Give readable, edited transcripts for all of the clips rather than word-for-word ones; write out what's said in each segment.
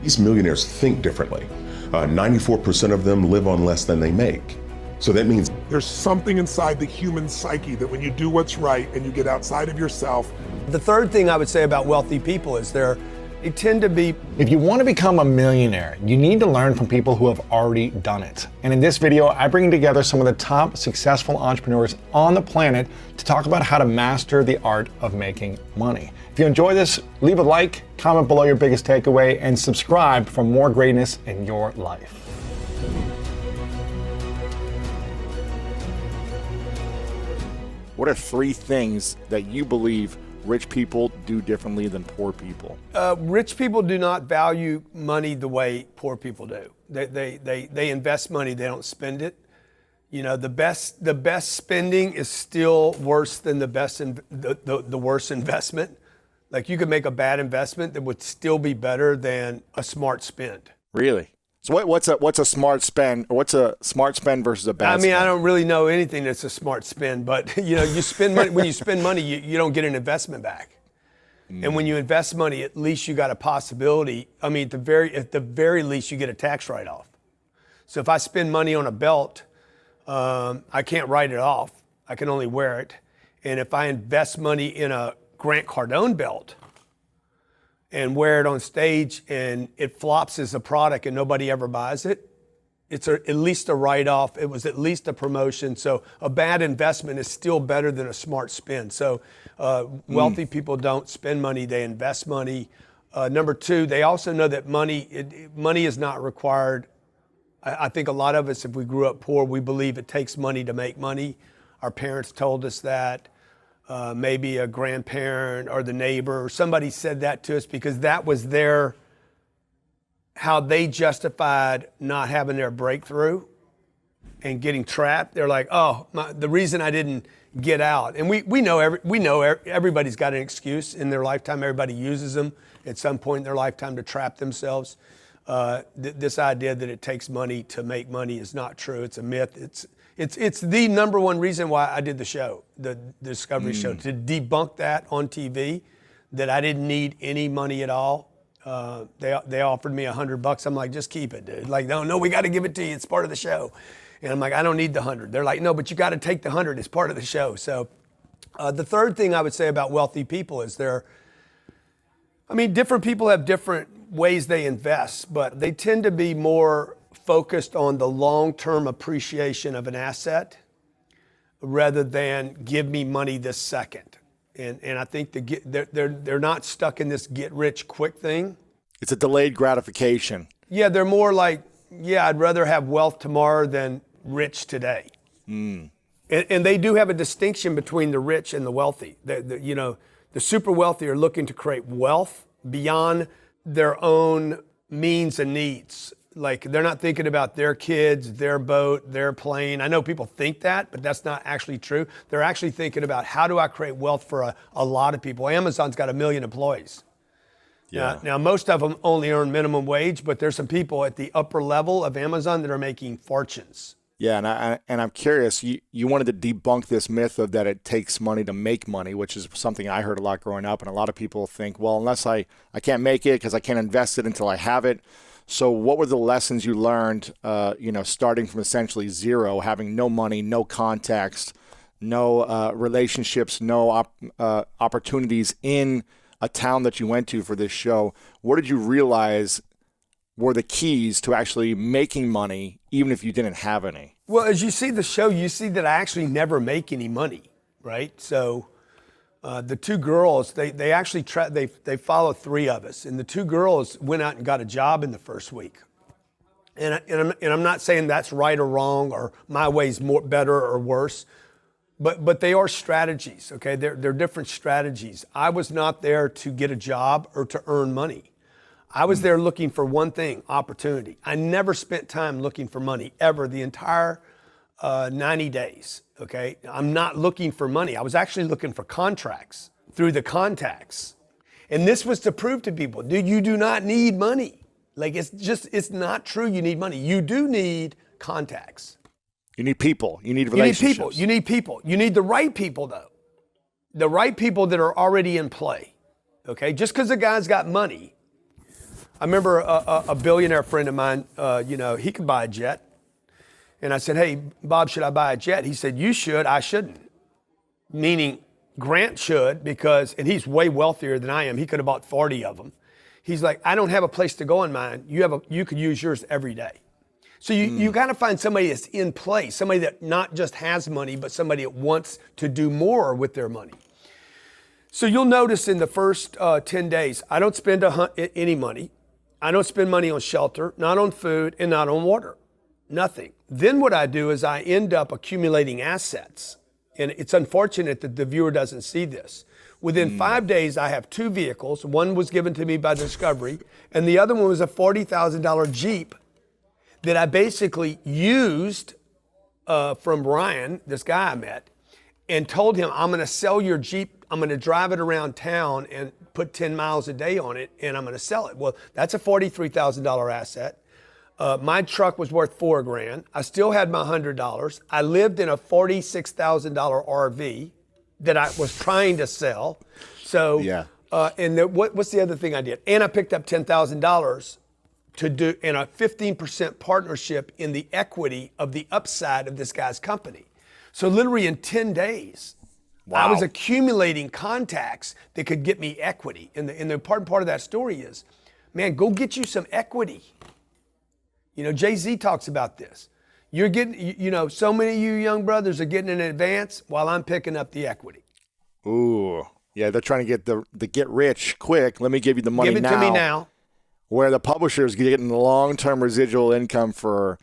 These millionaires think differently. 94% of them live on less than they make. So that means there's something inside the human psyche that when you do what's right and you get outside of yourself. The third thing I would say about wealthy people is they tend to be... If you want to become a millionaire, you need to learn from people who have already done it. And in this video, I bring together some of the top successful entrepreneurs on the planet to talk about how to master the art of making money. If you enjoy this, leave a like, comment below your biggest takeaway, and subscribe for more greatness in your life. What are 3 things that you believe rich people do differently than poor people? Rich people do not value money the way poor people do. They invest money, they don't spend it. You know, the best spending is still worse than the worst investment. Like you could make a bad investment that would still be better than a smart spend. Really? So what's a smart spend, or what's a smart spend versus a bad spend? I don't really know anything that's a smart spend, but you know, you spend money, when you spend money, you don't get an investment back. And when you invest money, at least you got a possibility. I mean, at the very least, you get a tax write-off. So if I spend money on a belt, I can't write it off. I can only wear it. And if I invest money in a Grant Cardone belt and wear it on stage and it flops as a product and nobody ever buys it, it's at least a write-off. It was at least a promotion. So a bad investment is still better than a smart spend. So wealthy people don't spend money, they invest money. Number 2, they also know that money is not required. I think a lot of us, if we grew up poor, we believe it takes money to make money. Our parents told us that. Maybe a grandparent or the neighbor or somebody said that to us because that was how they justified not having their breakthrough and getting trapped. They're like, oh, the reason I didn't get out. And we know everybody's got an excuse in their lifetime. Everybody uses them at some point in their lifetime to trap themselves. This idea that it takes money to make money is not true. It's a myth. It's the number one reason why I did the show, the Discovery Show, to debunk that on TV, that I didn't need any money at all. They offered me $100. I'm like, just keep it, dude. Like, no, we got to give it to you. It's part of the show. And I'm like, I don't need the 100. They're like, no, but you got to take the 100. It's part of the show. So the third thing I would say about wealthy people is different people have different ways they invest, but they tend to be more focused on the long-term appreciation of an asset rather than give me money this second. And I think they're not stuck in this get-rich-quick thing. It's a delayed gratification. Yeah, they're more like, I'd rather have wealth tomorrow than rich today. And they do have a distinction between the rich and the wealthy. The super wealthy are looking to create wealth beyond their own means and needs. Like they're not thinking about their kids, their boat, their plane. I know people think that, but that's not actually true. They're actually thinking about how do I create wealth for a lot of people. Amazon's got 1 million employees. Yeah. Now most of them only earn minimum wage, but there's some people at the upper level of Amazon that are making fortunes. Yeah, and I'm curious, you wanted to debunk this myth of that it takes money to make money, which is something I heard a lot growing up, and a lot of people think, well, unless I can't make it because I can't invest it until I have it. So what were the lessons you learned, starting from essentially zero, having no money, no context, no relationships, no opportunities in a town that you went to for this show? What did you realize were the keys to actually making money, even if you didn't have any? Well, as you see the show, you see that I actually never make any money, right? So the 2 girls, they actually they follow 3 of us, and the 2 girls went out and got a job in the first week. And I'm not saying that's right or wrong or my way's better or worse, but they are strategies. Okay, they're different strategies. I was not there to get a job or to earn money. I was there looking for one thing: opportunity. I never spent time looking for money ever the entire 90 days. Okay, I'm not looking for money. I was actually looking for contracts through the contacts. And this was to prove to people, dude, you do not need money. Like it's not true you need money. You do need contacts. You need people. You need relationships. You need people. You need the right people though. The right people that are already in play. Okay, just because a guy's got money. I remember a billionaire friend of mine, he could buy a jet. And I said, hey, Bob, should I buy a jet? He said, you should, I shouldn't. Meaning Grant should, because, and he's way wealthier than I am. He could have bought 40 of them. He's like, I don't have a place to go in mine. You could use yours every day. So you got to find somebody that's in place, somebody that not just has money, but somebody that wants to do more with their money. So you'll notice in the first 10 days, I don't spend any money. I don't spend money on shelter, not on food, and not on water. Nothing. Then what I do is I end up accumulating assets. And it's unfortunate that the viewer doesn't see this. Within 5 days, I have 2 vehicles. One was given to me by Discovery, and the other one was a $40,000 Jeep that I basically used from Ryan, this guy I met, and told him, I'm going to sell your Jeep. I'm going to drive it around town and put 10 miles a day on it, and I'm going to sell it. Well, that's a $43,000 asset. My truck was worth $4,000. I still had my $100. I lived in a $46,000 RV that I was trying to sell. So, yeah. What's the other thing I did? And I picked up $10,000 to do in a 15% partnership in the equity of the upside of this guy's company. So literally in 10 days, I was accumulating contacts that could get me equity. And the important part of that story is, man, go get you some equity. Jay-Z talks about this. You're getting, so many of you young brothers are getting an advance while I'm picking up the equity. Ooh, yeah, they're trying to get the get rich quick. Let me give you the money now. Give it to me now. Where the publisher's getting long-term residual income for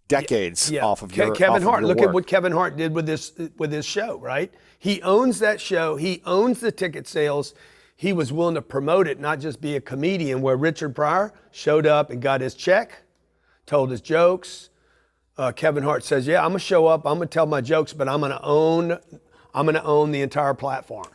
decades off of your Kevin Hart. Look work. at what Kevin Hart did with his show, right? He owns that show. He owns the ticket sales. He was willing to promote it, not just be a comedian, where Richard Pryor showed up and got his check, told his jokes. Kevin Hart says, yeah, I'm going to show up. I'm going to tell my jokes, but I'm going to own the entire platform,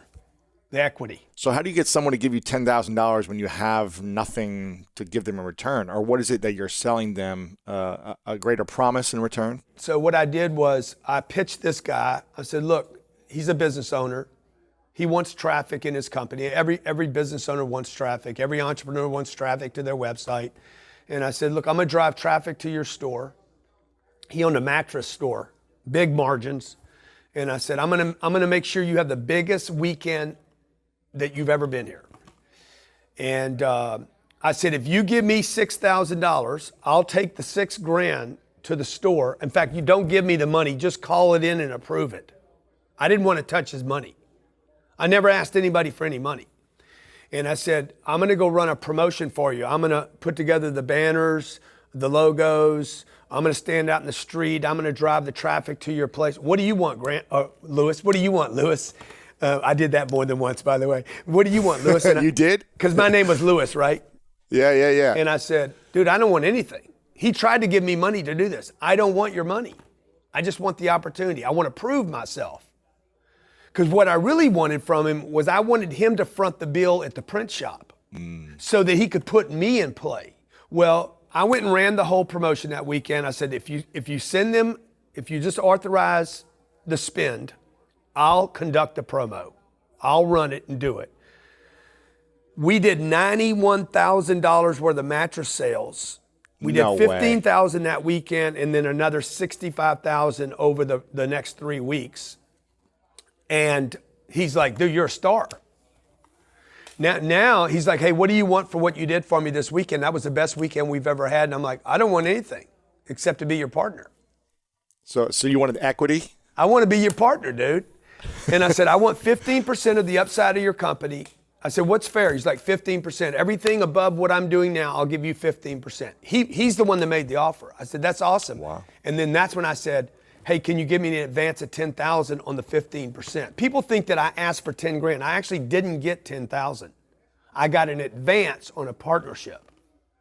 the equity. So how do you get someone to give you $10,000 when you have nothing to give them in return? Or what is it that you're selling them, a greater promise in return? So what I did was I pitched this guy. I said, look, he's a business owner. He wants traffic in his company. Every business owner wants traffic. Every entrepreneur wants traffic to their website. And I said, look, I'm going to drive traffic to your store. He owned a mattress store, big margins. And I said, I'm going to make sure you have the biggest weekend that you've ever been here. And I said, if you give me $6,000, I'll take the $6,000 to the store. In fact, you don't give me the money, just call it in and approve it. I didn't want to touch his money. I never asked anybody for any money. And I said, I'm going to go run a promotion for you. I'm going to put together the banners, the logos. I'm going to stand out in the street. I'm going to drive the traffic to your place. What do you want, Lewis? What do you want, Lewis? I did that more than once, by the way. What do you want, Lewis? And You did? Because my name was Lewis, right? Yeah. And I said, dude, I don't want anything. He tried to give me money to do this. I don't want your money. I just want the opportunity. I want to prove myself. Because what I really wanted from him was I wanted him to front the bill at the print shop so that he could put me in play. Well, I went and ran the whole promotion that weekend. I said, if you send them, if you just authorize the spend, I'll conduct the promo. I'll run it and do it. We did $91,000 worth of mattress sales. We did $15,000 that weekend and then another $65,000 over the next 3 weeks. And he's like, dude, you're a star. Now he's like, hey, what do you want for what you did for me this weekend? That was the best weekend we've ever had. And I'm like, I don't want anything except to be your partner. So you wanted equity? I want to be your partner, dude. And I said, I want 15% of the upside of your company. I said, what's fair? He's like, 15%. Everything above what I'm doing now, I'll give you 15%. He's the one that made the offer. I said, that's awesome. Wow. And then that's when I said, hey, can you give me an advance of $10,000 on the 15%? People think that I asked for $10,000. I actually didn't get $10,000. I got an advance on a partnership,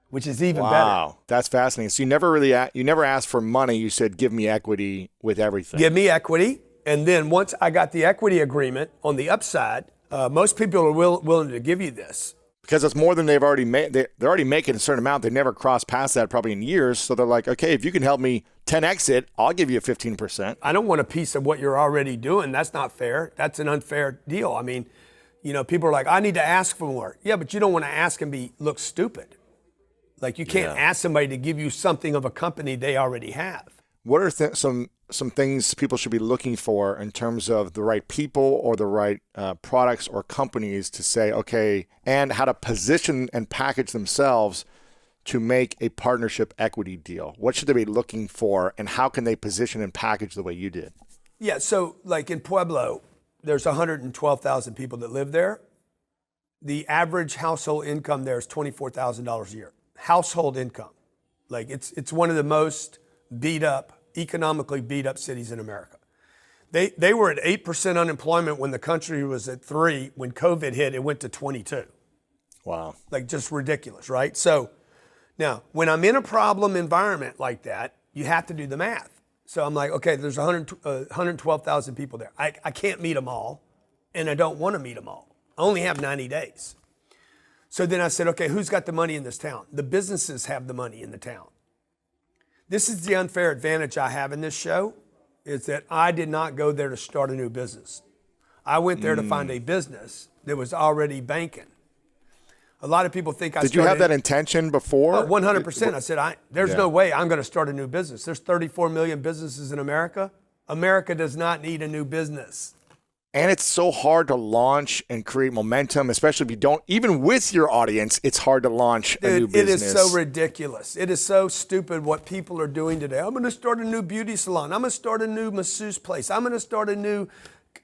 which is even better. Wow, that's fascinating. So you never asked for money. You said, give me equity with everything. Give me equity. And then once I got the equity agreement on the upside, most people are willing to give you this. Because it's more than they've already made. They're already making a certain amount. They never crossed past that probably in years. So they're like, okay, if you can help me 10x it, I'll give you 15%. I don't want a piece of what you're already doing. That's not fair. That's an unfair deal. I mean, people are like, I need to ask for more. Yeah, but you don't want to ask and look stupid. Like you can't ask somebody to give you something of a company they already have. What are some things people should be looking for in terms of the right people or the right products or companies to say, okay, and how to position and package themselves to make a partnership equity deal? What should they be looking for, and how can they position and package the way you did? Yeah, so like in Pueblo, there's 112,000 people that live there. The average household income there is $24,000 a year. Household income. Like it's one of the most beat up, economically beat up cities in America. They were at 8% unemployment when the country was at 3%. When COVID hit, it went to 22%. Wow. Like just ridiculous, right? So now, when I'm in a problem environment like that, you have to do the math. So I'm like, okay, there's 112,000 people there. I can't meet them all, and I don't want to meet them all. I only have 90 days. So then I said, okay, who's got the money in this town? The businesses have the money in the town. This is the unfair advantage I have in this show, is that I did not go there to start a new business. I went there to find a business that was already banking. A lot of people think Did you have that intention before? 100%. I said, there's no way I'm going to start a new business. There's 34 million businesses in America. America does not need a new business. And it's so hard to launch and create momentum, especially if you don't, even with your audience, it's hard to launch a new business. It is so ridiculous. It is so stupid what people are doing today. I'm going to start a new beauty salon. I'm going to start a new masseuse place. I'm going to start a new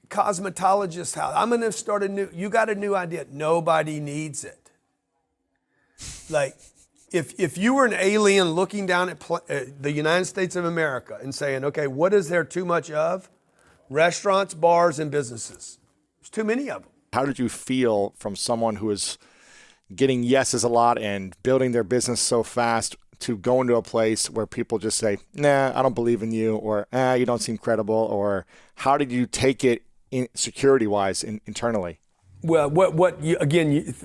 cosmetologist house. I'm going to start you got a new idea. Nobody needs it. Like, if you were an alien looking down at the United States of America and saying, okay, what is there too much of? Restaurants, bars, and businesses. There's too many of them. How did you feel from someone who is getting yeses a lot and building their business so fast to go into a place where people just say, nah, I don't believe in you, or you don't seem credible, or how did you take it security-wise internally? Well,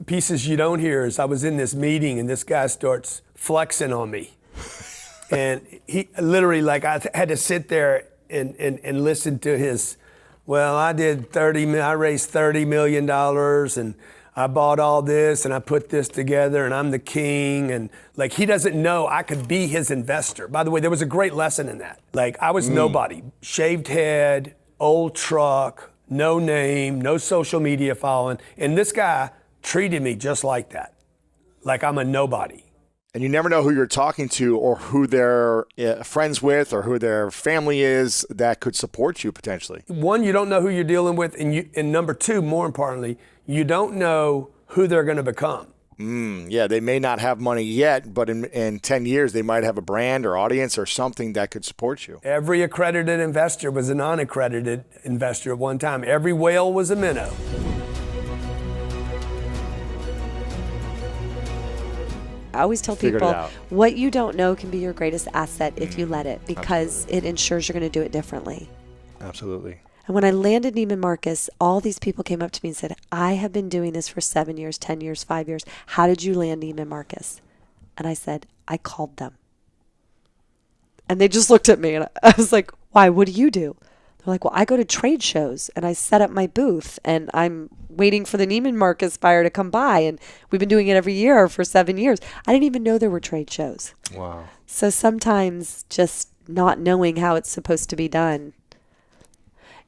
pieces you don't hear is I was in this meeting and this guy starts flexing on me. And he literally, like, I had to sit there and listen to his, well, I raised $30 million and I bought all this and I put this together and I'm the king. And like, he doesn't know I could be his investor. By the way, there was a great lesson in that. Like, I was nobody, shaved head, old truck, no name, no social media following. And this guy treated me just like that. Like I'm a nobody. And you never know who you're talking to or who they're friends with or who their family is that could support you potentially. One, you don't know who you're dealing with. And number two, more importantly, you don't know who they're going to become. Yeah, they may not have money yet, but in 10 years, they might have a brand or audience or something that could support you. Every accredited investor was a non-accredited investor at one time. Every whale was a minnow. I always tell people, what you don't know can be your greatest asset if you let it, because it ensures you're going to do it differently. Absolutely. And when I landed Neiman Marcus, all these people came up to me and said, I have been doing this for 7 years, 10 years, 5 years. How did you land Neiman Marcus? And I said, I called them. And they just looked at me and I was like, why? What do you do? They're like, well, I go to trade shows and I set up my booth and I'm waiting for the Neiman Marcus buyer to come by. And we've been doing it every year for 7 years. I didn't even know there were trade shows. Wow. So sometimes just not knowing how it's supposed to be done.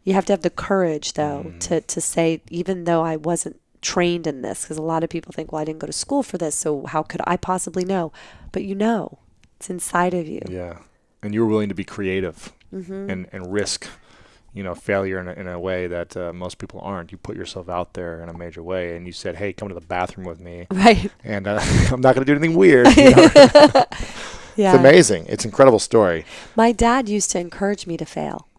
You have to have the courage, though, to say, even though I wasn't trained in this, because a lot of people think, well, I didn't go to school for this, so how could I possibly know? But you know, it's inside of you. Yeah. And you were willing to be creative and risk, failure in a way that most people aren't. You put yourself out there in a major way, and you said, hey, come to the bathroom with me. Right. And I'm not going to do anything weird. Yeah. It's amazing. It's an incredible story. My dad used to encourage me to fail.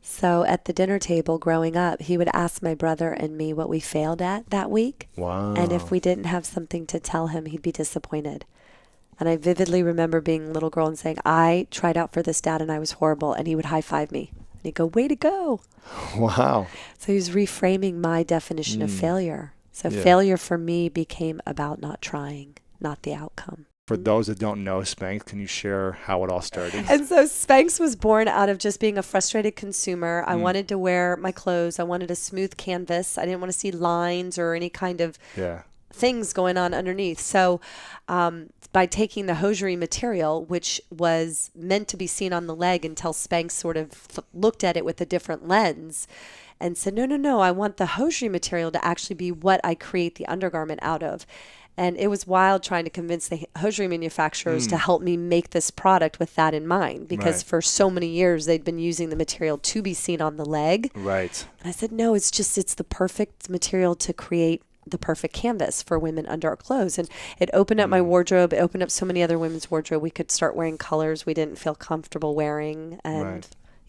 So at the dinner table growing up, he would ask my brother and me what we failed at that week. Wow. And if we didn't have something to tell him, he'd be disappointed. And I vividly remember being a little girl and saying, I tried out for this, Dad, and I was horrible. And he would high five me. And he'd go, way to go. Wow. So he was reframing my definition of failure. So failure for me became about not trying, not the outcome. For those that don't know Spanx, can you share how it all started? And so Spanx was born out of just being a frustrated consumer. I wanted to wear my clothes. I wanted a smooth canvas. I didn't want to see lines or any kind of things going on underneath. So by by taking the hosiery material, which was meant to be seen on the leg until Spanx sort of looked at it with a different lens and said, no, I want the hosiery material to actually be what I create the undergarment out of. And it was wild trying to convince the hosiery manufacturers to help me make this product with that in mind, because for so many years they'd been using the material to be seen on the leg. Right. And I said, no, it's the perfect material to create the perfect canvas for women under our clothes. And it opened up my wardrobe. It opened up so many other women's wardrobe. We could start wearing colors we didn't feel comfortable wearing. And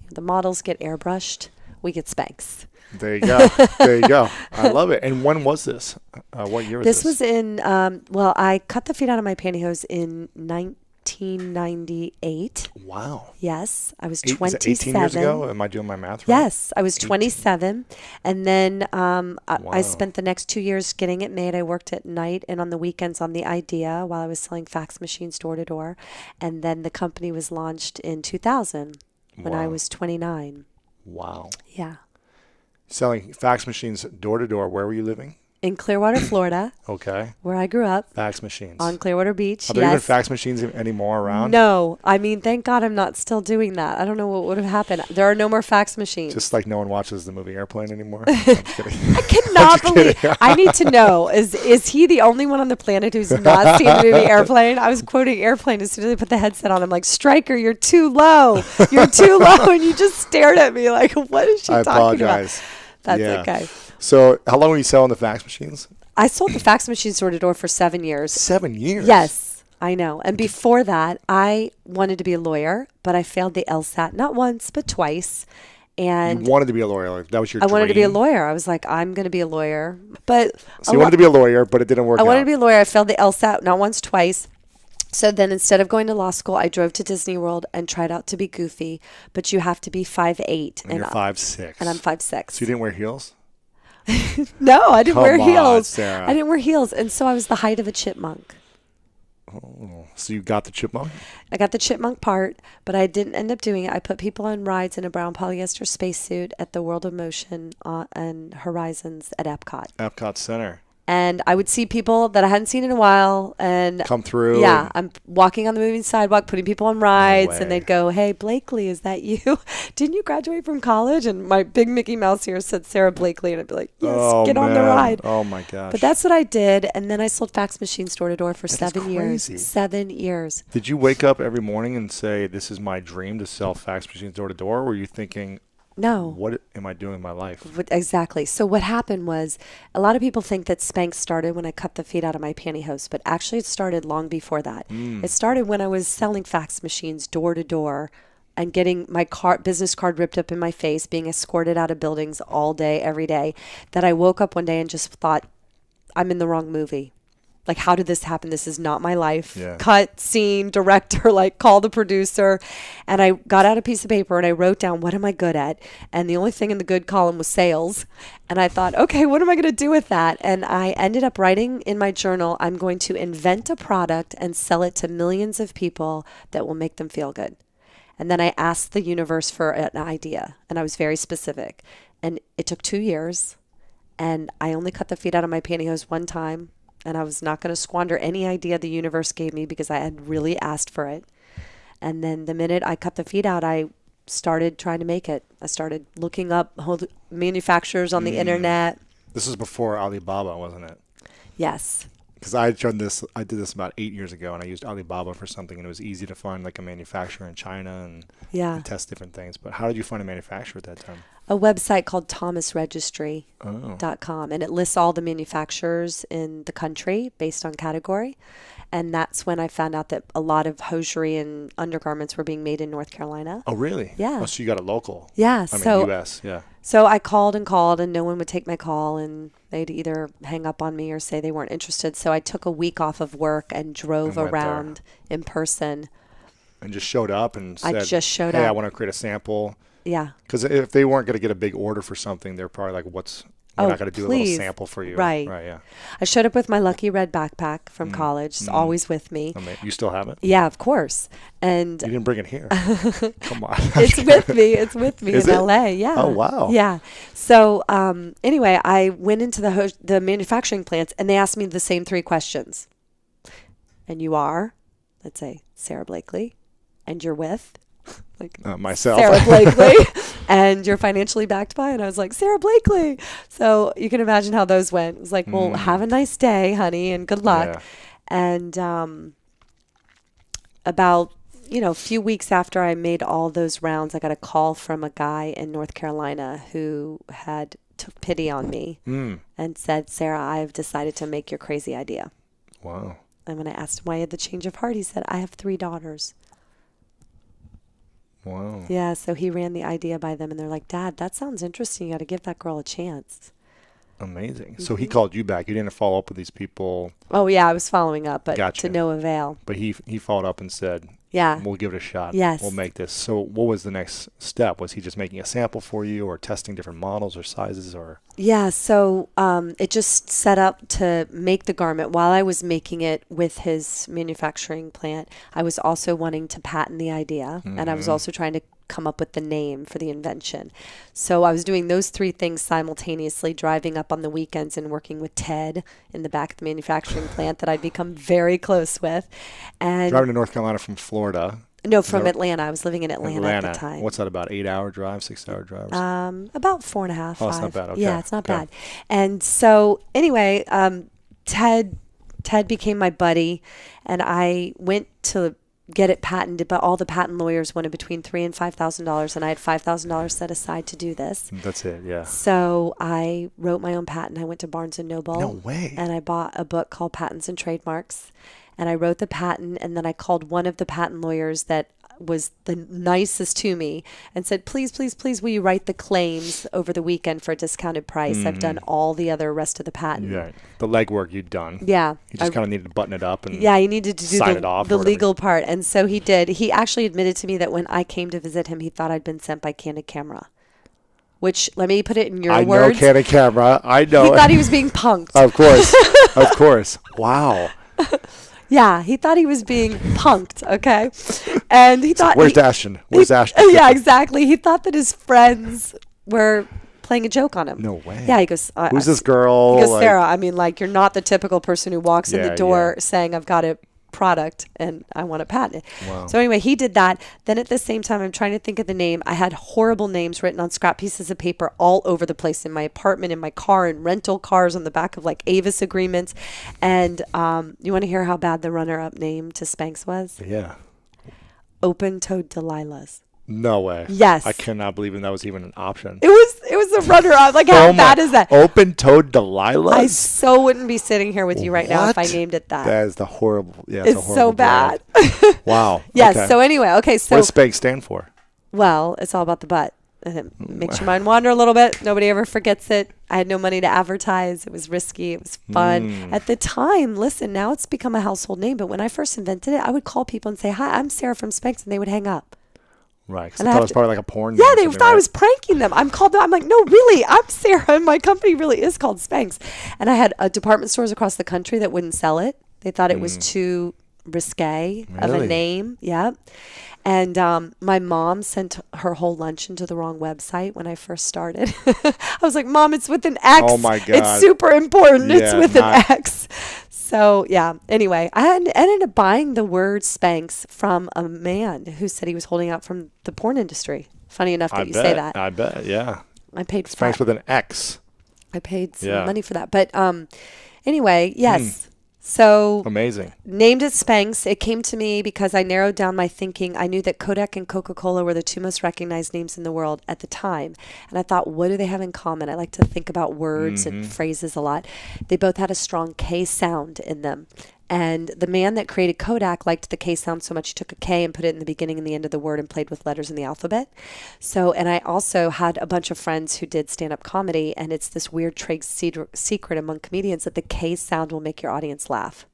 the models get airbrushed. We get Spanx. There you go. There you go. I love it. And when was this? What year was this? This was in, I cut the feet out of my pantyhose in 1998. Wow. Yes. I was 27. 18 years ago? Am I doing my math right? Yes. I was 27. And then I spent the next 2 years getting it made. I worked at night and on the weekends on the idea while I was selling fax machines door to door. And then the company was launched in 2000 when I was 29. Wow. Yeah. Selling fax machines door to door. Where were you living? In Clearwater, Florida. Okay. Where I grew up. Fax machines. On Clearwater Beach. Are there even fax machines anymore around? No. I mean, thank God I'm not still doing that. I don't know what would have happened. There are no more fax machines. Just like no one watches the movie Airplane anymore? I'm just kidding. I cannot believe. I need to know, is he the only one on the planet who's not seen the movie Airplane? I was quoting Airplane as soon as I put the headset on. I'm like, Stryker, you're too low. You're too low. And you just stared at me like, what is she talking apologize. about? That's okay. So how long were you selling the fax machines? I sold the fax machines door to door for 7 years. 7 years? Yes, I know. And before that, I wanted to be a lawyer, but I failed the LSAT not once, but twice. And you wanted to be a lawyer? That was your dream? I wanted to be a lawyer. I was like, I'm going to be a lawyer. But so you wanted to be a lawyer, but it didn't work out. I wanted to be a lawyer. I failed the LSAT not once, twice. So then instead of going to law school, I drove to Disney World and tried out to be goofy. But you have to be 5'8". And you're 5'6". And I'm 5'6". So you didn't wear heels? No, I didn't wear heels. Sarah. I didn't wear heels. And so I was the height of a chipmunk. Oh, so you got the chipmunk? I got the chipmunk part, but I didn't end up doing it. I put people on rides in a brown polyester spacesuit at the World of Motion and Horizons at Epcot. Epcot Center. And I would see people that I hadn't seen in a while and come through. Yeah, I'm walking on the moving sidewalk, putting people on rides, and they'd go, "Hey, Blakely, is that you? Didn't you graduate from college?" And my big Mickey Mouse here said Sarah Blakely, and I'd be like, "Yes, get on the ride." Oh my gosh! But that's what I did, and then I sold fax machines door to door for that 7 years. 7 years. Did you wake up every morning and say, "This is my dream to sell fax machines door to door"? Or were you thinking, no. What am I doing in my life? Exactly. So what happened was a lot of people think that Spanx started when I cut the feet out of my pantyhose, but actually it started long before that. It started when I was selling fax machines door to door and getting my business card ripped up in my face, being escorted out of buildings all day, every day, that I woke up one day and just thought, I'm in the wrong movie. Like, how did this happen? This is not my life. Yeah. Cut, scene, director, like call the producer. And I got out a piece of paper and I wrote down, what am I good at? And the only thing in the good column was sales. And I thought, okay, what am I going to do with that? And I ended up writing in my journal, I'm going to invent a product and sell it to millions of people that will make them feel good. And then I asked the universe for an idea. And I was very specific. And it took 2 years. And I only cut the feet out of my pantyhose one time. And I was not going to squander any idea the universe gave me because I had really asked for it. And then the minute I cut the feet out, I started trying to make it. I started looking up manufacturers on the internet. This was before Alibaba, wasn't it? Yes. Because I did this about 8 years ago, and I used Alibaba for something, and it was easy to find like a manufacturer in China and test different things. But how did you find a manufacturer at that time? A website called thomasregistry.com, and it lists all the manufacturers in the country based on category. And that's when I found out that a lot of hosiery and undergarments were being made in North Carolina. Oh, really? Yeah. Oh, so you got it local. Yeah. I mean, U.S., yeah. So I called, and no one would take my call, and they'd either hang up on me or say they weren't interested. So I took a week off of work and drove around in person. And just showed up and said, hey, I want to create a sample. Yeah. Because if they weren't going to get a big order for something, they're probably like, we're not going to do a little sample for you. Right. Right, yeah. I showed up with my lucky red backpack from college. It's always with me. I mean, you still have it? Yeah, of course. And you didn't bring it here. Come on. It's with me. It's with me in LA. Yeah. Oh, wow. Yeah. So anyway, I went into the manufacturing plants, and they asked me the same 3 questions. And you are? I'd say, Sarah Blakely, and you're with, like, myself. Sarah Blakely, and you're financially backed by, and I was like, Sarah Blakely. So you can imagine how those went. It was like, well, have a nice day, honey, and good luck. Yeah. And about, a few weeks after I made all those rounds, I got a call from a guy in North Carolina who had took pity on me and said, Sarah, I've decided to make your crazy idea. Wow. And when I asked him why he had the change of heart, he said, I have 3 daughters. Wow. Yeah, so he ran the idea by them, and they're like, Dad, that sounds interesting. You got to give that girl a chance. Amazing. So he called you back. You didn't follow up with these people. Oh, yeah, I was following up, but Gotcha. to no avail. But he followed up and said, Yeah. we'll give it a shot. Yes. We'll make this. So what was the next step? Was he just making a sample for you or testing different models or sizes or? Yeah, so it just set up to make the garment. While I was making it with his manufacturing plant, I was also wanting to patent the idea, and I was also trying to come up with the name for the invention. So I was doing those 3 things simultaneously, driving up on the weekends and working with Ted in the back of the manufacturing plant that I'd become very close with. And Driving to North Carolina from Florida. no, from Atlanta. I was living in Atlanta at the time. What's that, about 8-hour drive, 6-hour drive? About 4.5, 5. Oh, it's not bad. Okay. Yeah, it's not Okay. bad. And so anyway, Ted became my buddy, and I went to get it patented, but all the patent lawyers wanted between $3,000 and $5,000, and I had $5,000 set aside to do this. That's it, yeah. So I wrote my own patent. I went to Barnes & Noble. No way. And I bought a book called Patents and Trademarks, and I wrote the patent, and then I called one of the patent lawyers that was the nicest to me and said, please, please, please, will you write the claims over the weekend for a discounted price? I've done all the other rest of the patent. Right. The legwork you'd done. Yeah. You just kind of needed to button it up and yeah, he needed to do sign it off the or legal part. And so he did. He actually admitted to me that when I came to visit him, he thought I'd been sent by Candid Camera, which, let me put it in your I words. know Candid Camera. I know. He thought he was being punked. Of course. Of course. Wow. Yeah, he thought he was being punked, okay? And he thought... Where's Ashton? Where's Ashton? Yeah, exactly. He thought that his friends were playing a joke on him. No way. Yeah, he goes... Who's this girl? He goes, Like- Sarah, I mean, like, you're not the typical person who walks in Yeah, the door yeah. saying, I've got a product and I want to patent it. Wow. So anyway, he did that. Then at the same time, I'm trying to think of the name. I had horrible names written on scrap pieces of paper all over the place, in my apartment, in my car, in rental cars, on the back of like Avis agreements. And you want to hear how bad the runner-up name to Spanx was? Yeah. Open-toed Delilah's. No way. Yes. I cannot believe that was even an option. It was a runner-up. Like, how bad is that? Open-toed Delilah's? I so wouldn't be sitting here with you right now if I What? named it that. That is the horrible. Yeah, It's a horrible so bad. brand. Wow. Yes. Okay. So anyway, okay. So what does Spanx stand for? well, it's all about the butt. And it makes your mind wander a little bit. Nobody ever forgets it. I had no money to advertise. It was risky. It was fun. At the time, listen, now it's become a household name. But when I first invented it, I would call people and say, hi, I'm Sarah from Spanx. And they would hang up. Right. Because And I I thought have it was to- probably like a porn Yeah, name or they something, thought I right? was pranking them. I'm like, no, really, I'm Sarah, and my company really is called Spanx. And I had department stores across the country that wouldn't sell it. They thought it was too risque of a Really? name. Yeah. And my mom sent her whole luncheon to the wrong website when I first started. I was like, Mom, it's with an X. Oh, my God. It's super important. It's Yeah, with not- an X. So, yeah. Anyway, I ended up buying the word Spanx from a man who said he was holding out from the porn industry. Funny enough that I you bet. say that. I bet. Yeah. I paid for Spanx that. with an X. I paid some Yeah. money for that. But anyway, yes. So Amazing. named it Spanx. It came to me because I narrowed down my thinking. I knew that Kodak and Coca-Cola were the 2 most recognized names in the world at the time. And I thought, what do they have in common? I like to think about words and phrases a lot. They both had a strong K sound in them. And the man that created Kodak liked the K sound so much he took a K and put it in the beginning and the end of the word and played with letters in the alphabet. So, and I also had a bunch of friends who did stand-up comedy, and it's this weird trade secret among comedians that the K sound will make your audience laugh.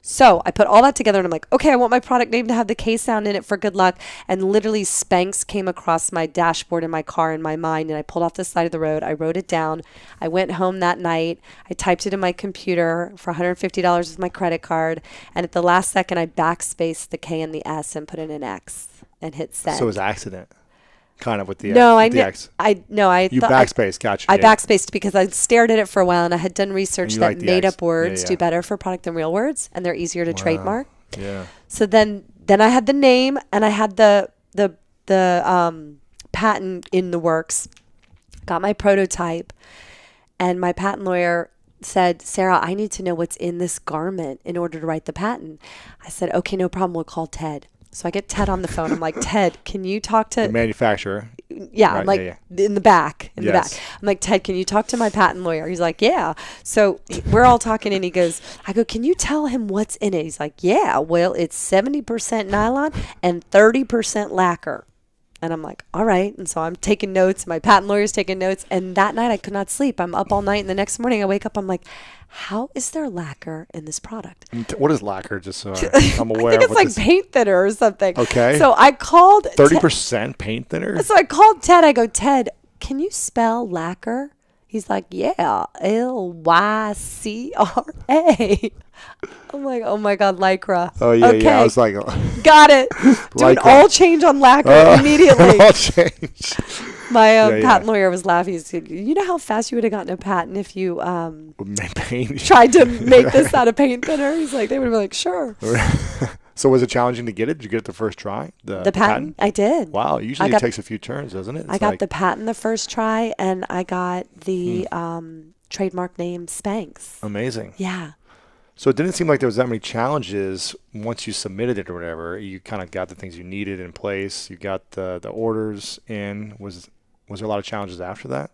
So I put all that together and I'm like, okay, I want my product name to have the K sound in it for good luck. And literally Spanx came across my dashboard in my car in my mind, and I pulled off the side of the road. I wrote it down. I went home that night. I typed it in my computer for $150 with my credit card. And at the last second, I backspaced the K and the S and put in an X and hit send. So it was accident. Kind of with the No, X. You thought backspaced. Gotcha. I Yeah. backspaced because I stared at it for a while, and I had done research you that like the made X. up words Yeah, do yeah. better for product than real words, and they're easier to trademark. Yeah. So then I had the name and I had the patent in the works. Got my prototype, and my patent lawyer said, Sarah, I need to know what's in this garment in order to write the patent. I said, okay, no problem. We'll call Ted. So I get Ted on the phone. I'm like, Ted, can you talk to The manufacturer. Yeah, Right, I'm like in the back, Yes. I'm like, Ted, can you talk to my patent lawyer? He's like, yeah. So we're all talking, and I go, can you tell him what's in it? He's like, yeah, well, it's 70% nylon and 30% lacquer. And I'm like, all right. And so I'm taking notes. My patent lawyer's taking notes. And that night I could not sleep. I'm up all night. And the next morning I wake up, I'm like, how is there lacquer in this product? What is lacquer? Just so I'm aware. I think it's of what like this- paint thinner or something. Okay. So I called 30% paint thinner? So I called Ted. I go, Ted, can you spell lacquer? He's like, yeah, Lycra. I'm like, oh my God, Lycra. Oh, yeah, okay. yeah. I was like, got it. Do an Lycra. all change on lacquer immediately. all change. My Yeah, yeah. patent lawyer was laughing. He said, you know how fast you would have gotten a patent if you Paint. tried to make this out of paint thinner? He's like, they would have been like, sure. So was it challenging to get it? Did you get it the first try? The patent? I did. Wow. Usually got- it takes a few turns, doesn't it? I got the patent the first try, and I got the trademark name Spanx. Amazing. Yeah. So it didn't seem like there was that many challenges once you submitted it or whatever. You kind of got the things you needed in place. You got the orders in. Was there a lot of challenges after that?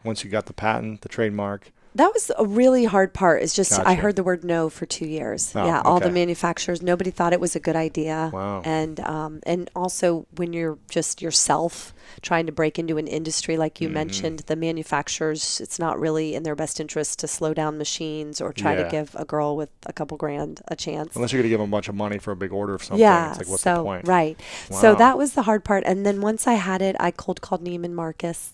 Once you got the patent, the trademark? That was a really hard part. It's just I Gotcha. heard the word no for 2 years. Oh, yeah, all the okay. manufacturers, nobody thought it was a good idea. Wow. And also when you're just yourself trying to break into an industry like you mentioned, the manufacturers, it's not really in their best interest to slow down machines or try to Yeah. give a girl with a couple grand a chance. Unless you're going to give them a bunch of money for a big order of something. Yeah, It's like, what's so the point? right. So Wow. that was the hard part. And then once I had it, I cold called Neiman Marcus,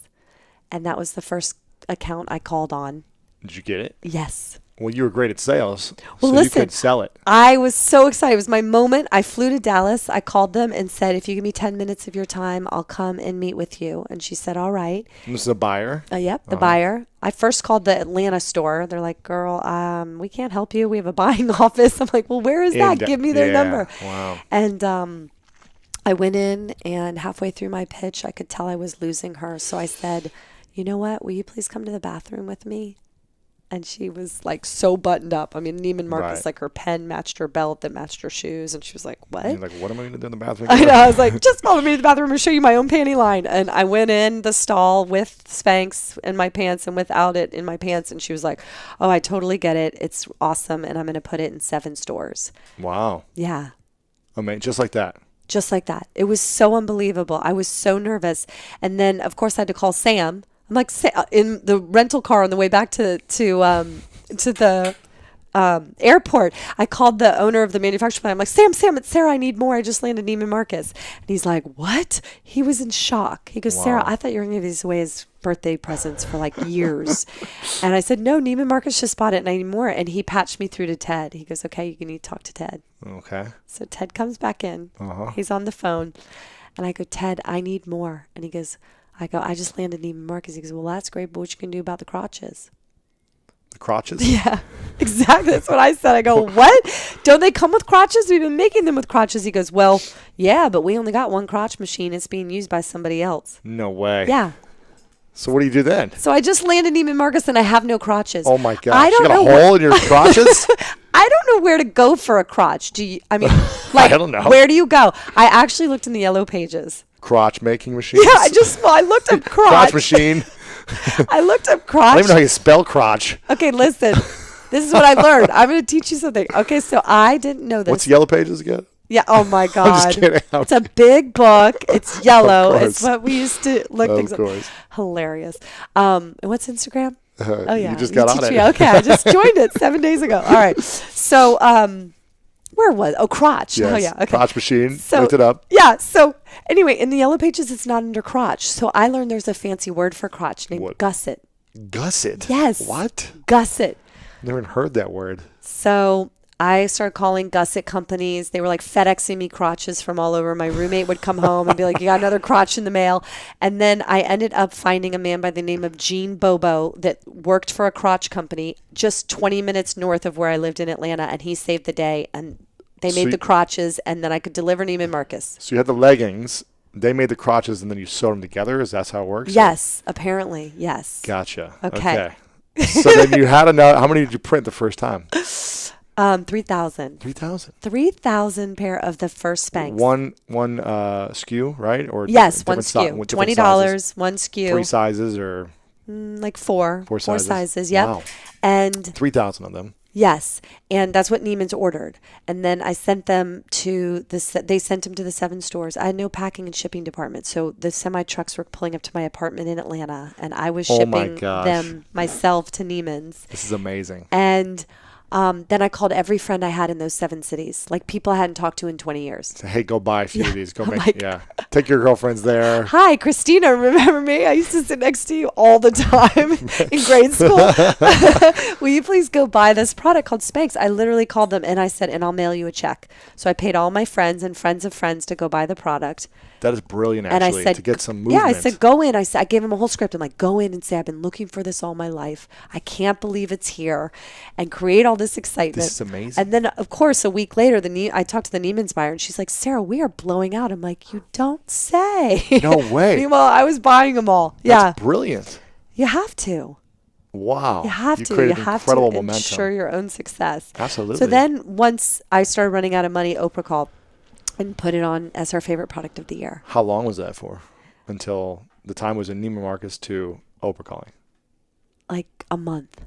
and that was the first account I called on. Did you get it? Yes. Well, you were great at sales, Well, so listen, you could sell it. I was so excited. It was my moment. I flew to Dallas. I called them and said, if you give me 10 minutes of your time, I'll come and meet with you. And she said, all right. And this is a buyer. Yep, the buyer. I first called the Atlanta store. They're like, girl, we can't help you. We have a buying office. I'm like, well, where is that? Give me their yeah, number. Wow. And I went in, and halfway through my pitch, I could tell I was losing her. So I said, you know what? Will you please come to the bathroom with me? And she was like so buttoned up. I mean, Neiman Marcus, Right. like her pen matched her belt that matched her shoes. And she was like, what? And you're like, what am I going to do in the bathroom? I know. I was like, just follow me to the bathroom and show you my own panty line. And I went in the stall with Spanx in my pants and without it in my pants. And she was like, oh, I totally get it. It's awesome. And I'm going to put it in 7 stores. Wow. Yeah. I mean, just like that. Just like that. It was so unbelievable. I was so nervous. And then, of course, I had to call Sam. I'm like, in the rental car on the way back to the airport, I called the owner of the manufacturing plant. I'm like, Sam, it's Sarah. I need more. I just landed Neiman Marcus. And he's like, what? He was in shock. He goes, Sarah, I thought you were going to give these away as birthday presents for like years. And I said, no, Neiman Marcus just bought it and I need more. And he patched me through to Ted. He goes, okay, you need to talk to Ted. Okay. So Ted comes back in. He's on the phone. And I go, Ted, I need more. And he goes, I just landed Neiman Marcus. He goes, well, that's great, but what you can do about the crotches? The crotches? Yeah, exactly. That's what I said. I go, what? Don't they come with crotches? We've been making them with crotches. He goes, well, yeah, but we only got one crotch machine. It's being used by somebody else. No way. Yeah. So what do you do then? So I just landed Neiman Marcus and I have no crotches. Oh my gosh. I don't You got know a hole in your crotches? I don't know where to go for a crotch. I mean, like, I don't know. Where do you go? I actually looked in the yellow pages. Crotch making machines? Yeah, I looked up crotch. Crotch machine. I looked up I crotch. don't even know how you spell crotch. Okay, listen. This is what I learned. I'm going to teach you something. Okay, so I didn't know this. What's Yellow Pages again? Yeah. Oh my God. just kidding. It's a big book. It's yellow. Of It's course. what we used to look Of things up. course. Hilarious. And what's Instagram? Oh yeah. You just got on teach it. me. Okay, I just joined it 7 days ago. All right. So where was? Oh, crotch. Yes. Oh yeah. Okay. Crotch machine. So, Looked it up. Yeah. So anyway, in the yellow pages, it's not under crotch. So I learned there's a fancy word for crotch named What? gusset. Gusset? Yes. What? Gusset. Never even heard that word. So I started calling gusset companies. They were like FedExing me crotches from all over. My roommate would come home and be like, you got another crotch in the mail. And then I ended up finding a man by the name of Gene Bobo that worked for a crotch company just 20 minutes north of where I lived in Atlanta. And he saved the day and They made the crotches, and then I could deliver Neiman Marcus. So you had the leggings, they made the crotches, and then you sewed them together? Is that how it works? Yes, apparently, yes. Gotcha. Okay. So then you had enough. How many did you print the first time? 3,000. 3,000. 3,000 pair of the first Spanx. One SKU, right? Or yes, one different SKU. $20, one SKU. 3 sizes or like four. Four Four sizes. sizes, yep. Wow. And 3,000 of them. yes, and that's what Neiman's ordered. And then I sent them to they sent them to the 7 stores. I had no packing and shipping department, so the semi trucks were pulling up to my apartment in Atlanta, and I was shipping them myself to Neiman's. This is amazing. And then I called every friend I had in those 7 cities, like people I hadn't talked to in 20 years. Say, hey, go buy a few of these. Go take your girlfriends there. Hi, Christina. Remember me? I used to sit next to you all the time in grade school. Will you please go buy this product called Spanx? I literally called them and I said, and I'll mail you a check. So I paid all my friends and friends of friends to go buy the product. That is brilliant, actually, and I said, to get some movement. Yeah, I said, go in. I gave him a whole script. I'm like, go in and say, I've been looking for this all my life. I can't believe it's here. And create all this excitement. This is amazing. And then, of course, a week later, I talked to the Neiman's buyer, and she's like, Sarah, we are blowing out. I'm like, you don't say. No way. Meanwhile, I was buying them all. That's brilliant. You have to. Wow. You have to. Created You have incredible to momentum. ensure your own success. Absolutely. So then once I started running out of money, Oprah called and put it on as her favorite product of the year. How long was that for? Until the time was in Neiman Marcus to Oprah calling? Like a month.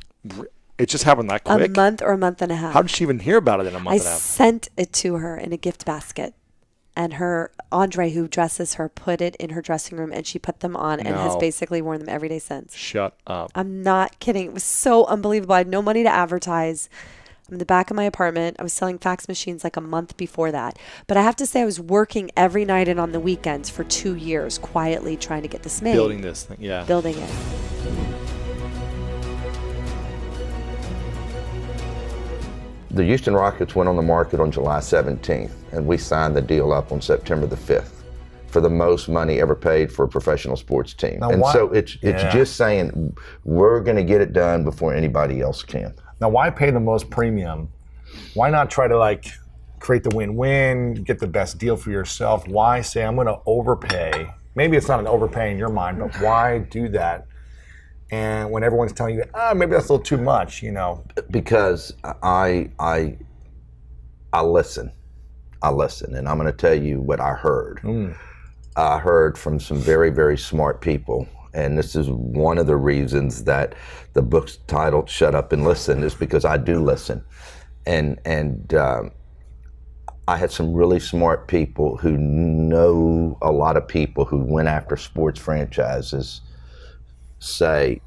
It just happened that quick? A month or a month and a half. How did she even hear about it in a month and a half? I sent it to her in a gift basket. And her Andre, who dresses her, put it in her dressing room, and she put them on and has basically worn them every day since. Shut up. I'm not kidding. It was so unbelievable. I had no money to advertise. I'm in the back of my apartment. I was selling fax machines like a month before that. But I have to say I was working every night and on the weekends for 2 years, quietly trying to get this made. Building this thing, yeah. Building it. The Houston Rockets went on the market on July 17th, and we signed the deal up on September the 5th for the most money ever paid for a professional sports team. Now, and so it's just saying we're going to get it done before anybody else can. Now, why pay the most premium? Why not try to create the win-win, get the best deal for yourself? Why say I'm going to overpay? Maybe it's not an overpay in your mind, but why do that? And when everyone's telling you, maybe that's a little too much, Because I listen. I listen, and I'm going to tell you what I heard. I heard from some very, very smart people, and this is one of the reasons that the book's titled "Shut Up and Listen" is because I do listen, and I had some really smart people who know a lot of people who went after sports franchises say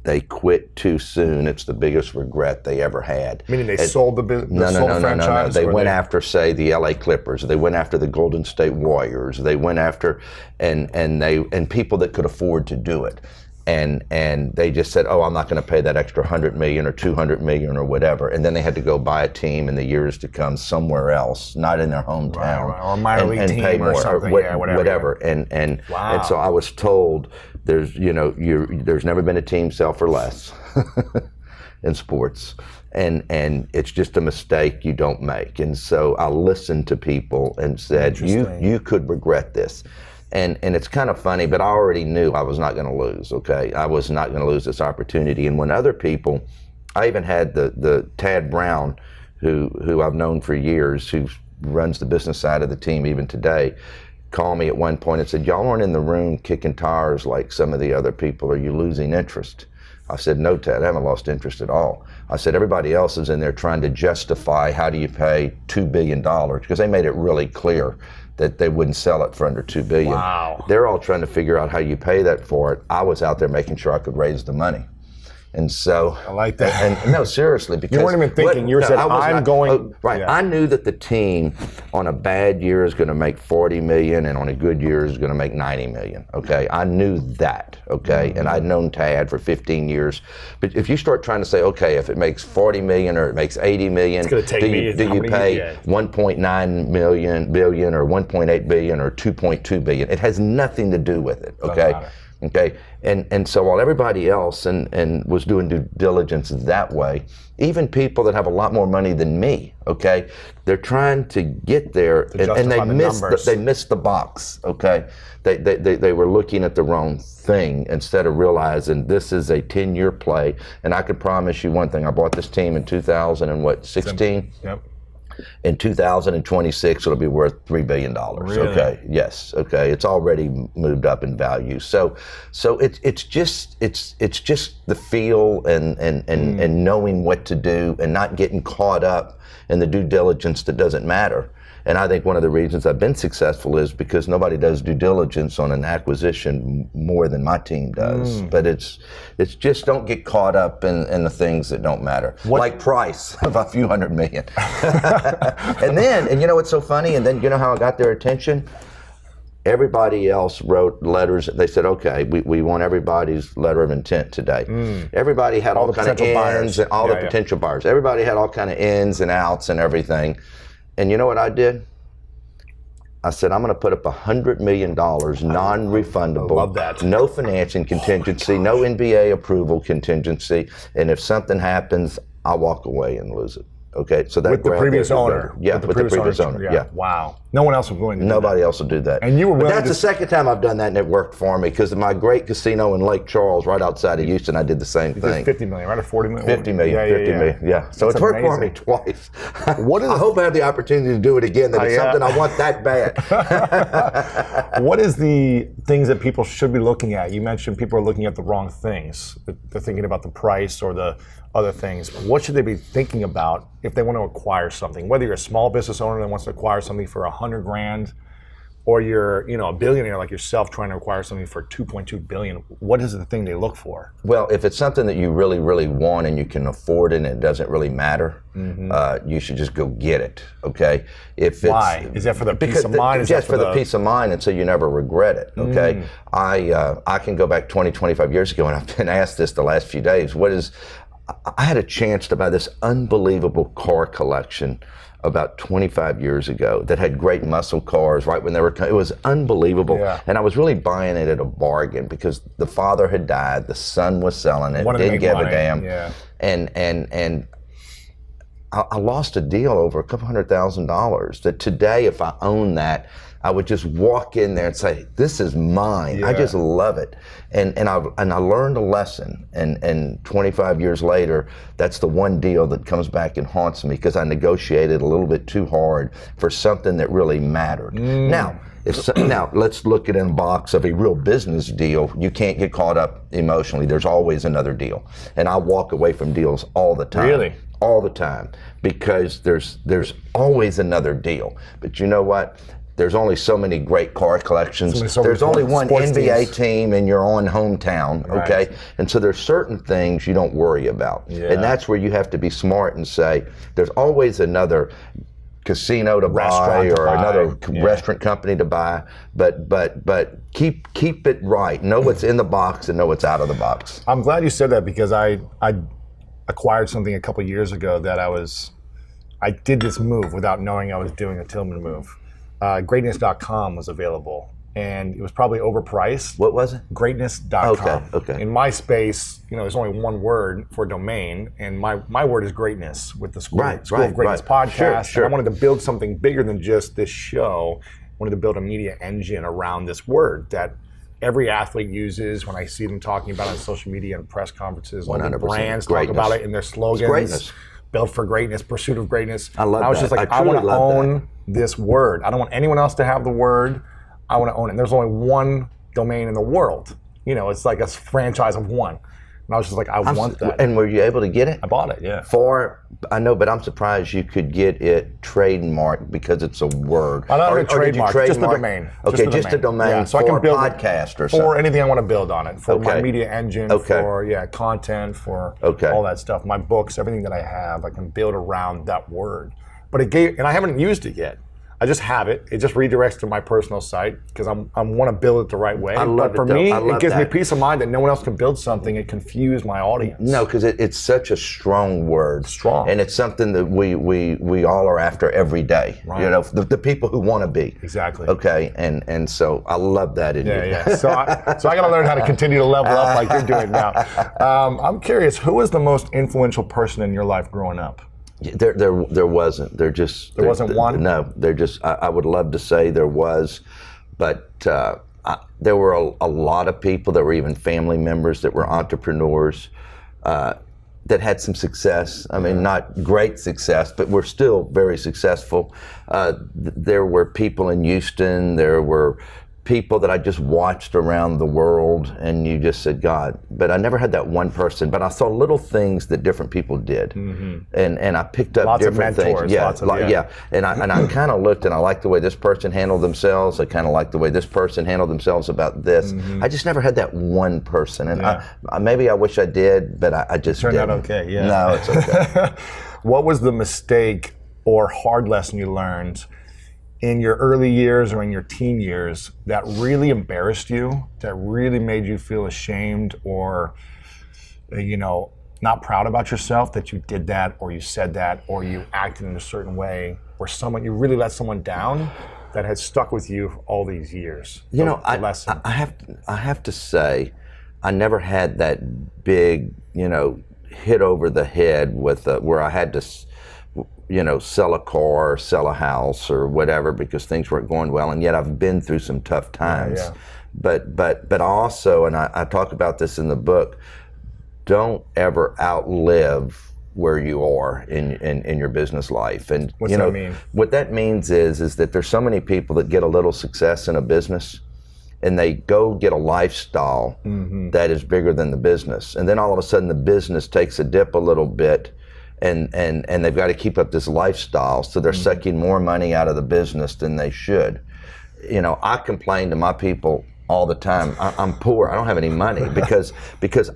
they quit too soon. It's the biggest regret they ever had. Meaning they sold the business? No. They went after, say, the LA Clippers. They went after the Golden State Warriors. They went after and people that could afford to do it. And they just said, I'm not going to pay that extra $100 million or $200 million or whatever. And then they had to go buy a team in the years to come somewhere else, not in their hometown, right. Or a minor league team pay more, or something, whatever. And so I was told there's never been a team sell for less in sports. And it's just a mistake you don't make. And so I listened to people and said, you could regret this. And it's kind of funny, but I already knew I was not going to lose, okay? I was not going to lose this opportunity. And when other people, I even had the Tad Brown, who I've known for years, who runs the business side of the team even today, call me at one point and said, y'all aren't in the room kicking tires like some of the other people. Are you losing interest? I said, no, Ted, I haven't lost interest at all. I said, everybody else is in there trying to justify how do you pay $2 billion, because they made it really clear that they wouldn't sell it for under $2 billion. Wow. They're all trying to figure out how you pay that for it. I was out there making sure I could raise the money. And so I like that. And no, seriously, because you weren't even thinking. You said, "I'm going." Right. Yeah. I knew that the team on a bad year is going to make $40 million, and on a good year is going to make $90 million. Okay, I knew that. Okay, and I'd known Tad for 15 years. But if you start trying to say, okay, if it makes $40 million or it makes $80 million, do you pay $1.9 billion or $1.8 billion or $2.2 billion? It has nothing to do with it. Okay. Okay, and so while everybody else and was doing due diligence that way, even people that have a lot more money than me, okay, they're trying to get there, and they missed the box. Okay, they were looking at the wrong thing instead of realizing this is a 10-year play. And I can promise you one thing: I bought this team in 2016. Yep. In 2026, it'll be worth $3 billion. Really? Okay. Yes. Okay. It's already moved up in value. So it's just the feel and knowing what to do and not getting caught up in the due diligence that doesn't matter. And I think one of the reasons I've been successful is because nobody does due diligence on an acquisition more than my team does. But it's just don't get caught up in the things that don't matter. Like price of a few $100 million. and you know what's so funny? And then you know how I got their attention? Everybody else wrote letters. They said, okay, we want everybody's letter of intent today. Everybody had all kind of ins and all the potential buyers. Everybody had all kind of ins and outs and everything. And you know what I did? I said, I'm going to put up $100 million non-refundable. I love that. No financing contingency, no NBA approval contingency. And if something happens, I'll walk away and lose it. Okay, so that with the previous owner. Yeah, with the previous owner. Yeah. Wow. No one else was willing to do that. Nobody else will do that. And you were willing that's the second time I've done that, and it worked for me because my great casino in Lake Charles, right outside of Houston, I did the same thing. 50 million, right? Or 40 million? 50 million, 50 million, yeah. So it's worked for me twice. I hope I have the opportunity to do it again. That it's something I want that bad. What is the things that people should be looking at? You mentioned people are looking at the wrong things. They're thinking about the price or the other things. What should they be thinking about if they want to acquire something? Whether you're a small business owner that wants to acquire something for $100,000, or you're a billionaire like yourself trying to acquire something for $2.2 billion, what is the thing they look for? Well, if it's something that you really, really want and you can afford it and it doesn't really matter, you should just go get it, okay? Why? Is that for the peace of mind? Just for the peace of mind, and so you never regret it, okay? I can go back 20, 25 years ago, and I've been asked this the last few days. I had a chance to buy this unbelievable car collection about 25 years ago that had great muscle cars right when they were, it was unbelievable. Yeah. And I was really buying it at a bargain because the father had died, the son was selling it, didn't give a damn. Yeah. And I lost a deal over $200,000 that today, if I own that, I would just walk in there and say, this is mine. Yeah. I just love it. And I learned a lesson. And 25 years later, that's the one deal that comes back and haunts me because I negotiated a little bit too hard for something that really mattered. Now, let's look at in a box of a real business deal. You can't get caught up emotionally. There's always another deal. And I walk away from deals all the time. Really? All the time. Because there's always another deal. But you know what? There's only so many great car collections. There's only one NBA team in your own hometown, okay? Right. And so there's certain things you don't worry about. Yeah. And that's where you have to be smart and say, there's always another casino to buy or another restaurant company to buy, but keep it right. Know what's in the box and know what's out of the box. I'm glad you said that because I acquired something a couple years ago that I did this move without knowing I was doing a Tillman move. Greatness.com was available, and it was probably overpriced. What was it? Greatness.com. Okay. In my space, there's only one word for domain, and my word is greatness with the School of Greatness podcast. Sure. And I wanted to build something bigger than just this show. I wanted to build a media engine around this word that every athlete uses when I see them talking about it on social media and press conferences. 100%. Brands talk about it in their slogans. Greatness. Built for greatness, pursuit of greatness. I love that. I was just like, I want to own this word. I don't want anyone else to have the word. I want to own it. And there's only one domain in the world. It's like a franchise of one. And I was just like, I want that. And were you able to get it? I bought it, yeah. I know, but I'm surprised you could get it trademarked because it's a word. I don't trademark, just the domain. Okay, just a domain yeah. So for I can build a podcast or something. For anything I want to build on it. For my media engine, for content, for all that stuff. My books, everything that I have, I can build around that word. But and I haven't used it yet. I just have it. It just redirects to my personal site because I want to build it the right way. I love but for it, though. me, I love it gives me that. peace of mind that no one else can build something and confuse my audience. No, because it's such a strong word. Strong. And it's something that we all are after every day. Right. You know, the people who want to be. Exactly. Okay, and so I love that in you. Yeah. So I got to learn how to continue to level up like you're doing now. I'm curious, who was the most influential person in your life growing up? There wasn't. There wasn't one? No, there just. I would love to say there was, but there were a lot of people that were even family members that were entrepreneurs that had some success. I mean, not great success, but were still very successful. There were people in Houston. There were people that I just watched around the world, and you just said, God. But I never had that one person. But I saw little things that different people did, and I picked up Lots of different mentors, things. Yeah, lots of. And I kind of looked, and I liked the way this person handled themselves. I kind of liked the way this person handled themselves about this. I just never had that one person, and maybe I wish I did, but I just turned didn't. out okay. Yeah. No, it's okay. What was the mistake or hard lesson you learned in your early years or in your teen years that really embarrassed you, that really made you feel ashamed or, not proud about yourself that you did that or you said that or you acted in a certain way or you really let someone down that has stuck with you for all these years? I have to say, I never had that big, hit over the head with where I had to sell a car or sell a house or whatever because things weren't going well, and yet I've been through some tough times. But also, and I talk about this in the book, don't ever outlive where you are in your business life. And what's that mean? What that means is that there's so many people that get a little success in a business, and they go get a lifestyle that is bigger than the business, and then all of a sudden the business takes a dip a little bit. And they've got to keep up this lifestyle, so they're sucking more money out of the business than they should. I complain to my people all the time. I'm poor. I don't have any money because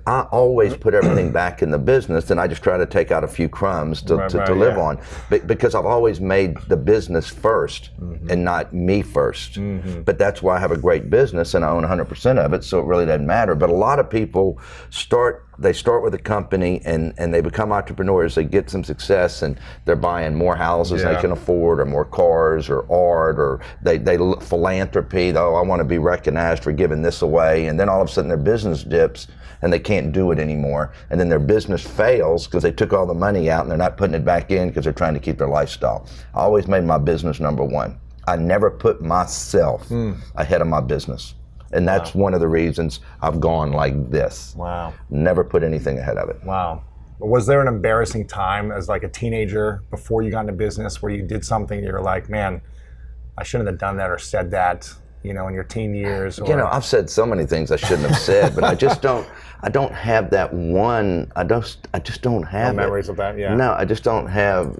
I always put everything back in the business, and I just try to take out a few crumbs to live on. Because I've always made the business first and not me first. But that's why I have a great business and I own 100% of it, so it really doesn't matter. But a lot of people start with a company and they become entrepreneurs. They get some success and they're buying more houses they can afford, or more cars, or art, or they philanthropy. Oh, I want to be recognized for giving this away. And then all of a sudden their business dips and they can't do it anymore. And then their business fails because they took all the money out and they're not putting it back in because they're trying to keep their lifestyle. I always made my business number one. I never put myself ahead of my business. And that's one of the reasons I've gone like this. Wow. Never put anything ahead of it. Wow. Was there an embarrassing time as like a teenager before you got into business where you did something you were like, man, I shouldn't have done that or said that, in your teen years? Or... I've said so many things I shouldn't have said, but I don't have that one. I just don't have no memories of that, yeah. No, I just don't have,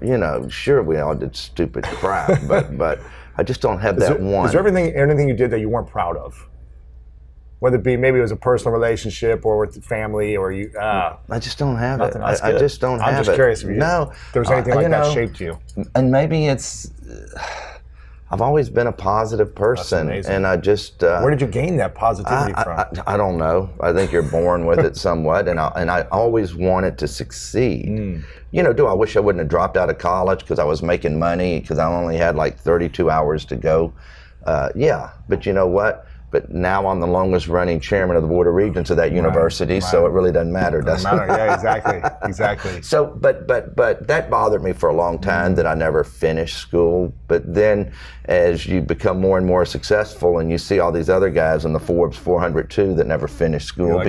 sure we all did stupid crap, but I just don't have that one. Is there anything you did that you weren't proud of? Whether it be, maybe it was a personal relationship or with family, or you. I just don't have it. I just don't have it. I'm just curious if there was anything like that shaped you. And maybe it's. I've always been a positive person, and I just. Where did you gain that positivity from? I don't know. I think you're born with it somewhat, and I always wanted to succeed. Do I wish I wouldn't have dropped out of college because I was making money because I only had like 32 hours to go? Yeah, but you know what? But now I'm the longest running chairman of the Board of Regents of that university, so it really doesn't matter, does it? Yeah, exactly. So, but that bothered me for a long time that I never finished school. But then as you become more and more successful and you see all these other guys in the Forbes 400 too that never finished school,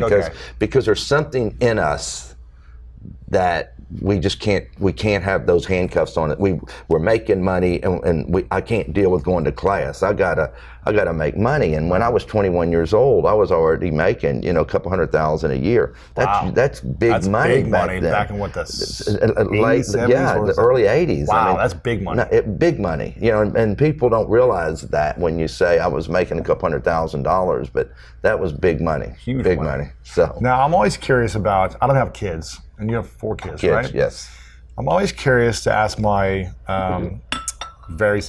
because there's something in us that we just can't have those handcuffs on it. We're making money and I can't deal with going to class. I gotta make money. And when I was 21 years old, I was already making, a couple $100,000 a year. That's big money. Big back money then. Back in what, the 80s, the early 80s. Wow, that's big money. Big money. And people don't realize that when you say I was making a couple $100,000, but that was big money. Huge big money. So now I'm always curious about, I don't have kids, and you have 4 kids, right? Yes. I'm always curious to ask my very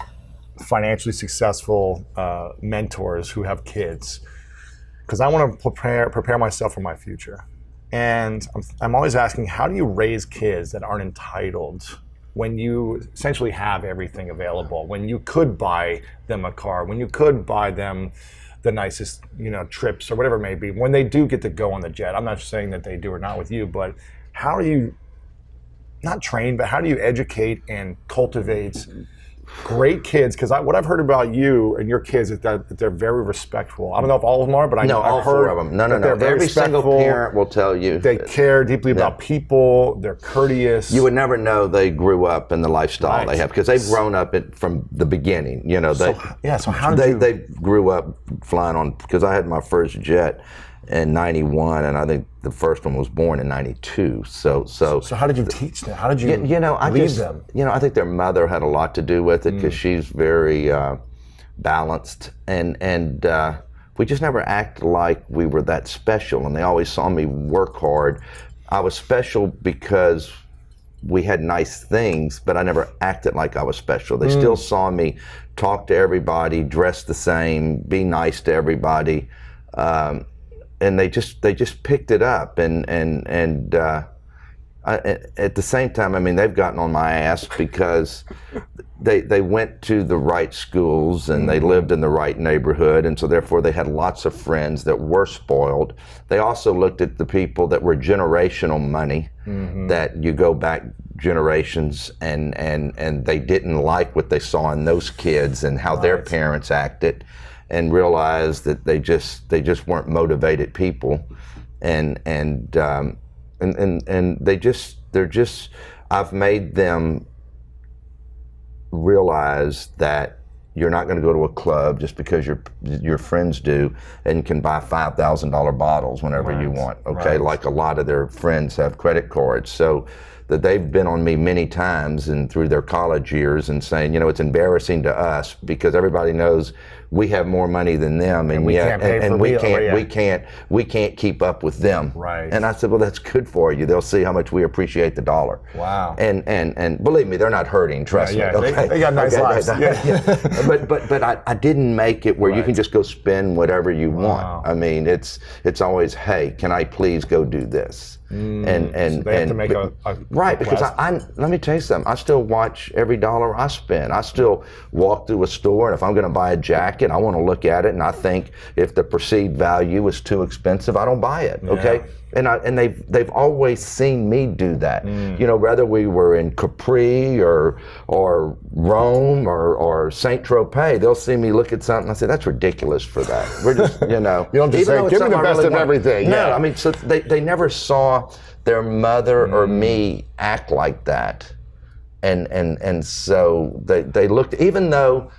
financially successful mentors who have kids, because I want to prepare myself for my future. And I'm always asking, how do you raise kids that aren't entitled when you essentially have everything available, when you could buy them a car, when you could buy them the nicest, trips or whatever it may be, when they do get to go on the jet? I'm not saying that they do or not with you, but how do you not train, but how do you educate and cultivate great kids? Because what I've heard about you and your kids is that they're very respectful. I don't know if all of them are, but all I've four heard of them. No. they're Every single parent will tell you. They care deeply about people. They're courteous. You would never know they grew up in the lifestyle they have, because they've grown up from the beginning. So how did they grew up flying on, because I had my first jet in 91, and I think the first one was born in 92. So how did you teach them? How did you lead them? I think their mother had a lot to do with it, because she's very balanced, and we just never acted like we were that special, and they always saw me work hard. I was special because we had nice things, but I never acted like I was special. They still saw me talk to everybody, dress the same, be nice to everybody. And they just picked it up, and at the same time, I mean, they've gotten on my ass because they went to the right schools and they lived in the right neighborhood, and so therefore they had lots of friends that were spoiled. They also looked at the people that were generational money, that you go back generations, and they didn't like what they saw in those kids and how their parents acted, and realized that they just weren't motivated people, and I've made them realize that you're not going to go to a club just because your friends do and can buy $5,000 bottles whenever you want. Okay, like a lot of their friends have credit cards, so that they've been on me many times and through their college years and saying, it's embarrassing to us because everybody knows we have more money than them, and we can't keep up with them. Right. And I said, well, that's good for you. They'll see how much we appreciate the dollar. Wow. And believe me, they're not hurting. Trust me. Okay? They got nice lives. But I didn't make it where you can just go spend whatever you want. I mean, it's always, hey, can I please go do this? So they have to make a right, because let me tell you something. I still watch every dollar I spend. I still walk through a store, and if I'm going to buy a jacket, I want to look at it, and I think if the perceived value is too expensive, I don't buy it. Okay, and they've always seen me do that. Whether we were in Capri or Rome or Saint Tropez, they'll see me look at something. I say, that's ridiculous for that. We're just you don't just say, give me the best of everything. No, I mean, so they never saw their mother or me act like that, and so they looked, even though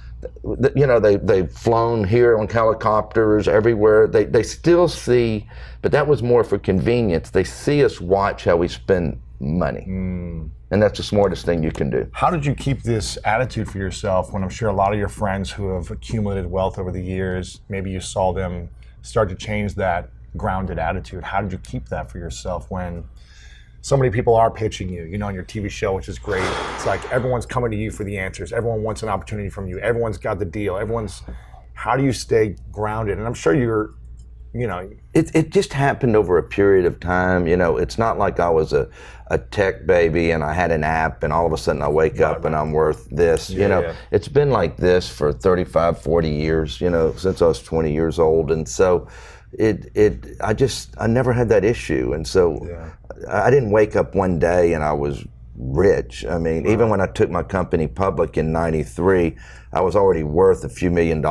they've flown here on helicopters everywhere, they still see, but that was more for convenience. They see us watch how we spend money, and that's the smartest thing you can do. How did you keep this attitude for yourself when I'm sure a lot of your friends who have accumulated wealth over the years, maybe you saw them start to change that grounded attitude? How did you keep that for yourself when so many people are pitching you, on your TV show, which is great? It's like everyone's coming to you for the answers. Everyone wants an opportunity from you. Everyone's got the deal. How do you stay grounded? And I'm sure you're, It just happened over a period of time. It's not like I was a tech baby and I had an app and all of a sudden I wake up and I'm worth this. It's been like this for 35, 40 years, since I was 20 years old. And so I never had that issue. And so I didn't wake up one day and I was rich. I mean, even when I took my company public in 93, I was already worth a few $1 million.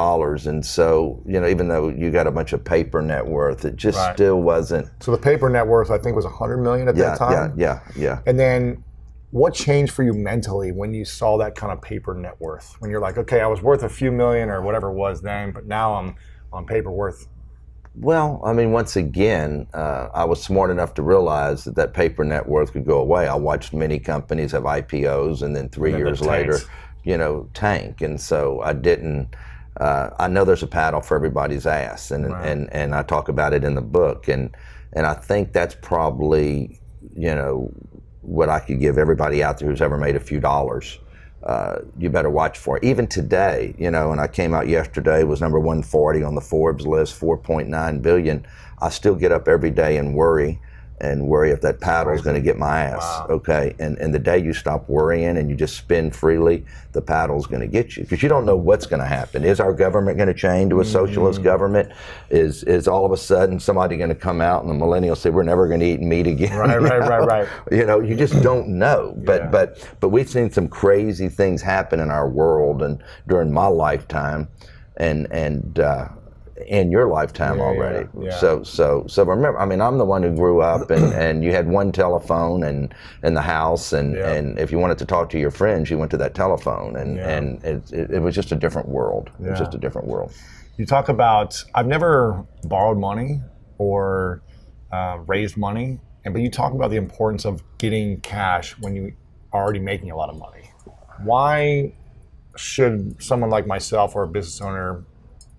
And so, even though you got a bunch of paper net worth, it just still wasn't. So the paper net worth, I think, was 100 million at that time? Yeah. And then what changed for you mentally when you saw that kind of paper net worth? When you're like, okay, I was worth a few million or whatever it was then, but now I'm on paper worth. Well, I mean, once again, I was smart enough to realize that paper net worth could go away. I watched many companies have IPOs and then 3 years later, tank. And so I didn't, I know there's a paddle for everybody's ass, and I talk about it in the book. And I think that's probably, what I could give everybody out there who's ever made a few dollars. you better watch for. Even today, you know, and I came out yesterday, was number 140 on the Forbes list, 4.9 billion. I still get up every day and worry if that paddle is going to get my ass. Wow. Okay, and the day you stop worrying and you just spin freely, the paddle's going to get you, because you don't know what's going to happen. Is our government going to change to a socialist government? Is all of a sudden somebody going to come out and the millennials say we're never going to eat meat again? Right. You know, you just don't know. But we've seen some crazy things happen in our world and during my lifetime, and in your lifetime already. Yeah. So remember, I mean, I'm the one who grew up and you had one telephone in the house, and if you wanted to talk to your friends, you went to that telephone, and it was just a different world. It was just a different world. You talk about, I've never borrowed money or raised money, but you talk about the importance of getting cash when you are already making a lot of money. Why should someone like myself or a business owner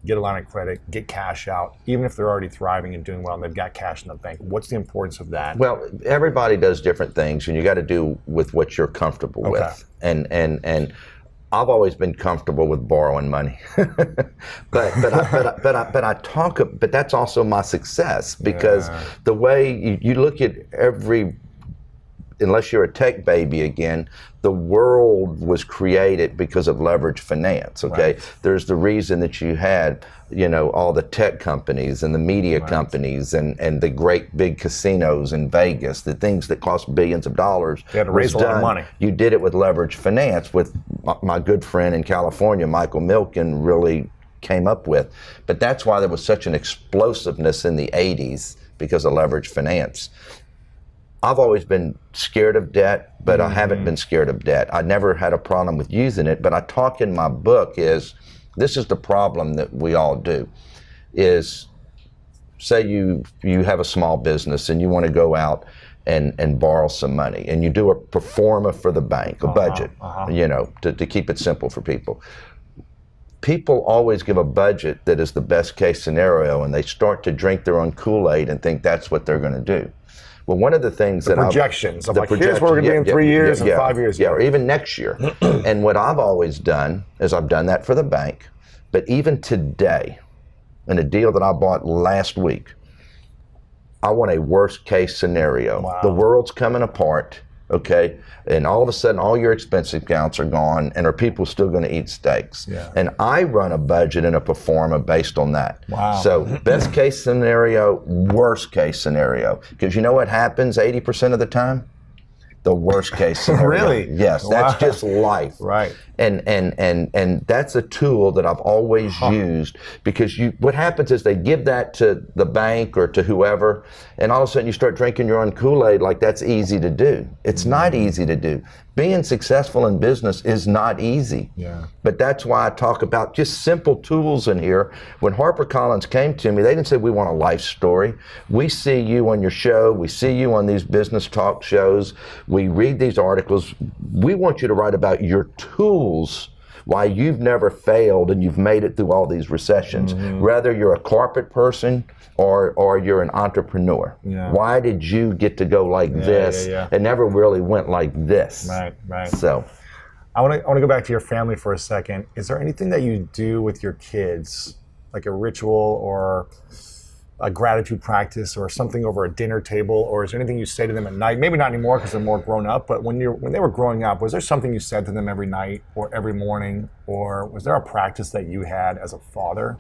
get a line of credit, get cash out, even if they're already thriving and doing well and they've got cash in the bank? What's the importance of that? Well, everybody does different things, and you got to do with what you're comfortable with. And I've always been comfortable with borrowing money, but that's also my success, because the way you look at unless you're a tech baby again, the world was created because of leverage finance, okay? Right. There's the reason that you had, you know, all the tech companies and the media companies and the great big casinos in Vegas, the things that cost billions of dollars. You had to raise a lot of money. You did it with leverage finance, with my good friend in California, Michael Milken, really came up with. But that's why there was such an explosiveness in the 80s, because of leverage finance. I've always been scared of debt, but I haven't been scared of debt. I never had a problem with using it, but I talk in my book this is the problem that we all do, is say you have a small business and you want to go out and borrow some money, and you do a pro forma for the bank, a budget, you know, to keep it simple for people. People always give a budget that is the best case scenario, and they start to drink their own Kool-Aid and think that's what they're going to do. Well, one of the things projections of like, here's where we're going to be in 3 years and 5 years. Yeah, or even next year. And what I've always done is I've done that for the bank. But even today, in a deal that I bought last week, I want a worst case scenario. Wow. The world's coming apart, okay? And all of a sudden, all your expense accounts are gone, and are people still going to eat steaks? Yeah. And I run a budget and a pro forma based on that. Wow. So best case scenario, worst case scenario. Because you know what happens 80% of the time? The worst case scenario. Really? Yes, that's just life. Right. And that's a tool that I've always used, because what happens is they give that to the bank or to whoever, and all of a sudden you start drinking your own Kool-Aid like that's easy to do. It's not easy to do. Being successful in business is not easy. Yeah. But that's why I talk about just simple tools in here. When HarperCollins came to me, they didn't say we want a life story. We see you on your show. We see you on these business talk shows. We read these articles. We want you to write about your tools, why you've never failed and you've made it through all these recessions. Whether you're a corporate person or you're an entrepreneur. Yeah. Why did you get to go like this? It never really went like this. Right. So I want to go back to your family for a second. Is there anything that you do with your kids, like a ritual or a gratitude practice or something over a dinner table, or is there anything you say to them at night? Maybe not anymore because they're more grown up, but when they were growing up, was there something you said to them every night or every morning, or was there a practice that you had as a father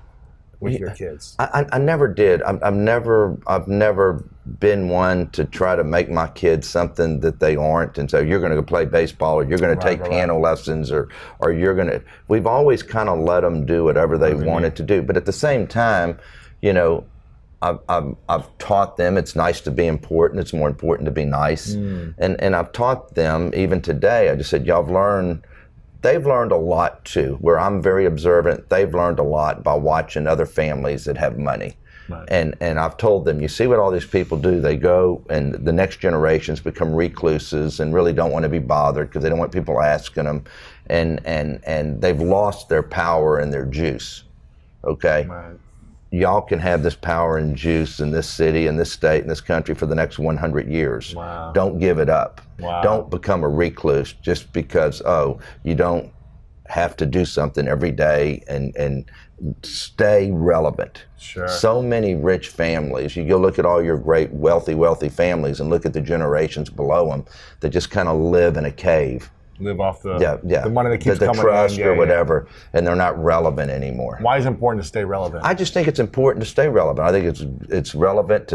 with your kids? I never did. I've never been one to try to make my kids something that they aren't, and so you're going to go play baseball, or you're going to take piano lessons, or you're going to. We've always kind of let them do whatever they wanted to do, but at the same time, you know, I've taught them it's nice to be important. It's more important to be nice, and I've taught them even today. I just said, they've learned a lot too. Where I'm very observant, they've learned a lot by watching other families that have money. Right. And I've told them, you see what all these people do? They go, and the next generations become recluses and really don't want to be bothered because they don't want people asking them, and they've lost their power and their juice. Okay. Right. y'all can have this power and juice in this city, in this state, in this country for the next 100 years. Wow. Don't give it up. Wow. Don't become a recluse just because, you don't have to do something every day, and stay relevant. Sure. So many rich families, you go look at all your great wealthy families and look at the generations below them that just kind of live in a cave. Live off the the money that keeps the coming trust in. or whatever, and they're not relevant anymore. Why is it important to stay relevant? I just think it's important to stay relevant. I think it's relevant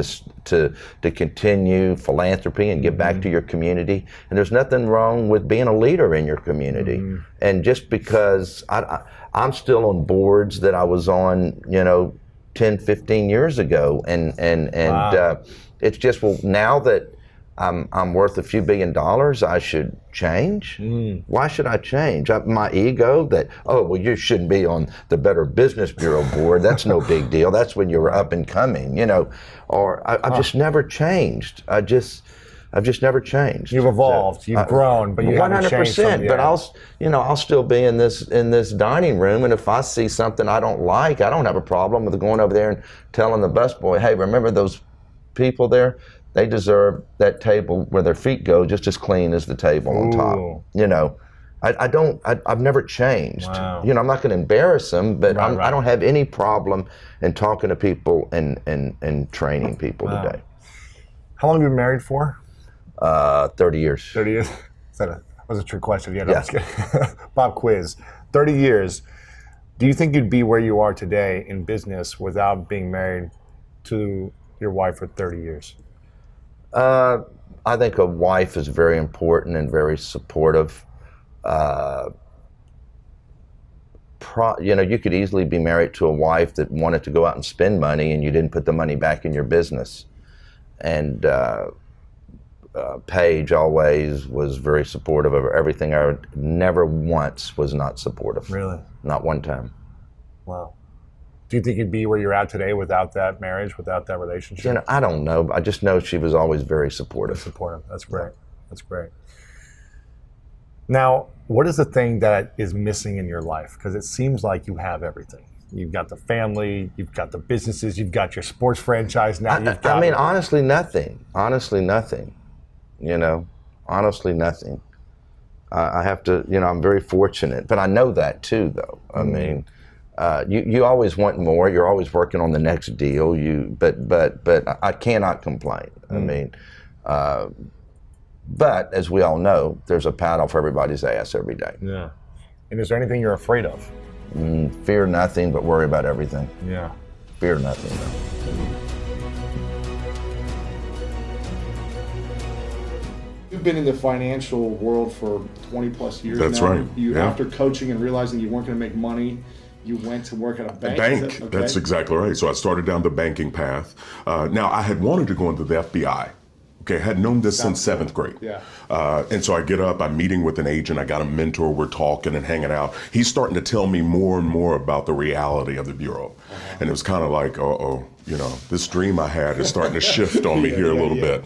to continue philanthropy and give back to your community. And there's nothing wrong with being a leader in your community. And just because I'm still on boards that I was on, 10, 15 years ago, and it's just, well, now that I'm worth a few $1 billion, I should change? Why should I change? My ego that, you shouldn't be on the Better Business Bureau board. That's no big deal. That's when you were up and coming, or I've just never changed. I've just never changed. You've evolved, you've grown, but you haven't changed. 100%. But I'll still be in this dining room, and if I see something I don't like, I don't have a problem with going over there and telling the busboy, hey, remember those people there? They deserve that table where their feet go just as clean as the table on top. I've never changed. Wow. I'm not going to embarrass them, but I don't have any problem in talking to people and training people today. How long have you been married for? 30 years. 30 years? That was a trick question. Yeah, no, I'm just kidding. Bob quiz. 30 years. Do you think you'd be where you are today in business without being married to your wife for 30 years? I think a wife is very important and very supportive. You could easily be married to a wife that wanted to go out and spend money and you didn't put the money back in your business. And Paige always was very supportive of everything. I never once was not supportive. Really? Not one time. Wow. Do you think you'd be where you're at today without that marriage, without that relationship? I don't know. I just know she was always very supportive. That's great. That's great. Now, what is the thing that is missing in your life? Because it seems like you have everything. You've got the family, you've got the businesses, you've got your sports franchise now. Honestly, nothing. Honestly, nothing. Honestly, nothing. I have to, I'm very fortunate, but I know that too, though. I mean, you always want more. You're always working on the next deal. But I cannot complain. I mean, but as we all know, there's a paddle for everybody's ass every day. Yeah. And is there anything you're afraid of? Fear nothing, but worry about everything. Yeah. Fear nothing, though. You've been in the financial world for 20 plus years now. That's right. After coaching and realizing you weren't going to make money, you went to work at a bank. That's exactly right. So I started down the banking path. Now, I had wanted to go into the FBI. Okay, I had known this since 7th grade. Yeah. And so I get up, I'm meeting with an agent, I got a mentor, we're talking and hanging out. He's starting to tell me more and more about the reality of the Bureau. And it was kind of like, this dream I had is starting to shift on me here a little bit,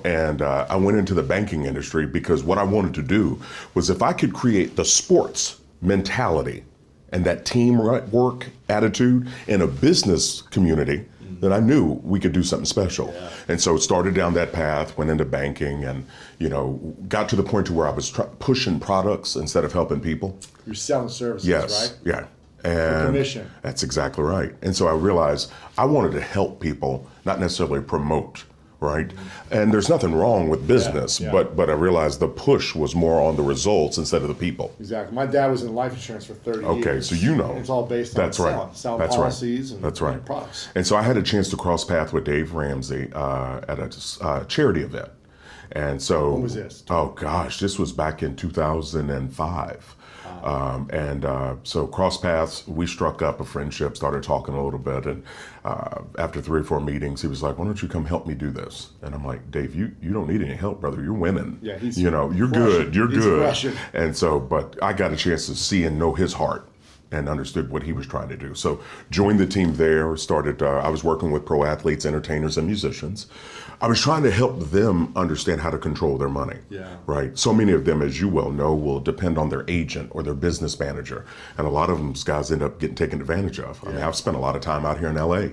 and I went into the banking industry because what I wanted to do was if I could create the sports mentality and that teamwork attitude in a business community, then I knew we could do something special. Yeah. And so it started down that path, went into banking, and got to the point to where I was pushing products instead of helping people. You're selling services, yes, right? Yeah. And commission. That's exactly right. And so I realized I wanted to help people, not necessarily promote, right? Mm-hmm. And there's nothing wrong with business, but I realized the push was more on the results instead of the people. Exactly. My dad was in life insurance for 30 years. Okay, so It's all based on selling policies and products. And so I had a chance to cross paths with Dave Ramsey at a charity event. And so, when was this? Oh gosh, this was back in 2005. So cross paths, we struck up a friendship, started talking a little bit, and after 3 or 4 meetings, he was like, "Why don't you come help me do this?" And I'm like, "Dave, you don't need any help, brother. You're winning. Yeah, you're good. You're good." And so, but I got a chance to see and know his heart, and understood what he was trying to do. So joined the team there, started, I was working with pro athletes, entertainers, and musicians. I was trying to help them understand how to control their money, right? So many of them, as you well know, will depend on their agent or their business manager. And a lot of them guys end up getting taken advantage of. I mean, I've spent a lot of time out here in LA.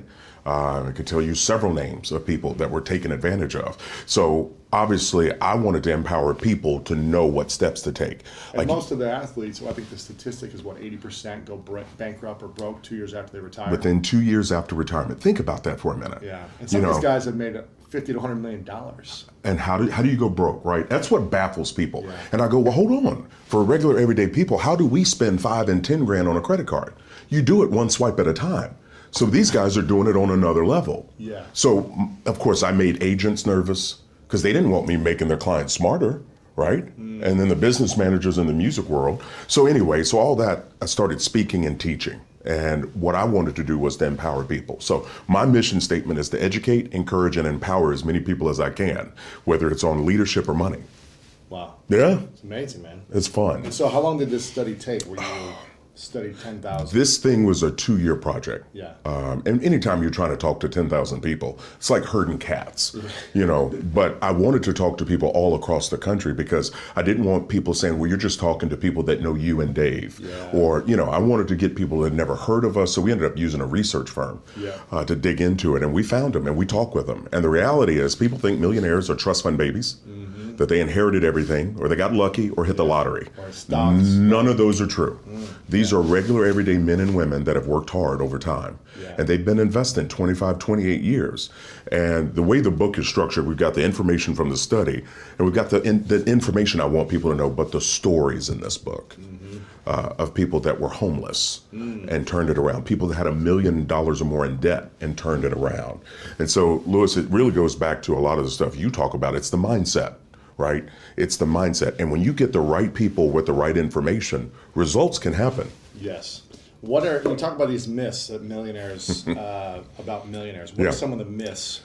I could tell you several names of people that were taken advantage of. So obviously I wanted to empower people to know what steps to take. And most of the athletes, well, I think the statistic is what, 80% go bankrupt or broke 2 years after they retire? Within 2 years after retirement. Think about that for a minute. Yeah, and some of these guys have made $50 to $100 million. And how do you go broke, right? That's what baffles people. And I go, well, hold on. For regular everyday people, how do we spend 5 and 10 grand on a credit card? You do it one swipe at a time. So these guys are doing it on another level. Yeah. So, of course, I made agents nervous because they didn't want me making their clients smarter, right? And then the business managers in the music world. So anyway, so all that, I started speaking and teaching. And what I wanted to do was to empower people. So my mission statement is to educate, encourage, and empower as many people as I can, whether it's on leadership or money. Wow. Yeah. It's amazing, man. It's fun. And so how long did this study take? Were you studied 10,000? This thing was a 2-year project. Yeah. And anytime you're trying to talk to 10,000 people, it's like herding cats, you know. But I wanted to talk to people all across the country because I didn't want people saying, well, you're just talking to people that know you and Dave. Or, you know, I wanted to get people that had never heard of us. So we ended up using a research firm to dig into it. And we found them and we talked with them. And the reality is people think millionaires are trust fund babies. That they inherited everything, or they got lucky, or hit the lottery. Or stocks. None of those are true. These are regular, everyday men and women that have worked hard over time. And they've been investing 25, 28 years. And the way the book is structured, we've got the information from the study, and we've got the information I want people to know, but the stories in this book of people that were homeless and turned it around, people that had $1 million or more in debt and turned it around. And so, Louis, it really goes back to a lot of the stuff you talk about. It's the mindset. Right? It's the mindset. And when you get the right people with the right information, results can happen. Yes. You talk about these myths that millionaires, about millionaires. What are some of the myths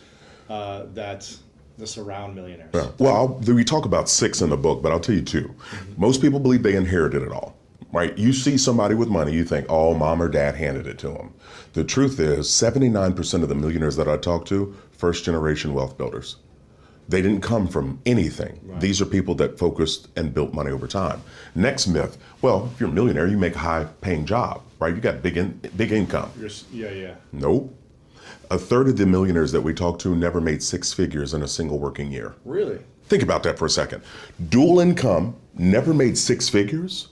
that surround millionaires? Yeah. Well, we talk about 6 in the book, but I'll tell you 2. Most people believe they inherited it all. Right? You see somebody with money, you think, oh, mom or dad handed it to them. The truth is 79% of the millionaires that I talk to, first generation wealth builders. They didn't come from anything. Right. These are people that focused and built money over time. Next myth, well, if you're a millionaire, you make a high-paying job, right? You got big income. Nope. A third of the millionaires that we talk to never made 6 figures in a single working year. Really? Think about that for a second. Dual income, never made 6 figures.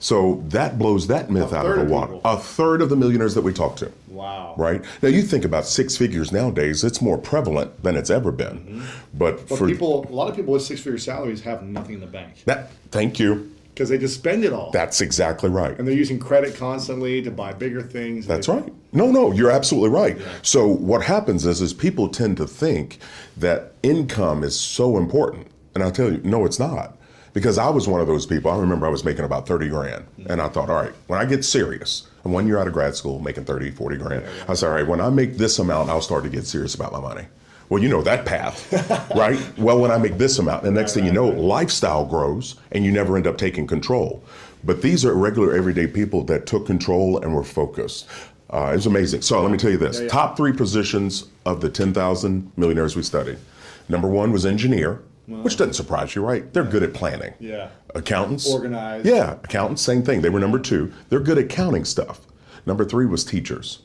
So that blows that myth out of the water. A third of the millionaires that we talk to. Wow. Right? Now you think about 6 figures nowadays, it's more prevalent than it's ever been. But for people, a lot of people with 6-figure salaries have nothing in the bank. Thank you. Because they just spend it all. That's exactly right. And they're using credit constantly to buy bigger things. That's right. No, you're absolutely right. Yeah. So what happens is people tend to think that income is so important. And I'll tell you, no, it's not. Because I was one of those people. I remember I was making about 30 grand. And I thought, all right, when I get serious, I'm 1 year out of grad school making 30, 40 grand. I said, all right, when I make this amount, I'll start to get serious about my money. Well, you know that path, right? Well, when I make this amount, and the next thing you know, lifestyle grows and you never end up taking control. But these are regular, everyday people that took control and were focused. It's amazing. So let me tell you this. Top 3 positions of the 10,000 millionaires we studied. Number 1 was engineer. Which doesn't surprise you, right? They're good at planning. Yeah. Accountants. Organized. Yeah, accountants, same thing. They were number 2. They're good at counting stuff. Number 3 was teachers.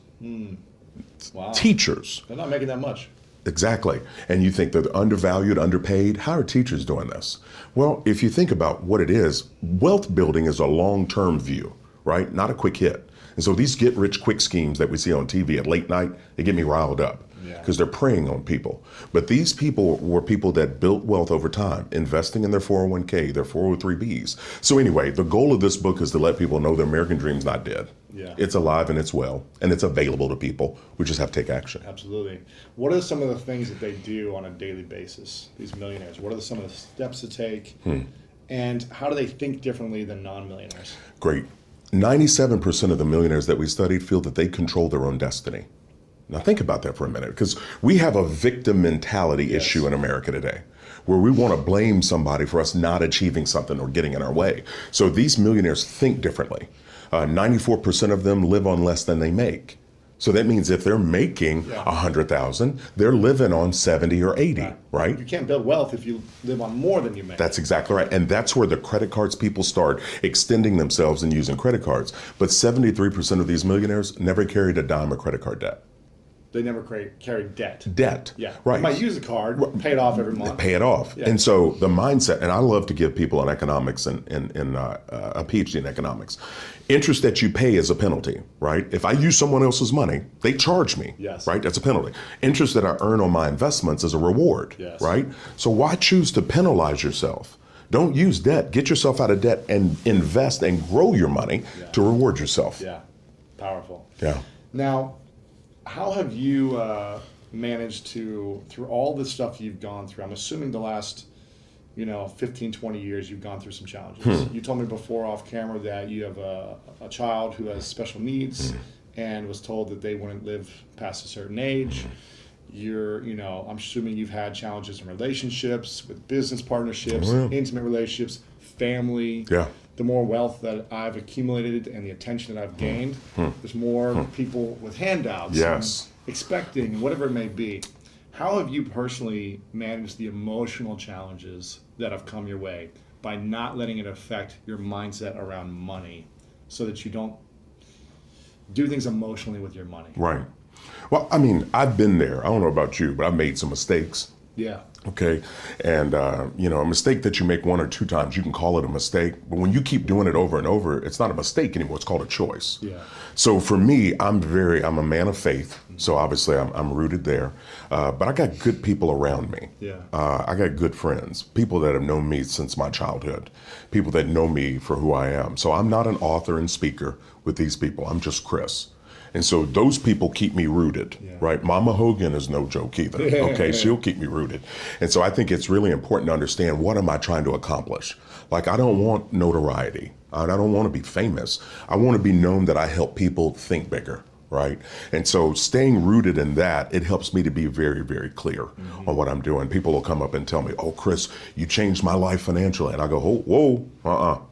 Wow. Teachers. They're not making that much. Exactly. And you think they're undervalued, underpaid. How are teachers doing this? Well, if you think about what it is, wealth building is a long-term view, right? Not a quick hit. And so these get-rich-quick schemes that we see on TV at late night, they get me riled up. Because they're preying on people. But these people were people that built wealth over time, investing in their 401k, their 403bs. So anyway, the goal of this book is to let people know the American dream's not dead. It's alive and it's well, and it's available to people. We just have to take action. Absolutely. What are some of the things that they do on a daily basis, these millionaires? What are some of the steps to take? And how do they think differently than non-millionaires? Great. 97% of the millionaires that we studied feel that they control their own destiny. Now think about that for a minute, because we have a victim mentality issue in America today, where we want to blame somebody for us not achieving something or getting in our way. So these millionaires think differently. 94% of them live on less than they make. So that means if they're making $100,000, they're living on 70 or 80, right? You can't build wealth if you live on more than you make. That's exactly right. And that's where the credit cards people start extending themselves and using credit cards. But 73% of these millionaires never carried a dime of credit card debt. They never carried debt. Debt. Yeah. Right. You might use a card, pay it off every month. Pay it off. Yeah. And so the mindset, and I love to give people an economics and a PhD in economics. Interest that you pay is a penalty, right? If I use someone else's money, they charge me, right? That's a penalty. Interest that I earn on my investments is a reward, right? So why choose to penalize yourself? Don't use debt. Get yourself out of debt and invest and grow your money to reward yourself. Yeah, powerful. Yeah. Now, how have you managed to, through all the stuff you've gone through, I'm assuming the last 15, 20 years, you've gone through some challenges. You told me before off camera that you have a child who has special needs and was told that they wouldn't live past a certain age. You're, I'm assuming you've had challenges in relationships, with business partnerships, intimate relationships, family. Yeah. The more wealth that I've accumulated and the attention that I've gained, there's more people with handouts, and expecting, whatever it may be. How have you personally managed the emotional challenges that have come your way by not letting it affect your mindset around money so that you don't do things emotionally with your money? Right. Well, I mean, I've been there. I don't know about you, but I've made some mistakes. Yeah. Okay. And, a mistake that you make one or two times, you can call it a mistake. But when you keep doing it over and over, it's not a mistake anymore. It's called a choice. Yeah. So for me, I'm a man of faith. So obviously I'm rooted there. But I got good people around me. Yeah. I got good friends, people that have known me since my childhood, people that know me for who I am. So I'm not an author and speaker with these people. I'm just Chris. And so those people keep me rooted, right? Mama Hogan is no joke either, okay? She'll keep me rooted. And so I think it's really important to understand, what am I trying to accomplish? Like, I don't want notoriety. I don't want to be famous. I want to be known that I help people think bigger, right? And so staying rooted in that, it helps me to be very, very clear on what I'm doing. People will come up and tell me, oh, Chris, you changed my life financially. And I go, whoa,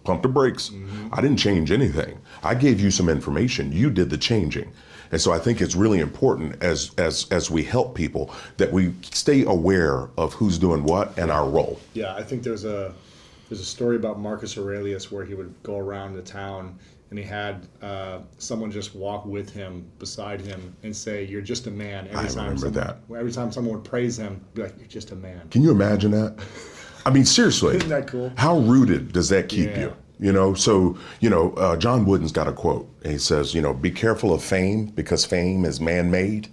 pump the brakes. I didn't change anything. I gave you some information. You did the changing. And so I think it's really important as we help people that we stay aware of who's doing what and our role. Yeah, I think there's a story about Marcus Aurelius where he would go around the town and he had someone just walk with him, beside him, and say, "You're just a man." Every time someone would praise him, be like, "You're just a man." Can you imagine that? I mean, seriously. Isn't that cool? How rooted does that keep you? John Wooden's got a quote. He says, be careful of fame, because fame is man-made.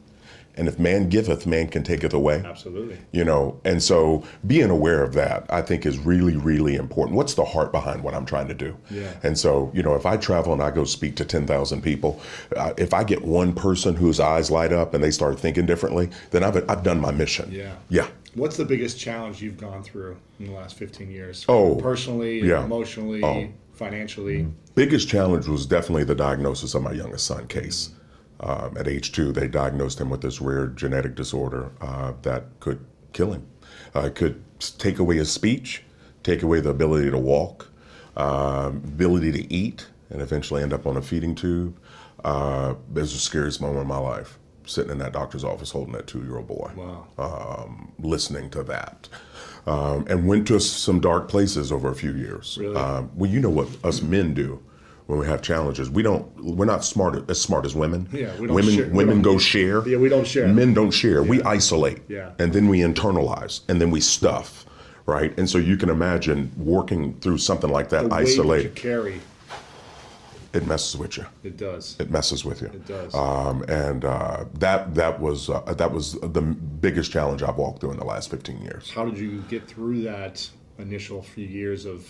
And if man giveth, man can taketh away. Absolutely. And so being aware of that, I think, is really, really important. What's the heart behind what I'm trying to do? Yeah. And so, if I travel and I go speak to 10,000 people, if I get one person whose eyes light up and they start thinking differently, then I've done my mission. Yeah. Yeah. What's the biggest challenge you've gone through in the last 15 years? Personally, emotionally, financially? Biggest challenge was definitely the diagnosis of my youngest son, Case. At age 2, they diagnosed him with this rare genetic disorder that could kill him. It could take away his speech, take away the ability to walk, ability to eat, and eventually end up on a feeding tube. It was the scariest moment of my life, sitting in that doctor's office holding that 2-year-old boy. Wow. Listening to that. And went to some dark places over a few years. Really? Well, you know what us men do when we have challenges. We're not as smart as women. Yeah, we don't share. Women go share. Yeah, we don't share. Men don't share. Yeah. We isolate. Yeah. And then we internalize, and then we stuff, right? And so you can imagine working through something like that, the isolate. weight that you carry. It messes with you. It does. It messes with you. It does. That was the biggest challenge I've walked through in the last 15 years. How did you get through that initial few years of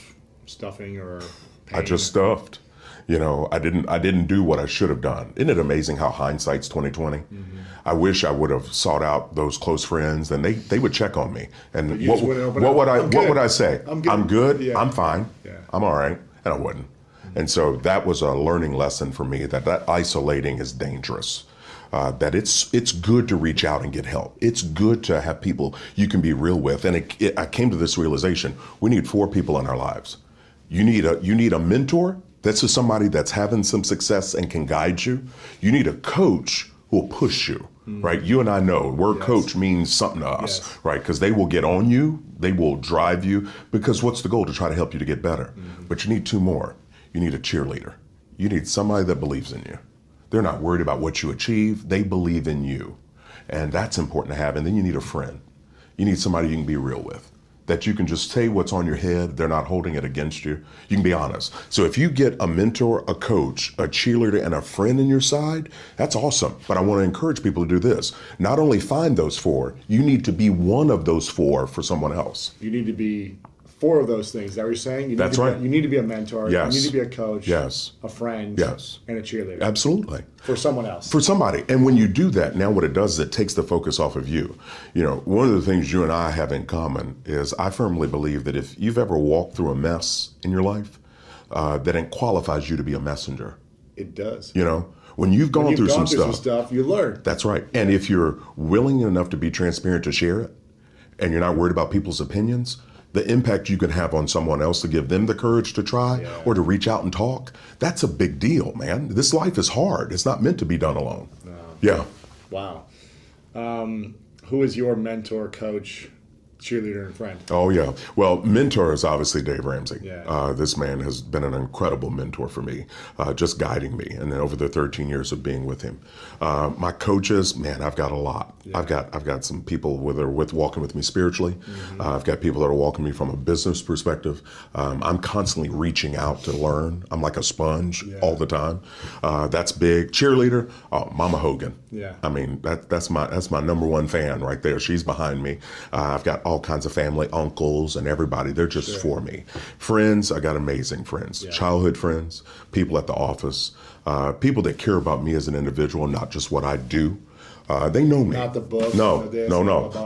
stuffing or pain? I just stuffed. I didn't do what I should have done. Isn't it amazing how hindsight's 2020? Mm-hmm. I wish I would have sought out those close friends, and they would check on me. And what would I say? I'm good. Yeah. I'm fine. Yeah. I'm all right. And I wouldn't. And so that was a learning lesson for me, that isolating is dangerous. That it's good to reach out and get help. It's good to have people you can be real with. And I came to this realization: we need 4 people in our lives. You need a mentor, That's just somebody that's having some success and can guide you. You need a coach who will push you, right? You and I know the word coach means something to us, right? Because they will get on you, they will drive you, because what's the goal? To try to help you to get better. But you need two more. You need a cheerleader. You need somebody that believes in you. They're not worried about what you achieve, they believe in you. And that's important to have. And then you need a friend. You need somebody you can be real with, that you can just say what's on your head. They're not holding it against you. You can be honest. So if you get a mentor, a coach, a cheerleader, and a friend in your side, that's awesome. But I want to encourage people to do this. Not only find those four, you need to be one of those four for someone else. You need to be four of those things. Is that what you're saying? That's right. You need to be a mentor. Yes. You need to be a coach. Yes. A friend. Yes. And a cheerleader. Absolutely. For someone else. For somebody. And when you do that, now what it does is it takes the focus off of you. You know, one of the things you and I have in common is I firmly believe that if you've ever walked through a mess in your life, that it qualifies you to be a messenger. It does. You know, when you've gone through some stuff, you learn. That's right. And if you're willing enough to be transparent to share it, and you're not worried about people's opinions, the impact you can have on someone else to give them the courage to try or to reach out and talk, that's a big deal, man. This life is hard. It's not meant to be done alone. No. Yeah. Wow. Who is your mentor, coach, cheerleader, and friend? Oh, yeah. Well, mentor is obviously Dave Ramsey. Yeah. This man has been an incredible mentor for me, just guiding me. And then over the 13 years of being with him. My coaches, man, I've got a lot. Yeah. I've got some people that are walking with me spiritually. I've got people that are walking me from a business perspective. I'm constantly reaching out to learn. I'm like a sponge all the time. That's big. Cheerleader, Mama Hogan. Yeah. I mean, that's my number one fan right there. She's behind me. I've got all kinds of family, uncles, and everybody. They're just for me. Friends, I got amazing friends. Childhood friends, people at the office, people that care about me as an individual, not just what I do. They know me. Not the book. No.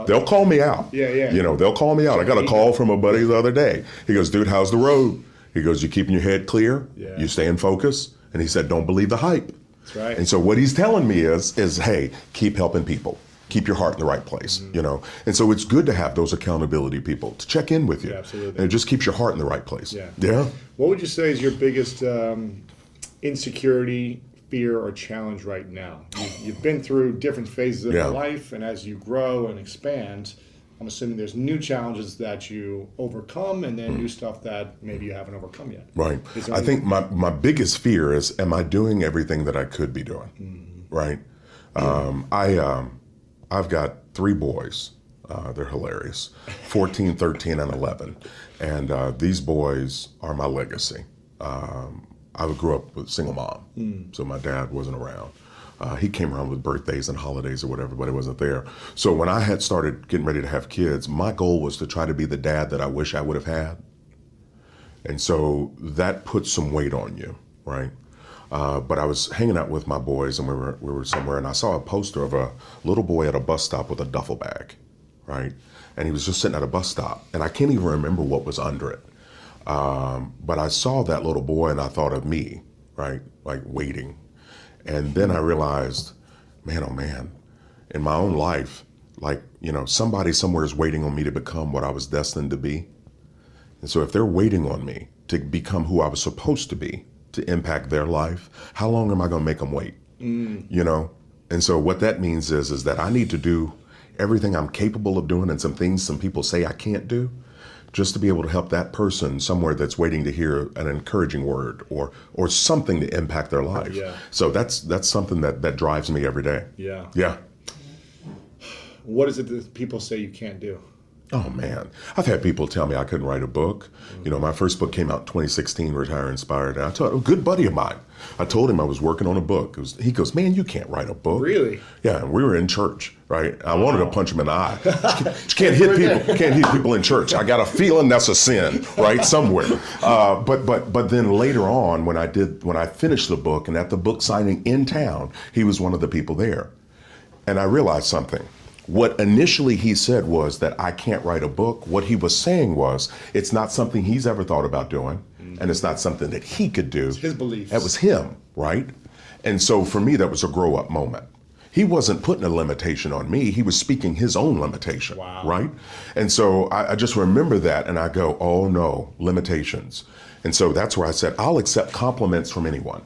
They'll call me out. Yeah. You know, they'll call me out. I got a call from a buddy the other day. He goes, dude, how's the road? He goes, you keeping your head clear? Yeah. You staying focused? And he said, don't believe the hype. That's right. And so what he's telling me is, hey, keep helping people. Keep your heart in the right place, you know? And so it's good to have those accountability people to check in with you. Yeah, absolutely. And it just keeps your heart in the right place. Yeah. What would you say is your biggest insecurity, fear, or challenge right now? You've been through different phases of your life, and as you grow and expand, I'm assuming there's new challenges that you overcome and then new stuff that maybe you haven't overcome yet. Right. I think my biggest fear is, am I doing everything that I could be doing? Right? I've got 3 boys. They're hilarious, 14, 13, and 11. And these boys are my legacy. I grew up with a single mom, so my dad wasn't around. He came around with birthdays and holidays or whatever, but he wasn't there. So when I had started getting ready to have kids, my goal was to try to be the dad that I wish I would have had. And so that puts some weight on you, right? But I was hanging out with my boys, and we were somewhere, and I saw a poster of a little boy at a bus stop with a duffel bag, right? And he was just sitting at a bus stop, and I can't even remember what was under it. But I saw that little boy, and I thought of me, right? Like waiting. And then I realized, man, oh man, in my own life, like, you know, somebody somewhere is waiting on me to become what I was destined to be. And so if they're waiting on me to become who I was supposed to be, to impact their life, how long am I going to make them wait? You know? And so what that means is that I need to do everything I'm capable of doing, and some things some people say I can't do, just to be able to help that person somewhere that's waiting to hear an encouraging word or something to impact their life. Yeah. So that's something that drives me every day. Yeah. Yeah. What is it that people say you can't do? Oh man, I've had people tell me I couldn't write a book. You know, my first book came out in 2016, Retire Inspired. And I told a good buddy of mine, I told him I was working on a book. He goes, man, you can't write a book. Really? Yeah, and we were in church, right? I wanted to punch him in the eye. You can't hit people. Can't hit people in church. I got a feeling that's a sin, right, somewhere. But then later on, when I finished the book, and at the book signing in town, he was one of the people there, and I realized something. What initially he said was that I can't write a book. What he was saying was it's not something he's ever thought about doing, and it's not something that he could do. It's his beliefs. That was him, right? And so for me, that was a grow up moment. He wasn't putting a limitation on me. He was speaking his own limitation, Wow. right? And so I just remember that, and I go, oh no, limitations. And so that's where I said, I'll accept compliments from anyone,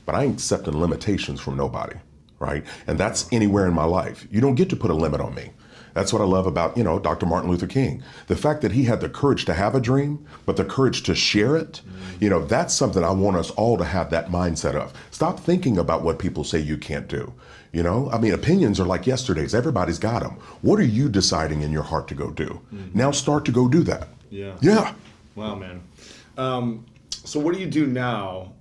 but I ain't accepting limitations from nobody, right? And that's anywhere in my life. You don't get to put a limit on me. That's what I love about, Dr. Martin Luther King. The fact that he had the courage to have a dream, but the courage to share it, that's something I want us all to have that mindset of. Stop thinking about what people say you can't do. Opinions are like yesterday's. Everybody's got them. What are you deciding in your heart to go do? Now start to go do that. Yeah. Yeah. Wow, man. So what do you do now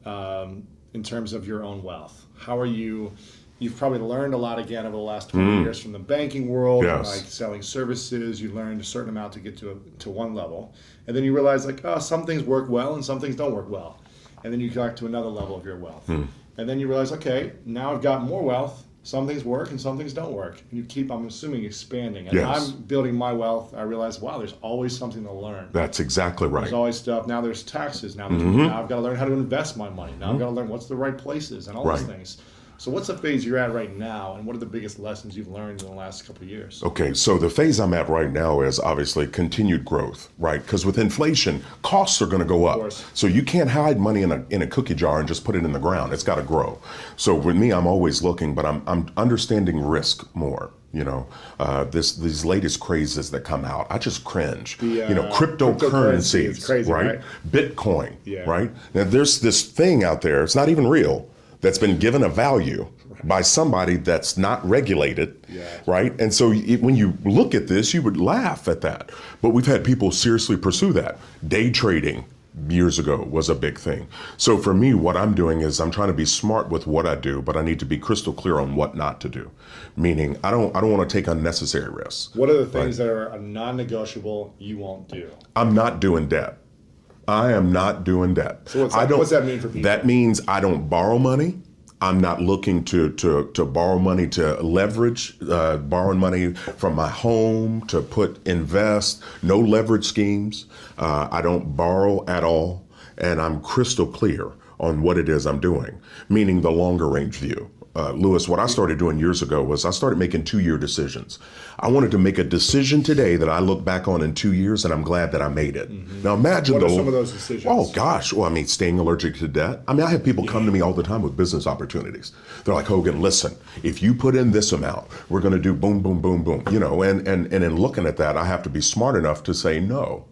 in terms of your own wealth? How are you? You've probably learned a lot again over the last 20 years from the banking world, Yes. like selling services. You learned a certain amount to get to one level, and then you realize some things work well and some things don't work well, and then you got to another level of your wealth, and then you realize, okay, now I've got more wealth. Some things work and some things don't work, and you keep, I'm assuming, expanding. And Yes. I'm building my wealth. I realize, wow, there's always something to learn. That's exactly right. There's always stuff. Now there's taxes. Now I've got to learn how to invest my money. Now I've got to learn what's the right places and all those Right. things. So what's the phase you're at right now, and what are the biggest lessons you've learned in the last couple of years? Okay, so the phase I'm at right now is obviously continued growth, right? Because with inflation, costs are going to go up. course. So you can't hide money in a cookie jar and just put it in the ground. It's got to grow. So with me, I'm always looking, but I'm understanding risk more. These latest crazes that come out, I just cringe. Cryptocurrency is crazy, right? Bitcoin, Yeah. right? Now there's this thing out there. It's not even real. That's been given a value by somebody that's not regulated, right? And so when you look at this, you would laugh at that. But we've had people seriously pursue that. Day trading years ago was a big thing. So for me, what I'm doing is I'm trying to be smart with what I do, but I need to be crystal clear on what not to do. Meaning, I don't want to take unnecessary risks. What are the things that are non-negotiable you won't do? I'm not doing debt. I am not doing debt. So what's that mean for people? That means I don't borrow money. I'm not looking to borrow money to leverage, borrowing money from my home to invest, no leverage schemes. I don't borrow at all. And I'm crystal clear on what it is I'm doing, meaning the longer range view. Lewis, what I started doing years ago was I started making 2-year decisions. I wanted to make a decision today that I look back on in 2 years, and I'm glad that I made it. Now imagine What are some of those decisions? Oh gosh, well, staying allergic to debt. I have people come to me all the time with business opportunities. They're like, Hogan, listen, if you put in this amount, we're going to do boom, boom, boom, boom. And in looking at that, I have to be smart enough to say no,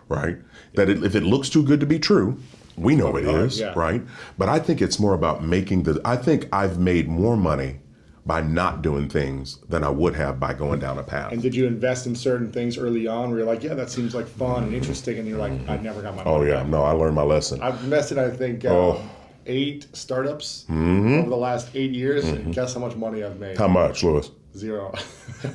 right? That if it looks too good to be true, we know it is, right? But I think it's more about I think I've made more money by not doing things than I would have by going down a path. And did you invest in certain things early on where you're like, yeah, that seems like fun and interesting, and you're like, I never got my money Oh yeah, back? no, I learned my lesson. I've invested, I think, 8 startups over the last 8 years, and guess how much money I've made? How much, Lewis? 0.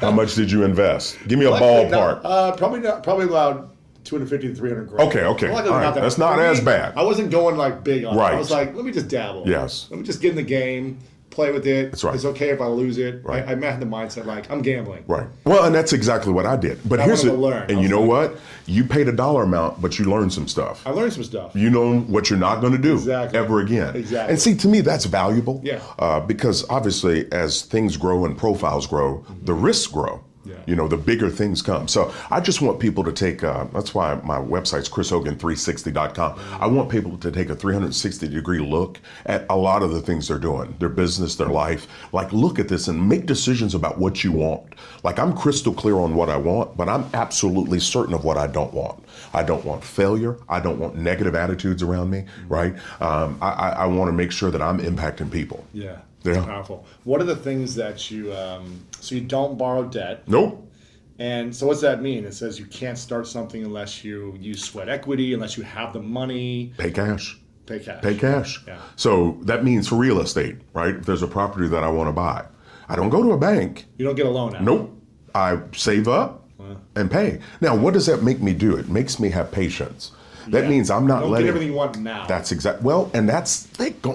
How much did you invest? Give me a Luckily, ballpark. probably about 250 to 300 grand. Okay. Luckily, All right. not that That's much. not For as me, bad. I wasn't going big on it. Right. I was like, let me just dabble. Yes. Let me just get in the game, play with it. That's right. It's okay if I lose it. Right. I had the mindset I'm gambling. Right. Well, and that's exactly what I did. But I here's wanted it. to learn. And you know what? You paid a dollar amount, but you learned some stuff. I learned some stuff. You know what you're not going to do Exactly. ever again. Exactly. And see, to me, that's valuable. Yeah. Because obviously, as things grow and profiles grow, the risks grow. Yeah. The bigger things come. So I just want people to take, that's why my website's chrishogan360.com. I want people to take a 360-degree look at a lot of the things they're doing, their business, their life. Like, look at this and make decisions about what you want. Like, I'm crystal clear on what I want, but I'm absolutely certain of what I don't want. I don't want failure. I don't want negative attitudes around me, right? I want to make sure that I'm impacting people. Yeah. Yeah. It's powerful. What are the things that you, so you don't borrow debt? Nope. And so what's that mean? It says you can't start something unless you use sweat equity, unless you have the money. Pay cash. Pay cash. Pay cash. Yeah. So that means for real estate, right? If there's a property that I want to buy, I don't go to a bank. You don't get a loan out. Nope. I save up and pay. Now, what does that make me do? It makes me have patience. That means I'm not don't letting. get everything you want now. That's exact. Well, and that's,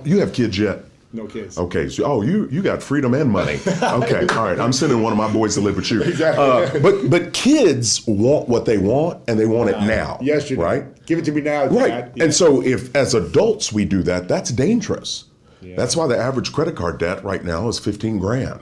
you have kids yet? No kids. Okay, so you got freedom and money. Okay, all right. I'm sending one of my boys to live with you. Exactly. But kids want what they want, and they want it now. Yes, you do. Right. Give it to me now, Dad. Right. Yeah. And so if as adults we do that, that's dangerous. That's why the average credit card debt right now is 15 grand.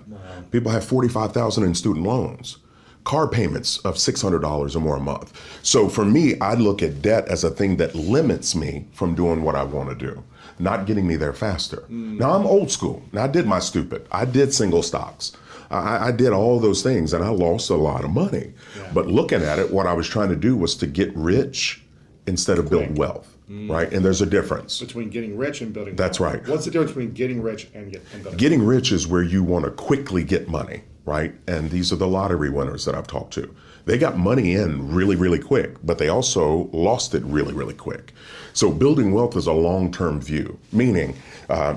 People have 45,000 in student loans. Car payments of $600 or more a month. So for me, I look at debt as a thing that limits me from doing what I want to do, not getting me there faster. Now I'm old school. Now I did my stupid. I did single stocks. I did all those things and I lost a lot of money. But looking at it, what I was trying to do was to get rich instead of build wealth, right? And there's a difference. Between getting rich and building That's wealth. right. What's the difference between getting rich and building Getting rich is where you want to quickly get money, right? And these are the lottery winners that I've talked to. They got money in really, really quick, but they also lost it really, really quick. So building wealth is a long-term view, meaning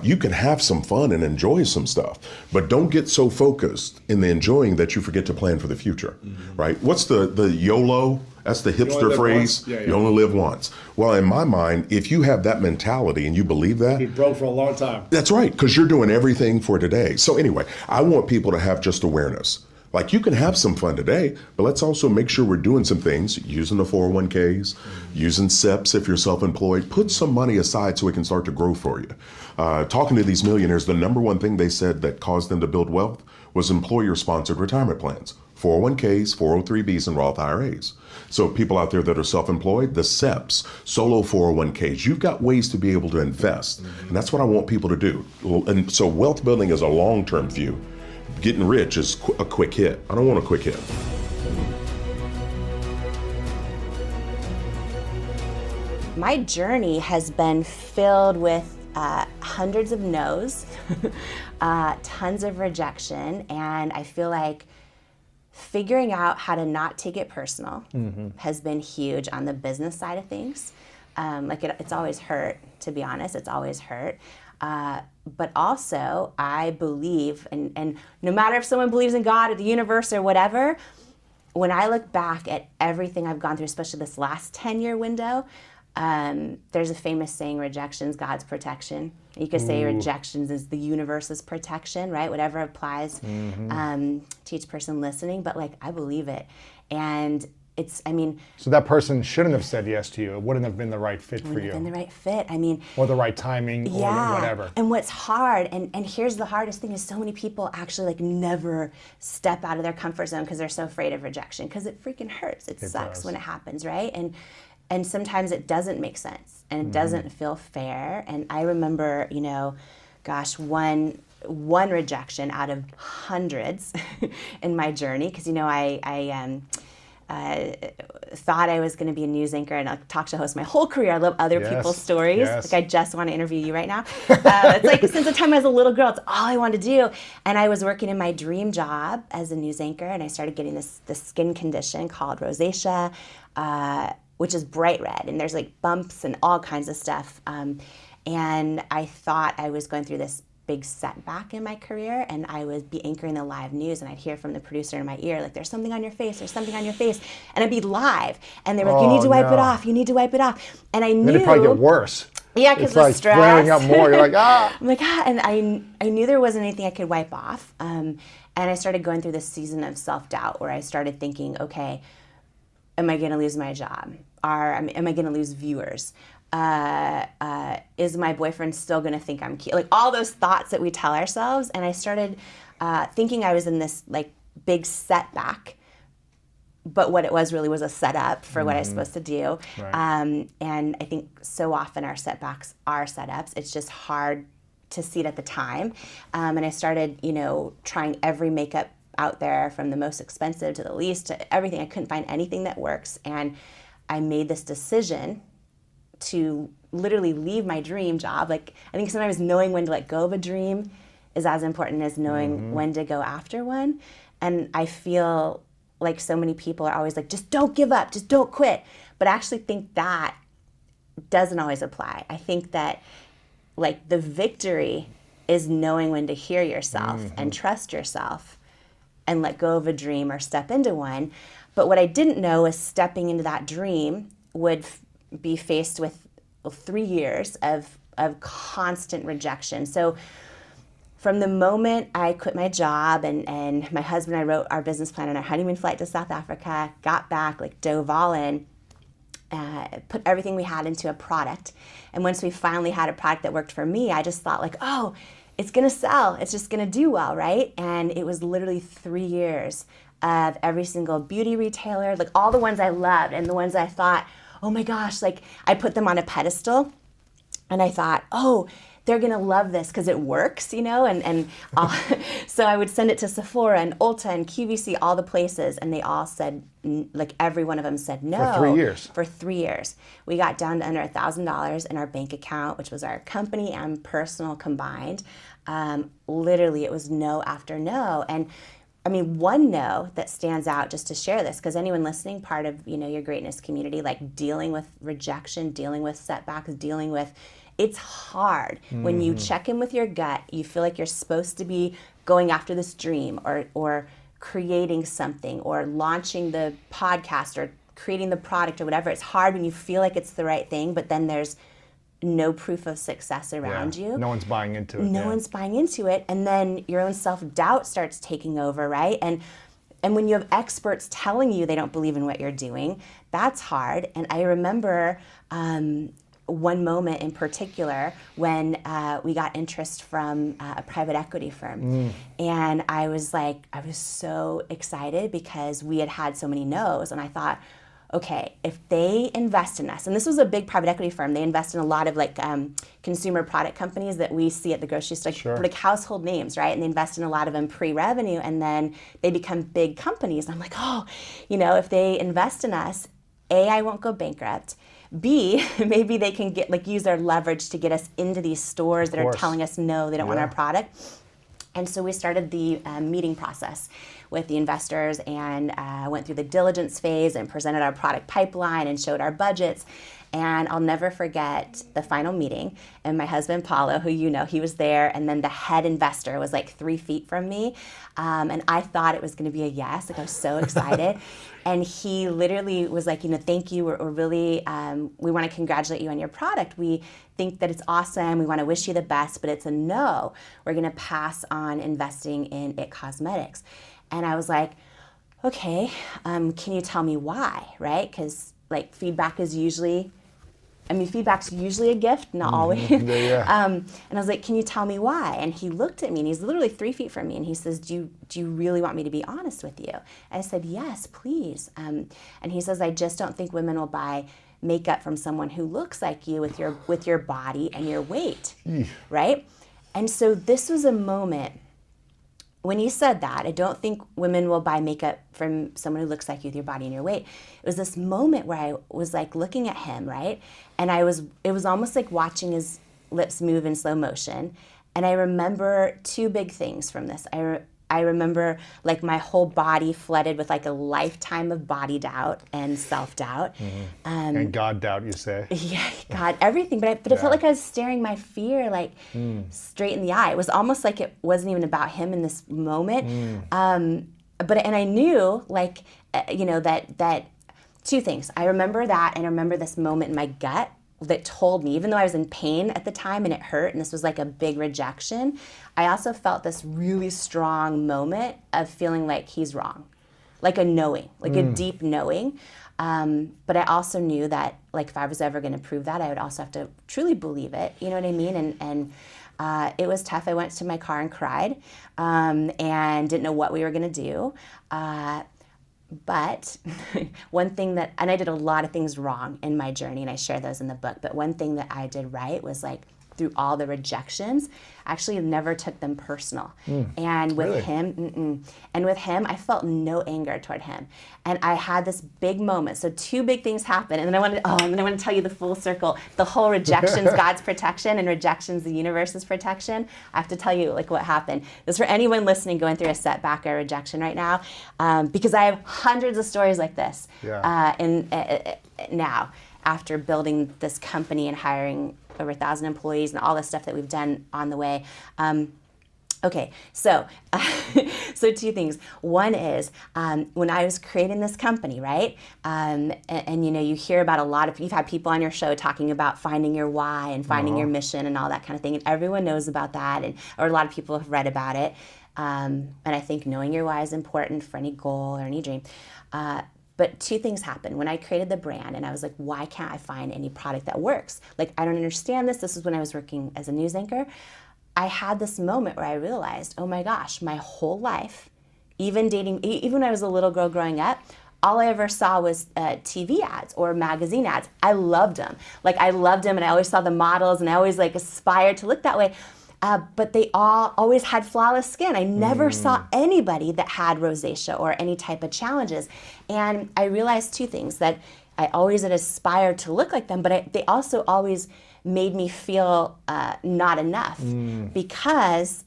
you can have some fun and enjoy some stuff, but don't get so focused in the enjoying that you forget to plan for the future, right? What's the YOLO? That's the hipster phrase. You only live once. Well, in my mind, if you have that mentality and you believe that, Be broke for a long time. that's right, because you're doing everything for today. So anyway, I want people to have just awareness. Like you can have some fun today, but let's also make sure we're doing some things, using the 401ks, using SEPs if you're self-employed. Put some money aside so it can start to grow for you. Talking to these millionaires, the number one thing they said that caused them to build wealth was employer-sponsored retirement plans, 401ks, 403bs, and Roth IRAs. So people out there that are self-employed, the SEPs, solo 401ks, you've got ways to be able to invest. And that's what I want people to do. And so wealth building is a long-term view. Getting rich is a quick hit. I don't want a quick hit. My journey has been filled with hundreds of no's, tons of rejection, and I feel like figuring out how to not take it personal has been huge on the business side of things. It's always hurt, to be honest, it's always hurt. But also, I believe, and no matter if someone believes in God or the universe or whatever, when I look back at everything I've gone through, especially this last 10-year window, there's a famous saying, rejection's God's protection. You could say rejections is the universe's protection, right? Whatever applies to each person listening, but I believe it. And so that person shouldn't have said yes to you. It wouldn't have been the right fit for you. Been the right fit. Or the right timing, or whatever. And what's hard, and here's the hardest thing, is so many people actually never step out of their comfort zone because they're so afraid of rejection, because it freaking hurts. It sucks when it happens, right? And sometimes it doesn't make sense, and it doesn't feel fair. And I remember, one rejection out of hundreds in my journey, because I thought I was going to be a news anchor and a talk show host my whole career. I love other people's stories. Yes. I just want to interview you right now. It's since the time I was a little girl, it's all I wanted to do. And I was working in my dream job as a news anchor, and I started getting this skin condition called rosacea, which is bright red, and there's bumps and all kinds of stuff. And I thought I was going through this big setback in my career, and I would be anchoring the live news, and I'd hear from the producer in my ear, there's something on your face, there's something on your face, and I'd be live, and they were you need to wipe it off, you need to wipe it off. And I knew... Then it'd probably get worse. Yeah, because the stress. Flaring up more, you're ah! I'm and I knew there wasn't anything I could wipe off, and I started going through this season of self-doubt where I started thinking, okay, am I going to lose my job? Am I going to lose viewers? Is my boyfriend still going to think I'm cute? All those thoughts that we tell ourselves. And I started thinking I was in this big setback, but what it was really was a setup for what I was supposed to do. Right. And I think so often our setbacks are setups. It's just hard to see it at the time. And I started, trying every makeup out there, from the most expensive to the least, to everything. I couldn't find anything that works. And I made this decision to literally leave my dream job. I think sometimes knowing when to let go of a dream is as important as knowing when to go after one. And I feel like so many people are always just don't give up, just don't quit. But I actually think that doesn't always apply. I think that the victory is knowing when to hear yourself and trust yourself and let go of a dream or step into one. But what I didn't know was stepping into that dream would be faced with 3 years of constant rejection. So from the moment I quit my job and my husband and I wrote our business plan on our honeymoon flight to South Africa, got back, dove all in, put everything we had into a product. And once we finally had a product that worked for me, I just thought like, oh, it's gonna sell. It's just gonna do well, right? And it was literally 3 years of every single beauty retailer, like all the ones I loved and the ones I thought, oh my gosh, like I put them on a pedestal and I thought, oh, they're gonna love this because it works, you know? And so I would send it to Sephora and Ulta and QVC, all the places, and they all said, like every one of them said no. For 3 years. For 3 years. We got down to under $1,000 in our bank account, which was our company and personal combined. Literally, it was no after no. And I mean, one no that stands out, just to share this, because anyone listening, part of, you know, your greatness community, like dealing with rejection, dealing with setbacks, dealing with, it's hard when you check in with your gut. You feel like you're supposed to be going after this dream or creating something or launching the podcast or creating the product or whatever. It's hard when you feel like it's the right thing, but then there's no proof of success around you. No one's buying into it. No one's buying into it. And then your own self-doubt starts taking over, right? And when you have experts telling you they don't believe in what you're doing, that's hard. And I remember one moment in particular when we got interest from a private equity firm. And I was so excited because we had had so many no's. And I thought, okay, if they invest in us, and this was a big private equity firm, they invest in a lot of like consumer product companies that we see at the grocery store, like household names, right? And they invest in a lot of them pre-revenue, and then they become big companies. And I'm like, oh, you know, if they invest in us, A, I won't go bankrupt. B, maybe they can use their leverage to get us into these stores that are telling us no, they don't want our product. And so we started the meeting process with the investors and went through the diligence phase and presented our product pipeline and showed our budgets. And I'll never forget the final meeting. And my husband, Paulo, who you know, he was there. And then the head investor was like 3 feet from me. And I thought it was going to be a yes. Like I was so excited. And he literally was like, you know, thank you. We're really, we want to congratulate you on your product. We think that it's awesome. We want to wish you the best, but it's a no. We're going to pass on investing in IT Cosmetics. And I was like, okay, can you tell me why, right? Because like feedback's usually a gift, not always. And I was like, can you tell me why? And he looked at me, and he's literally 3 feet from me, and he says, do you really want me to be honest with you? And I said, yes, please. And he says, I just don't think women will buy makeup from someone who looks like you with your body and your weight, right? And so this was a moment. When he said that, I don't think women will buy makeup from someone who looks like you with your body and your weight. It was this moment where I was like looking at him, right? And it was almost like watching his lips move in slow motion. And I remember two big things from this. I remember like my whole body flooded with like a lifetime of body doubt and self-doubt. And God doubt, you say. Yeah, God, everything. But it felt like I was staring my fear like straight in the eye. It was almost like it wasn't even about him in this moment. And I knew like, you know, that two things. I remember that, and I remember this moment in my gut that told me, even though I was in pain at the time and it hurt and this was like a big rejection, I also felt this really strong moment of feeling like he's wrong, like a knowing, like a deep knowing. But I also knew that like if I was ever going to prove that, I would also have to truly believe it. You know what I mean? And it was tough. I went to my car and cried and didn't know what we were going to do. But one thing that, and I did a lot of things wrong in my journey, and I share those in the book, but one thing that I did right was like through all the rejections, actually never took them personal. And with him, I felt no anger toward him. And I had this big moment. So two big things happened. And then I want to tell you the full circle. The whole rejection's God's protection and rejection's the universe's protection. I have to tell you like what happened. This is for anyone listening going through a setback or rejection right now, because I have hundreds of stories like this now after building this company and hiring over 1,000 employees and all the stuff that we've done on the way. Okay, so two things. One is when I was creating this company, right? And you know, you hear about you've had people on your show talking about finding your why and finding your mission and all that kind of thing, and everyone knows about that, or a lot of people have read about it. And I think knowing your why is important for any goal or any dream. But two things happened. When I created the brand and I was like, why can't I find any product that works? Like, I don't understand this. This was when I was working as a news anchor. I had this moment where I realized, oh my gosh, my whole life, even when I was a little girl growing up, all I ever saw was TV ads or magazine ads. I loved them. Like, I loved them, and I always saw the models, and I always like aspired to look that way. But they all always had flawless skin. I never saw anybody that had rosacea or any type of challenges. And I realized two things, that I always had aspired to look like them, but they also always made me feel not enough, because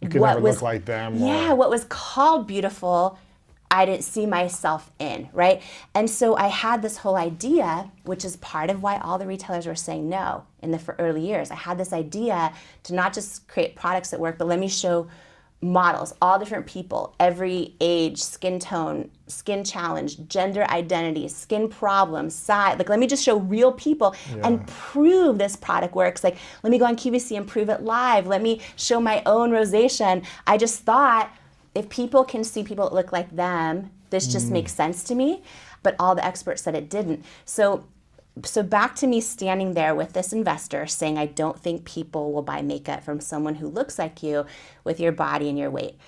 you could never look like them. Yeah, what was called beautiful, I didn't see myself in, right? And so I had this whole idea, which is part of why all the retailers were saying no in the early years. I had this idea to not just create products that work, but let me show models, all different people, every age, skin tone, skin challenge, gender identity, skin problems, size. Like, let me just show real people and prove this product works. Like, let me go on QVC and prove it live. Let me show my own rosacea. And I just thought, if people can see people that look like them, this just makes sense to me. But all the experts said it didn't. So back to me standing there with this investor saying, I don't think people will buy makeup from someone who looks like you with your body and your weight.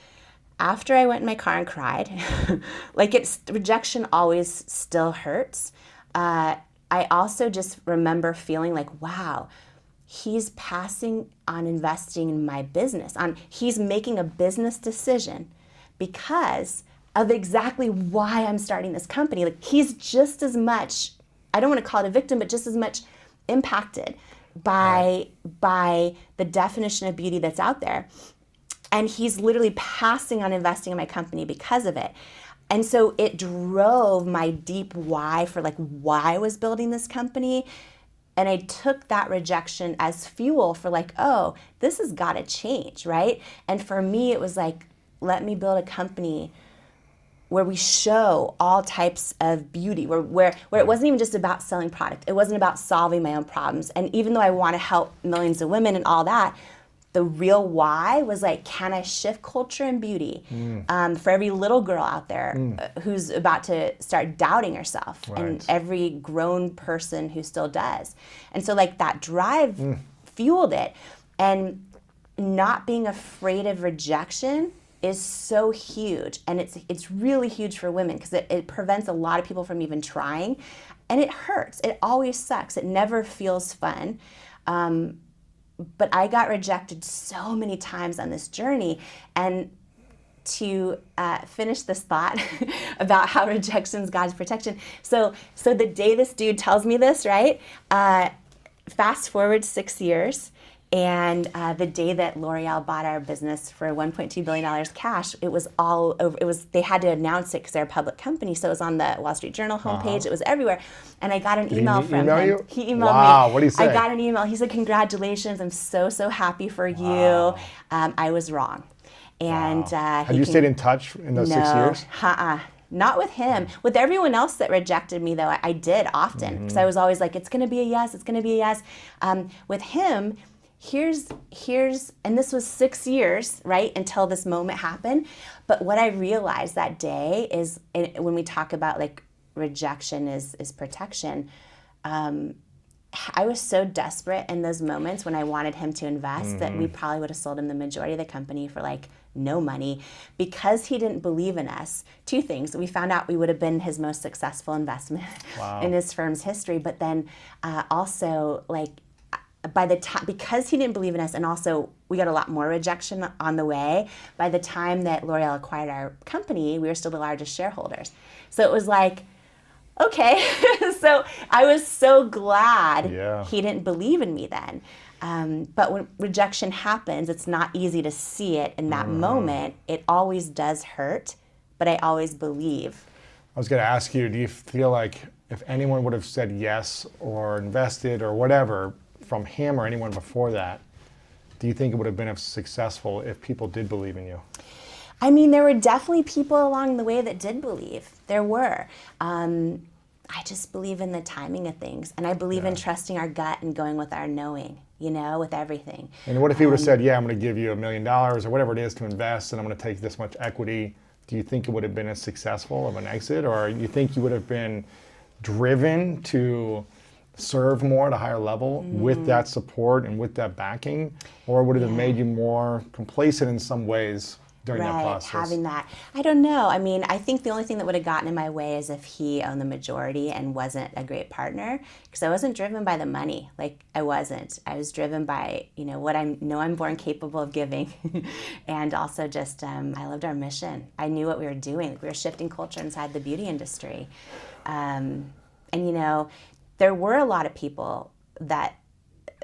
After I went in my car and cried, rejection always still hurts. I also just remember feeling like, wow, he's passing on investing in my business. He's making a business decision because of exactly why I'm starting this company. Like, he's just as much, I don't want to call it a victim, but just as much impacted by the definition of beauty that's out there. And he's literally passing on investing in my company because of it. And so it drove my deep why for like why I was building this company. And I took that rejection as fuel for like, oh, this has got to change, right? And for me, it was like, let me build a company where we show all types of beauty, where it wasn't even just about selling product. It wasn't about solving my own problems. And even though I want to help millions of women and all that, the real why was like, can I shift culture and beauty for every little girl out there who's about to start doubting herself, and every grown person who still does. And so like that drive fueled it. And not being afraid of rejection is so huge. And it's really huge for women because it prevents a lot of people from even trying. And it hurts. It always sucks. It never feels fun. But I got rejected so many times on this journey. And to finish this thought about how rejection's God's protection. So the day this dude tells me this, right? Fast forward 6 years. And the day that L'Oreal bought our business for $1.2 billion cash, it was all over. They had to announce it because they're a public company. So it was on the Wall Street Journal homepage. It was everywhere. And I got an email from him. You? He emailed me. Wow, what did he say? I got an email. He said, congratulations. I'm so, so happy for you. I was wrong. And have you stayed in touch in those 6 years? Not with him. With everyone else that rejected me, though, I did often. Because I was always like, it's going to be a yes. It's going to be a yes. With him, here's and this was 6 years, right, until this moment happened. But what I realized that day is, when we talk about like rejection is protection, I was so desperate in those moments when I wanted him to invest that we probably would have sold him the majority of the company for like no money, because he didn't believe in us. Two things: we found out we would have been his most successful investment in his firm's history, but then also like, by the time, because he didn't believe in us, and also we got a lot more rejection on the way, by the time that L'Oreal acquired our company, we were still the largest shareholders. So it was like, okay. So I was so glad he didn't believe in me then. But when rejection happens, it's not easy to see it in that moment. It always does hurt, but I always believe. I was going to ask you, do you feel like if anyone would have said yes or invested or whatever from him or anyone before that, do you think it would have been successful if people did believe in you? I mean, there were definitely people along the way that did believe. There were. I just believe in the timing of things, and I believe in trusting our gut and going with our knowing, with everything. And what if he would have said, yeah, I'm going to give you $1 million or whatever it is to invest, and I'm going to take this much equity do you think it would have been as successful of an exit, or you think you would have been driven to serve more at a higher level with that support and with that backing, or would it have made you more complacent in some ways during that process? Having that. I don't know. I mean, I think the only thing that would have gotten in my way is if he owned the majority and wasn't a great partner, because I wasn't driven by the money. Like, I wasn't. I was driven by, what I know I'm born capable of giving. And also just, I loved our mission. I knew what we were doing. We were shifting culture inside the beauty industry. And, there were a lot of people that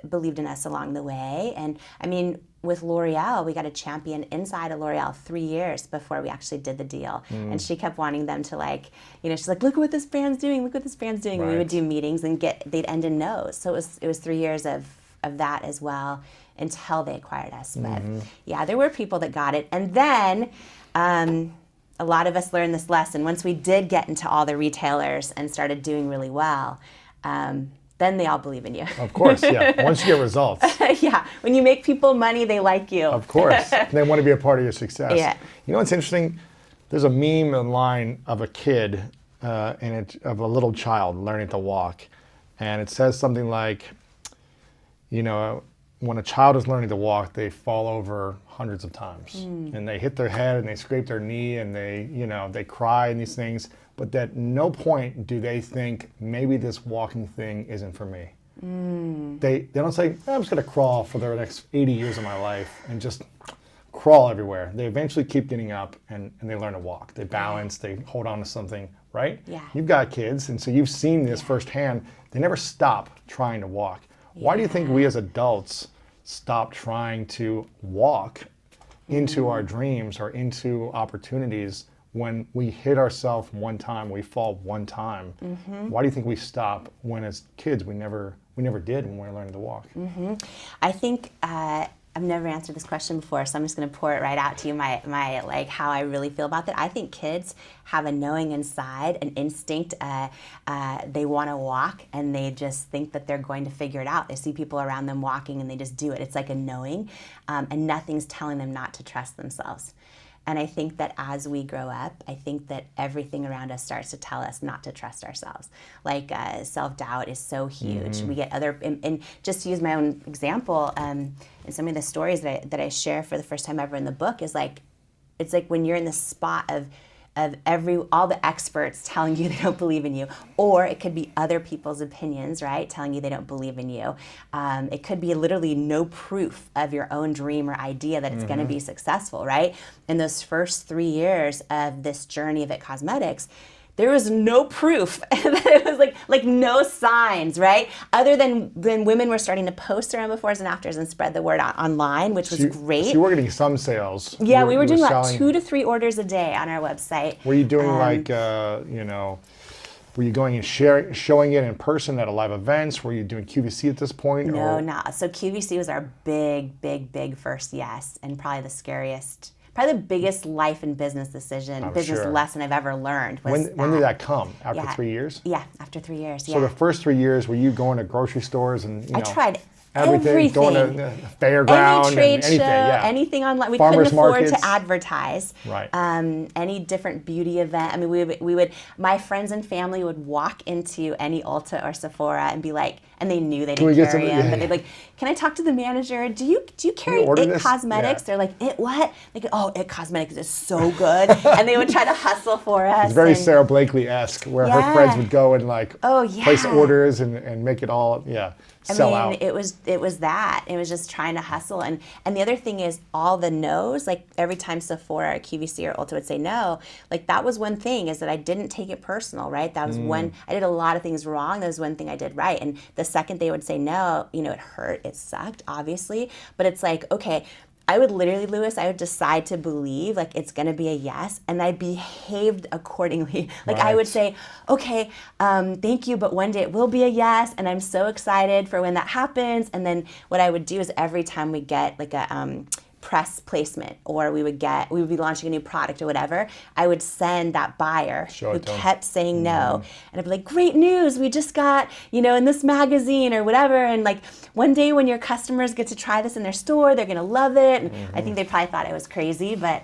believed in us along the way. And I mean, with L'Oreal, we got a champion inside of L'Oreal 3 years before we actually did the deal. And she kept wanting them to she's like, look what this brand's doing, look what this brand's doing. And we would do meetings and they'd end in no's. So it was 3 years of that as well until they acquired us. But yeah, there were people that got it. And then a lot of us learned this lesson. Once we did get into all the retailers and started doing really well, then they all believe in you. Of course, yeah. Once you get results. Yeah. When you make people money, they like you. Of course. They want to be a part of your success. Yeah. You know what's interesting? There's a meme online of a kid, of a little child learning to walk. And it says something like, when a child is learning to walk, they fall over hundreds of times. And they hit their head and they scrape their knee and they cry and these things. But at no point do they think, maybe this walking thing isn't for me. They don't say, I'm just going to crawl for the next 80 years of my life and just crawl everywhere. They eventually keep getting up and they learn to walk. They balance, they hold on to something, right? Yeah. You've got kids, and so you've seen this firsthand. They never stop trying to walk. Why do you think we as adults stop trying to walk into our dreams or into opportunities when we hit ourselves one time, we fall one time? Why do you think we stop when as kids we never did when we were learning to walk? I think I've never answered this question before, so I'm just going to pour it right out to you, my how I really feel about that. I think kids have a knowing inside, an instinct. They want to walk, and they just think that they're going to figure it out. They see people around them walking, and they just do it. It's like a knowing, and nothing's telling them not to trust themselves. And I think that as we grow up, I think that everything around us starts to tell us not to trust ourselves. Self-doubt is so huge. We get and just to use my own example, and some of the stories that I share for the first time ever in the book is it's like when you're in the spot of all the experts telling you they don't believe in you, or it could be other people's opinions, right, telling you they don't believe in you. It could be literally no proof of your own dream or idea that it's going to be successful, right? In those first 3 years of this journey of IT Cosmetics, there was no proof. It was like no signs, right? Other than women were starting to post their own befores and afters and spread the word online, which was great. So you were getting some sales. Yeah, we were doing about 2 to 3 orders a day on our website. Were you doing were you going and showing it in person at live events? Were you doing QVC at this point? No, not. So QVC was our big first yes, and probably the scariest. Probably the biggest life and business lesson I've ever learned was when did that come? After 3 years? Yeah, after 3 years, So the first 3 years, were you going to grocery stores and, I tried everything, going to the fairground, any trade and anything, show, anything online. We Farmers couldn't afford markets. to advertise. Right. Any different beauty event. I mean, we would. My friends and family would walk into any Ulta or Sephora and be like, and they knew they didn't carry them, but they'd be like, "Can I talk to the manager? Do you carry IT Cosmetics?" They're like, "It what?" They go, "Oh, IT Cosmetics is so good," and they would try to hustle for us. It's very Sarah Blakely-esque, where her friends would go and place orders and make it all sell out. It was that. It was just trying to hustle. And the other thing is all the no's, like every time Sephora or QVC or Ulta would say no, that was one thing, is that I didn't take it personal, right? That was one, I did a lot of things wrong. That was one thing I did right. And the second they would say no, it hurt, it sucked, obviously. But it's like, okay, I would literally, Lewis, I would decide to believe it's going to be a yes, and I behaved accordingly. I would say, okay, thank you, but one day it will be a yes, and I'm so excited for when that happens. And then what I would do is every time we get a press placement, or we would be launching a new product or whatever, I would send that buyer who kept saying no, and I'd be like, great news, we just got, in this magazine or whatever, and one day when your customers get to try this in their store, they're gonna love it. And I think they probably thought I was crazy, but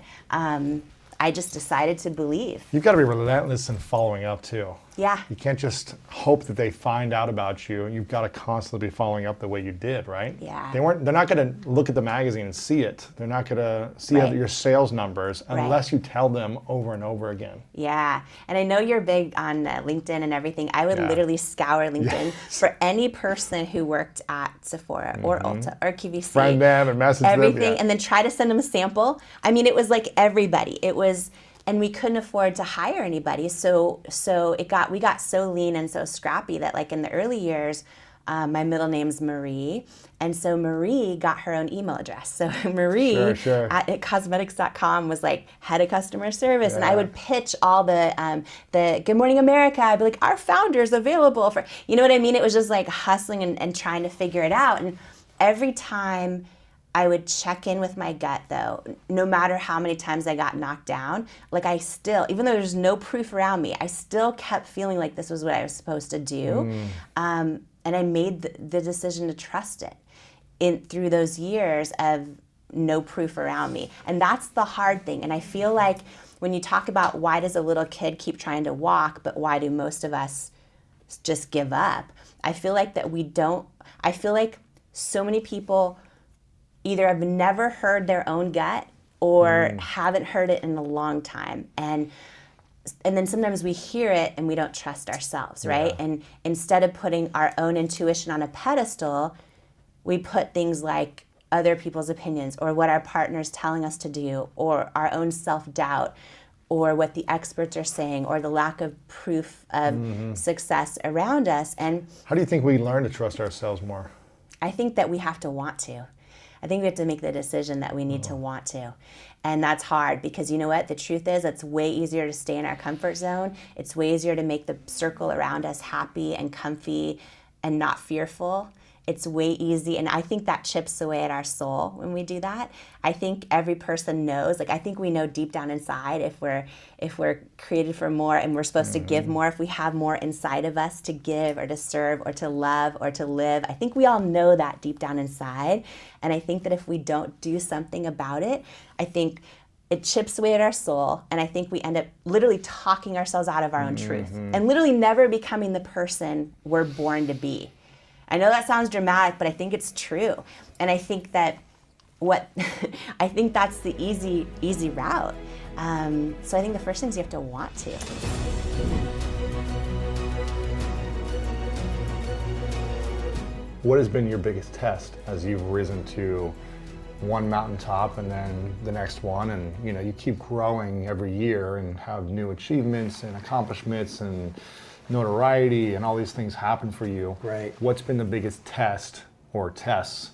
I just decided to believe. You've got to be relentless in following up too. Yeah. You can't just hope that they find out about you. You've got to constantly be following up the way you did, right? Yeah. They're not going to look at the magazine and see it. They're not going to see Right. your sales numbers unless Right. you tell them over and over again. Yeah, and I know you're big on LinkedIn and everything. I would literally scour LinkedIn for any person who worked at Sephora or Ulta or QVC. Friend them and message them. Everything, Yeah. and then try to send them a sample. I mean, it was like everybody. It was, and we couldn't afford to hire anybody. So we got so lean and so scrappy that like in the early years, my middle name's Marie, and so Marie got her own email address. So Marie at cosmetics.com was like head of customer service, and I would pitch all the Good Morning America. I'd be like, our founder's available for, you know what I mean? It was just like hustling and trying to figure it out. And every time I would check in with my gut though, no matter how many times I got knocked down, like I still, even though there's no proof around me, I still kept feeling like this was what I was supposed to do. And I made the decision to trust it through those years of no proof around me. And that's the hard thing. And I feel like when you talk about why does a little kid keep trying to walk, but why do most of us just give up? I feel like I feel like so many people either have never heard their own gut or haven't heard it in a long time. And then sometimes we hear it and we don't trust ourselves, right? Yeah. And instead of putting our own intuition on a pedestal, we put things like other people's opinions or what our partner's telling us to do or our own self-doubt or what the experts are saying or the lack of proof of success around us. And how do you think we learn to trust ourselves more? I think that we have to want to. I think we have to make the decision that we need to want to. And that's hard because you know what? The truth is it's way easier to stay in our comfort zone. It's way easier to make the circle around us happy and comfy and not fearful. It's way easy. And I think that chips away at our soul when we do that. I think every person knows, like I think we know deep down inside if we're created for more and we're supposed to give more, if we have more inside of us to give or to serve or to love or to live. I think we all know that deep down inside. And I think that if we don't do something about it, I think it chips away at our soul, and I think we end up literally talking ourselves out of our own truth and literally never becoming the person we're born to be. I know that sounds dramatic, but I think it's true. And I think that I think that's the easy route. So I think the first thing is you have to want to. What has been your biggest test as you've risen to one mountaintop and then the next one, and you keep growing every year and have new achievements and accomplishments and notoriety and all these things happen for you. Right. What's been the biggest test or tests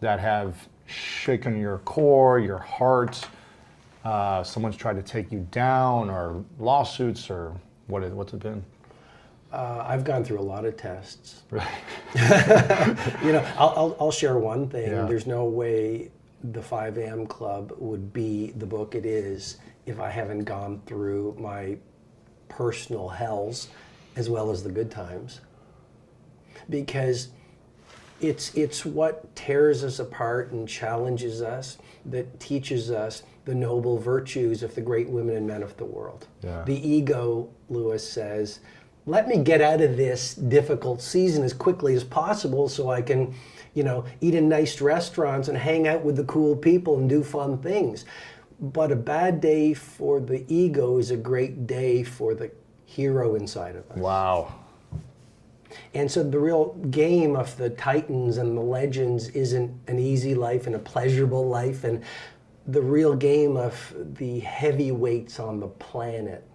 that have shaken your core, your heart? Someone's tried to take you down, or lawsuits, or what's it been? I've gone through a lot of tests. Right. I'll share one thing. Yeah. There's no way the 5 a.m. Club would be the book it is if I haven't gone through my personal hells as well as the good times. Because it's what tears us apart and challenges us that teaches us the noble virtues of the great women and men of the world. Yeah. The ego, Lewis says, let me get out of this difficult season as quickly as possible so I can, eat in nice restaurants and hang out with the cool people and do fun things. But a bad day for the ego is a great day for the hero inside of us. Wow. And so the real game of the titans and the legends isn't an easy life and a pleasurable life. And the real game of the heavyweights on the planet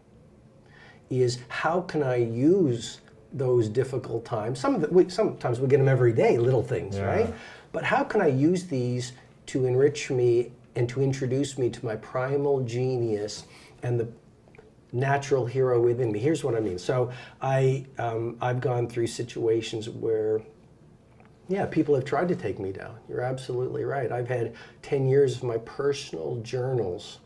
is how can I use those difficult times? Sometimes we get them every day, little things, right? But how can I use these to enrich me and to introduce me to my primal genius and the natural hero within me? Here's what I mean. So I've gone through situations where, people have tried to take me down. You're absolutely right. I've had 10 years of my personal journals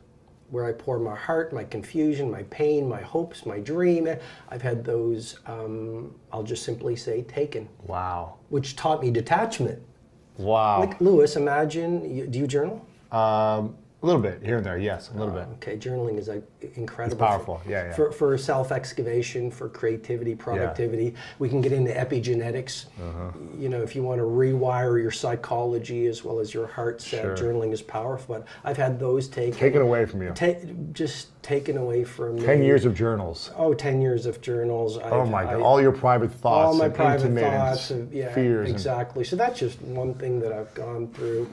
where I pour my heart, my confusion, my pain, my hopes, my dream. I've had those, I'll just simply say, taken. Wow. Which taught me detachment. Wow. Like Lewis, imagine, do you journal? A little bit, here and there, yes, a little bit. Okay, journaling is like incredible. It's powerful, yeah. For self-excavation, for creativity, productivity. We can get into epigenetics. You know, if you want to rewire your psychology as well as your heart set, journaling is powerful. But I've had those taken away from you. Just taken away from me. 10 years of journals. Oh, 10 years of journals. Oh my God, all your private thoughts. All my and private thoughts. Fears. Exactly. So that's just one thing that I've gone through.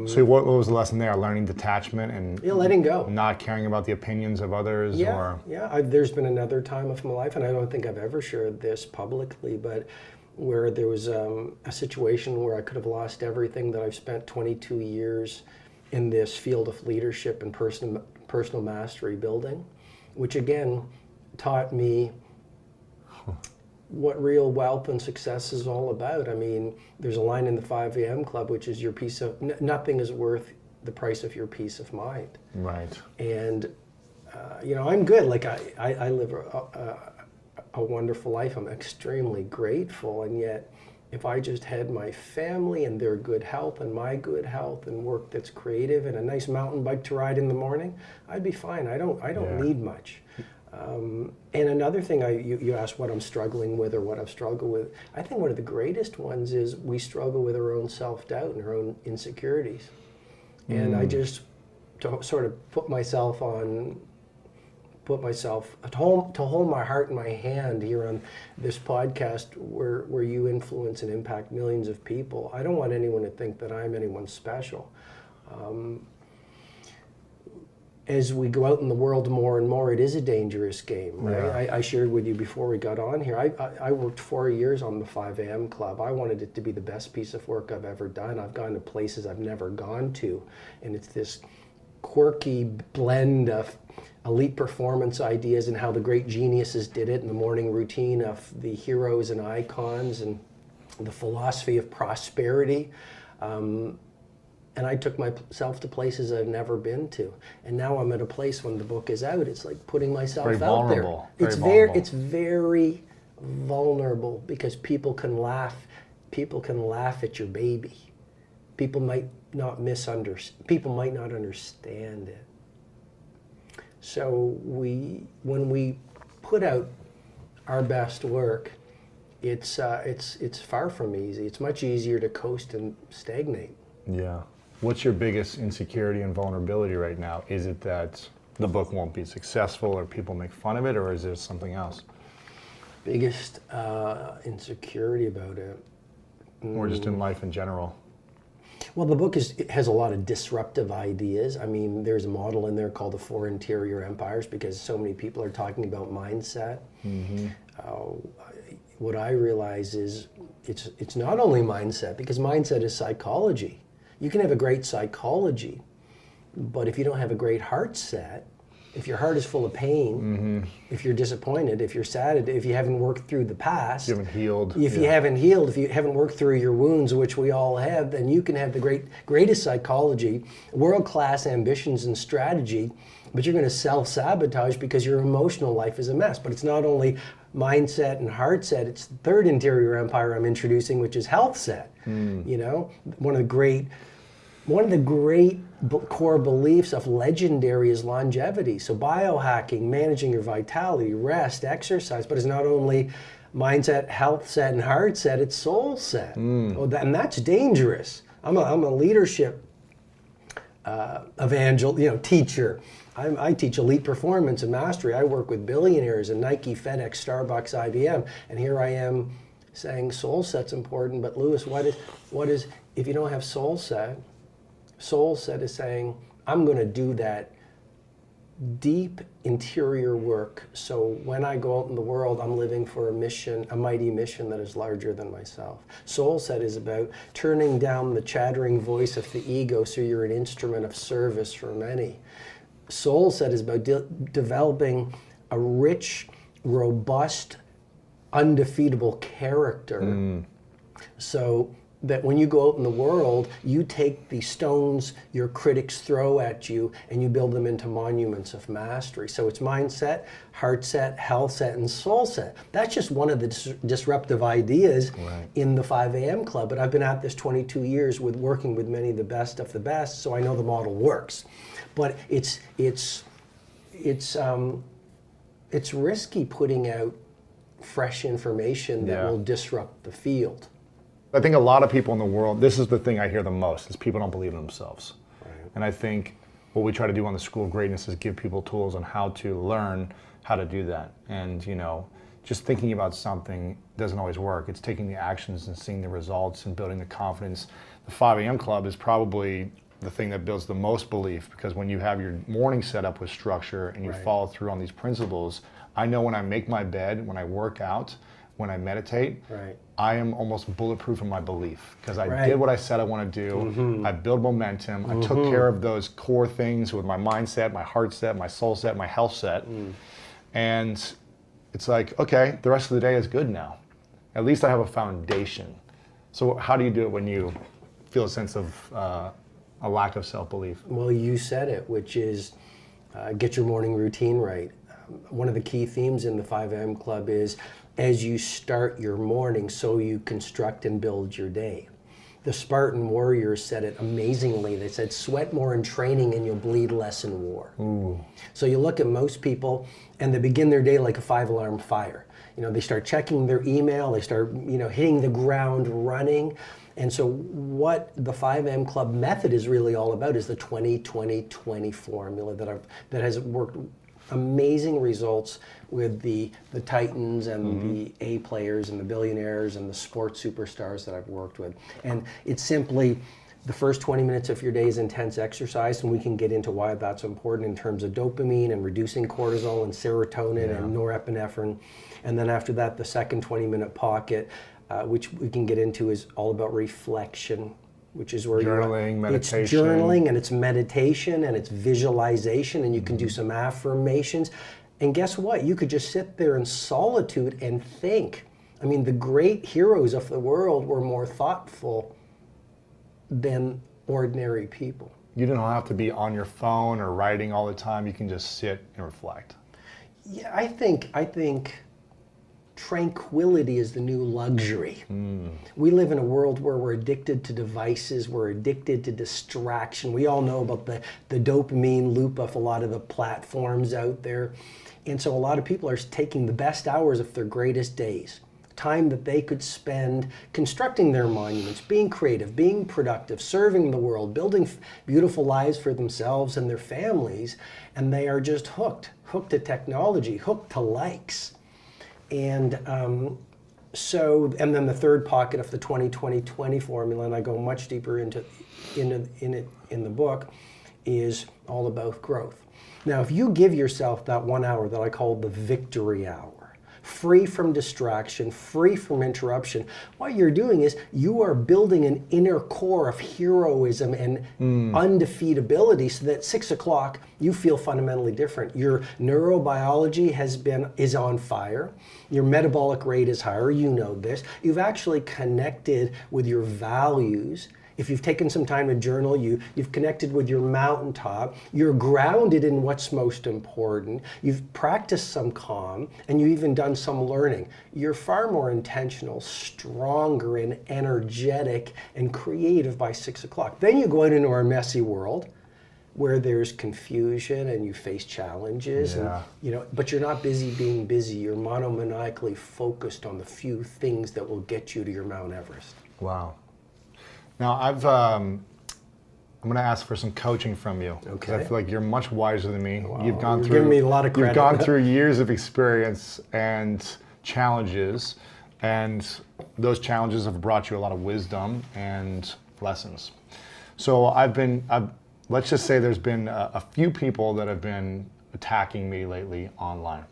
So what was the lesson there? Learning detachment and letting go. Not caring about the opinions of others? There's been another time of my life, and I don't think I've ever shared this publicly, but where there was a situation where I could have lost everything that I've spent 22 years in this field of leadership and personal mastery building, which again taught me what real wealth and success is all about. I mean, there's a line in the 5 a.m. Club, which is your peace of, nothing is worth the price of your peace of mind. Right. And, you know, I'm good. Like I live a wonderful life. I'm extremely grateful. And yet, if I just had my family and their good health and my good health and work that's creative and a nice mountain bike to ride in the morning, I'd be fine. I don't need much. And another thing, you asked what I'm struggling with or what I've struggled with. I think one of the greatest ones is we struggle with our own self-doubt and our own insecurities. And I just sort of to hold my heart in my hand here on this podcast where you influence and impact millions of people. I don't want anyone to think that I'm anyone special. As we go out in the world more and more, it is a dangerous game, right? I shared with you before we got on here, I worked 4 years on the 5 a.m. Club. I wanted it to be the best piece of work I've ever done. I've gone to places I've never gone to, and it's this quirky blend of elite performance ideas and how the great geniuses did it, and the morning routine of the heroes and icons, and the philosophy of prosperity. And I took myself to places I've never been to. And now I'm at a place when the book is out, it's like putting myself out there. It's very vulnerable because people can laugh at your baby. People might not understand it. So when we put out our best work, it's far from easy. It's much easier to coast and stagnate. Yeah. What's your biggest insecurity and vulnerability right now? Is it that the book won't be successful or people make fun of it, or is there something else? Biggest insecurity about it? Or just in life in general? Well, the book has a lot of disruptive ideas. I mean, there's a model in there called the 4 Interior Empires because so many people are talking about mindset. What I realize is it's not only mindset, because mindset is psychology. You can have a great psychology, but if you don't have a great heart set, if your heart is full of pain, if you're disappointed, if you're sad, if you haven't worked through the past, you haven't healed. If you haven't healed, if you haven't worked through your wounds, which we all have, then you can have the greatest psychology, world-class ambitions and strategy, but you're going to self-sabotage because your emotional life is a mess. But it's not only mindset and heart set, it's the 3rd interior empire I'm introducing, which is health set. You know, one of the great core beliefs of Legendary is longevity. So biohacking, managing your vitality, rest, exercise, but it's not only mindset, health set, and heart set, it's soul set. And that's dangerous. I'm a leadership teacher. I teach elite performance and mastery. I work with billionaires and Nike, FedEx, Starbucks, IBM, and here I am saying soul set's important. But Lewis, what is if you don't have soul set? Soul set is saying, I'm going to do that deep interior work. So when I go out in the world, I'm living for a mission, a mighty mission that is larger than myself. Soul set is about turning down the chattering voice of the ego so you're an instrument of service for many. Soul set is about developing a rich, robust, undefeatable character. So that when you go out in the world, you take the stones your critics throw at you and you build them into monuments of mastery. So it's mindset, heart set, health set, and soul set. That's just one of the disruptive ideas in the 5 a.m. Club. But I've been at this 22 years with working with many of the best, so I know the model works. But it's risky putting out fresh information that will disrupt the field. I think a lot of people in the world, this is the thing I hear the most, is people don't believe in themselves. And I think what we try to do on the School of Greatness is give people tools on how to learn how to do that. And just thinking about something doesn't always work. It's taking the actions and seeing the results and building the confidence. The 5 a.m. Club is probably the thing that builds the most belief, because when you have your morning set up with structure and you follow through on these principles, I know when I make my bed, when I work out, when I meditate, I am almost bulletproof in my belief, because I did what I said I want to do. I build momentum. I took care of those core things with my mindset, my heart set, my soul set, my health set. And it's like, okay, the rest of the day is good now. At least I have a foundation. So how do you do it when you feel a sense of a lack of self-belief? Well, you said it, which is get your morning routine right. One of the key themes in the 5 a.m. Club is, as you start your morning, so you construct and build your day. The Spartan warriors said it amazingly. They said, sweat more in training and you'll bleed less in war. So you look at most people and they begin their day like a 5-alarm fire. They start checking their email, they start hitting the ground running. And so what the 5 a.m. Club method is really all about is the 20-20-20 formula that has worked amazing results with the Titans and the A players and the billionaires and the sports superstars that I've worked with. And it's simply the first 20 minutes of your day is intense exercise, and we can get into why that's important in terms of dopamine and reducing cortisol and serotonin and norepinephrine. And then after that, the second 20-minute pocket, which we can get into, is all about reflection, which is where journaling, meditation. It's journaling and it's meditation and it's visualization, and you can do some affirmations. And guess what? You could just sit there in solitude and think. I mean, the great heroes of the world were more thoughtful than ordinary people. You don't have to be on your phone or writing all the time. You can just sit and reflect. Yeah, I think tranquility is the new luxury. We live in a world where we're addicted to devices, we're addicted to distraction. We all know about the dopamine loop of a lot of the platforms out there. And so a lot of people are taking the best hours of their greatest days, time that they could spend constructing their monuments, being creative, being productive, serving the world, building beautiful lives for themselves and their families, and they are just hooked to technology, hooked to likes. And and then the third pocket of the 20-20-20 formula, and I go much deeper into it in the book, is all about growth. Now, if you give yourself that 1 hour that I call the victory hour, free from distraction, free from interruption, what you're doing is you are building an inner core of heroism and undefeatability, so that 6 o'clock you feel fundamentally different. Your neurobiology is on fire. Your metabolic rate is higher, you know this. You've actually connected with your values. If you've taken some time to journal, you've connected with your mountaintop. You're grounded in what's most important. You've practiced some calm, and you've even done some learning. You're far more intentional, stronger, and energetic and creative by 6 o'clock. Then you go out into our messy world, where there's confusion and you face challenges, and but you're not busy being busy. You're monomaniacally focused on the few things that will get you to your Mount Everest. Wow. Now I'm going to ask for some coaching from you, because I feel like you're much wiser than me. Wow. You've gone You're through giving me a lot of credit. You've gone through years of experience and challenges, and those challenges have brought you a lot of wisdom and lessons. So let's just say there's been a few people that have been attacking me lately online,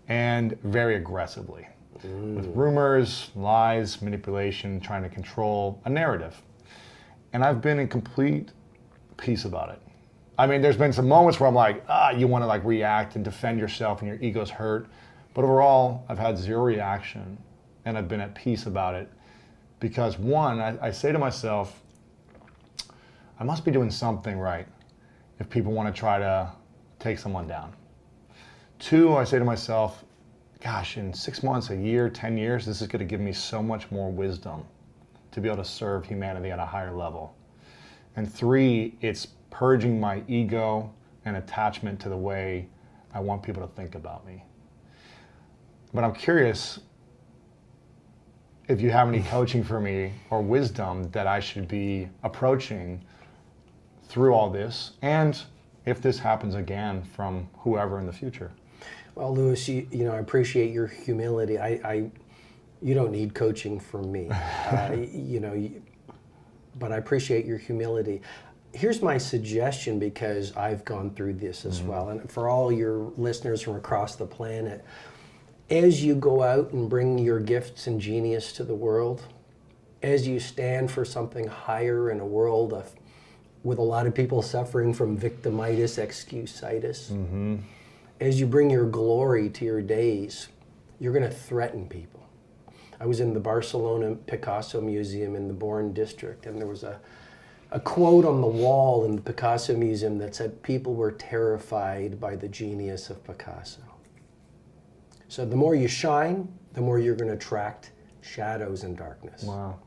and very aggressively, with rumors, lies, manipulation, trying to control a narrative. And I've been in complete peace about it. I mean, there's been some moments where I'm like, you want to like react and defend yourself and your ego's hurt. But overall, I've had zero reaction and I've been at peace about it. Because one, I say to myself, I must be doing something right if people want to try to take someone down. Two, I say to myself, gosh, in 6 months, a year, 10 years, this is going to give me so much more wisdom to be able to serve humanity at a higher level. And three, it's purging my ego and attachment to the way I want people to think about me. But I'm curious if you have any coaching for me or wisdom that I should be approaching through all this, and if this happens again from whoever in the future. Well, Louis, you know, I appreciate your humility. You don't need coaching from me, you know, but I appreciate your humility. Here's my suggestion, because I've gone through this as well, and for all your listeners from across the planet, as you go out and bring your gifts and genius to the world, as you stand for something higher in a world with a lot of people suffering from victimitis, excusitis, as you bring your glory to your days, you're going to threaten people. I was in the Barcelona Picasso Museum in the Born District, and there was a quote on the wall in the Picasso Museum that said, people were terrified by the genius of Picasso. So the more you shine, the more you're going to attract shadows and darkness. Wow.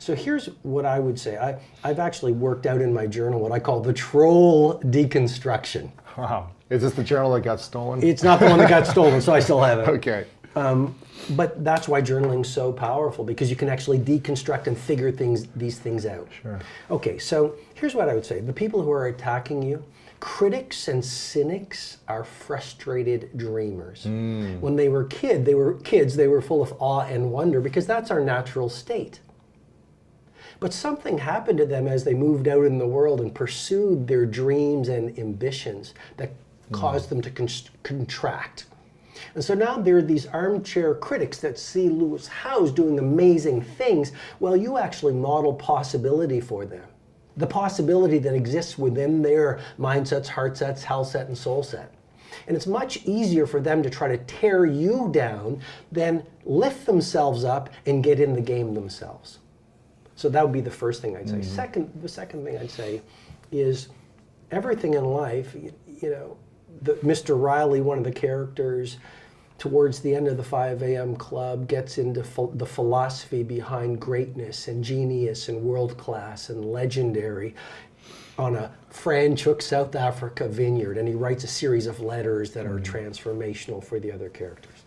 So here's what I would say. I've actually worked out in my journal what I call the troll deconstruction. Wow. Is this the journal that got stolen? It's not the one that got stolen, so I still have it. Okay. But that's why journaling's so powerful, because you can actually deconstruct and figure these things out. Sure. Okay, so here's what I would say. The people who are attacking you, critics and cynics are frustrated dreamers. When they were kids, they were full of awe and wonder, because that's our natural state. But something happened to them as they moved out in the world and pursued their dreams and ambitions that caused them to contract. And so now there are these armchair critics that see Lewis Howes doing amazing things. Well, you actually model possibility for them. The possibility that exists within their mindsets, heart sets, health set, and soul set. And it's much easier for them to try to tear you down than lift themselves up and get in the game themselves. So that would be the first thing I'd say. The second thing I'd say is everything in life, you know, Mr. Riley, one of the characters, towards the end of the 5 a.m. club, gets into the philosophy behind greatness and genius and world class and legendary on a Franschhoek, South Africa vineyard, and he writes a series of letters that are transformational for the other characters.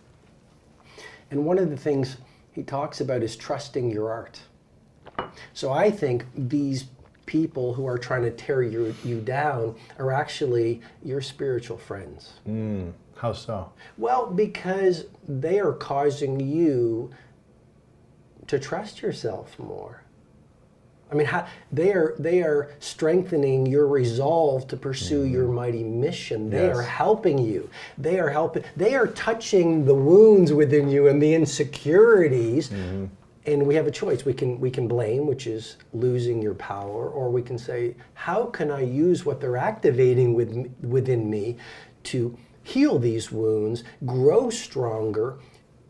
And one of the things he talks about is trusting your art. So I think these people who are trying to tear you down are actually your spiritual friends. How so? Well, because they are causing you to trust yourself more. I mean, they are strengthening your resolve to pursue your mighty mission. They are helping you. They are touching the wounds within you and the insecurities. And we have a choice. We can blame, which is losing your power, or we can say, how can I use what they're activating within me to heal these wounds, grow stronger,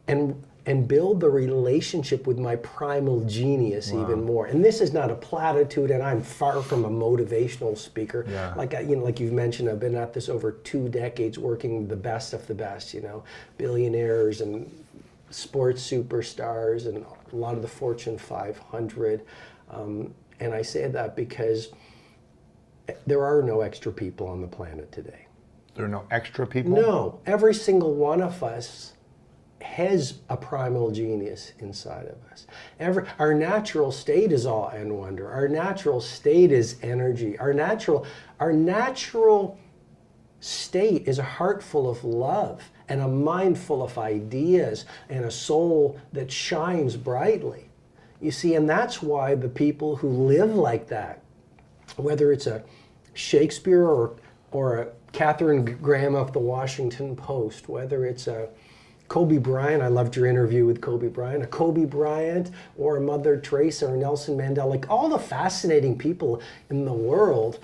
and build the relationship with my primal genius even more. And this is not a platitude, and I'm far from a motivational speaker. Like you've mentioned, I've been at this over 2 decades, working with the best of the best. You know, billionaires and sports superstars and a lot of the Fortune 500. And I say that because there are no extra people on the planet today. There are no extra people? No. Every single one of us has a primal genius inside of us. Our natural state is awe and wonder. Our natural state is energy. Our natural state is a heart full of love and a mind full of ideas and a soul that shines brightly. You see, and that's why the people who live like that, whether it's a Shakespeare or a Catherine Graham of the Washington Post, whether it's a Kobe Bryant, I loved your interview with Kobe Bryant, a Kobe Bryant or a Mother Teresa or Nelson Mandela, like all the fascinating people in the world,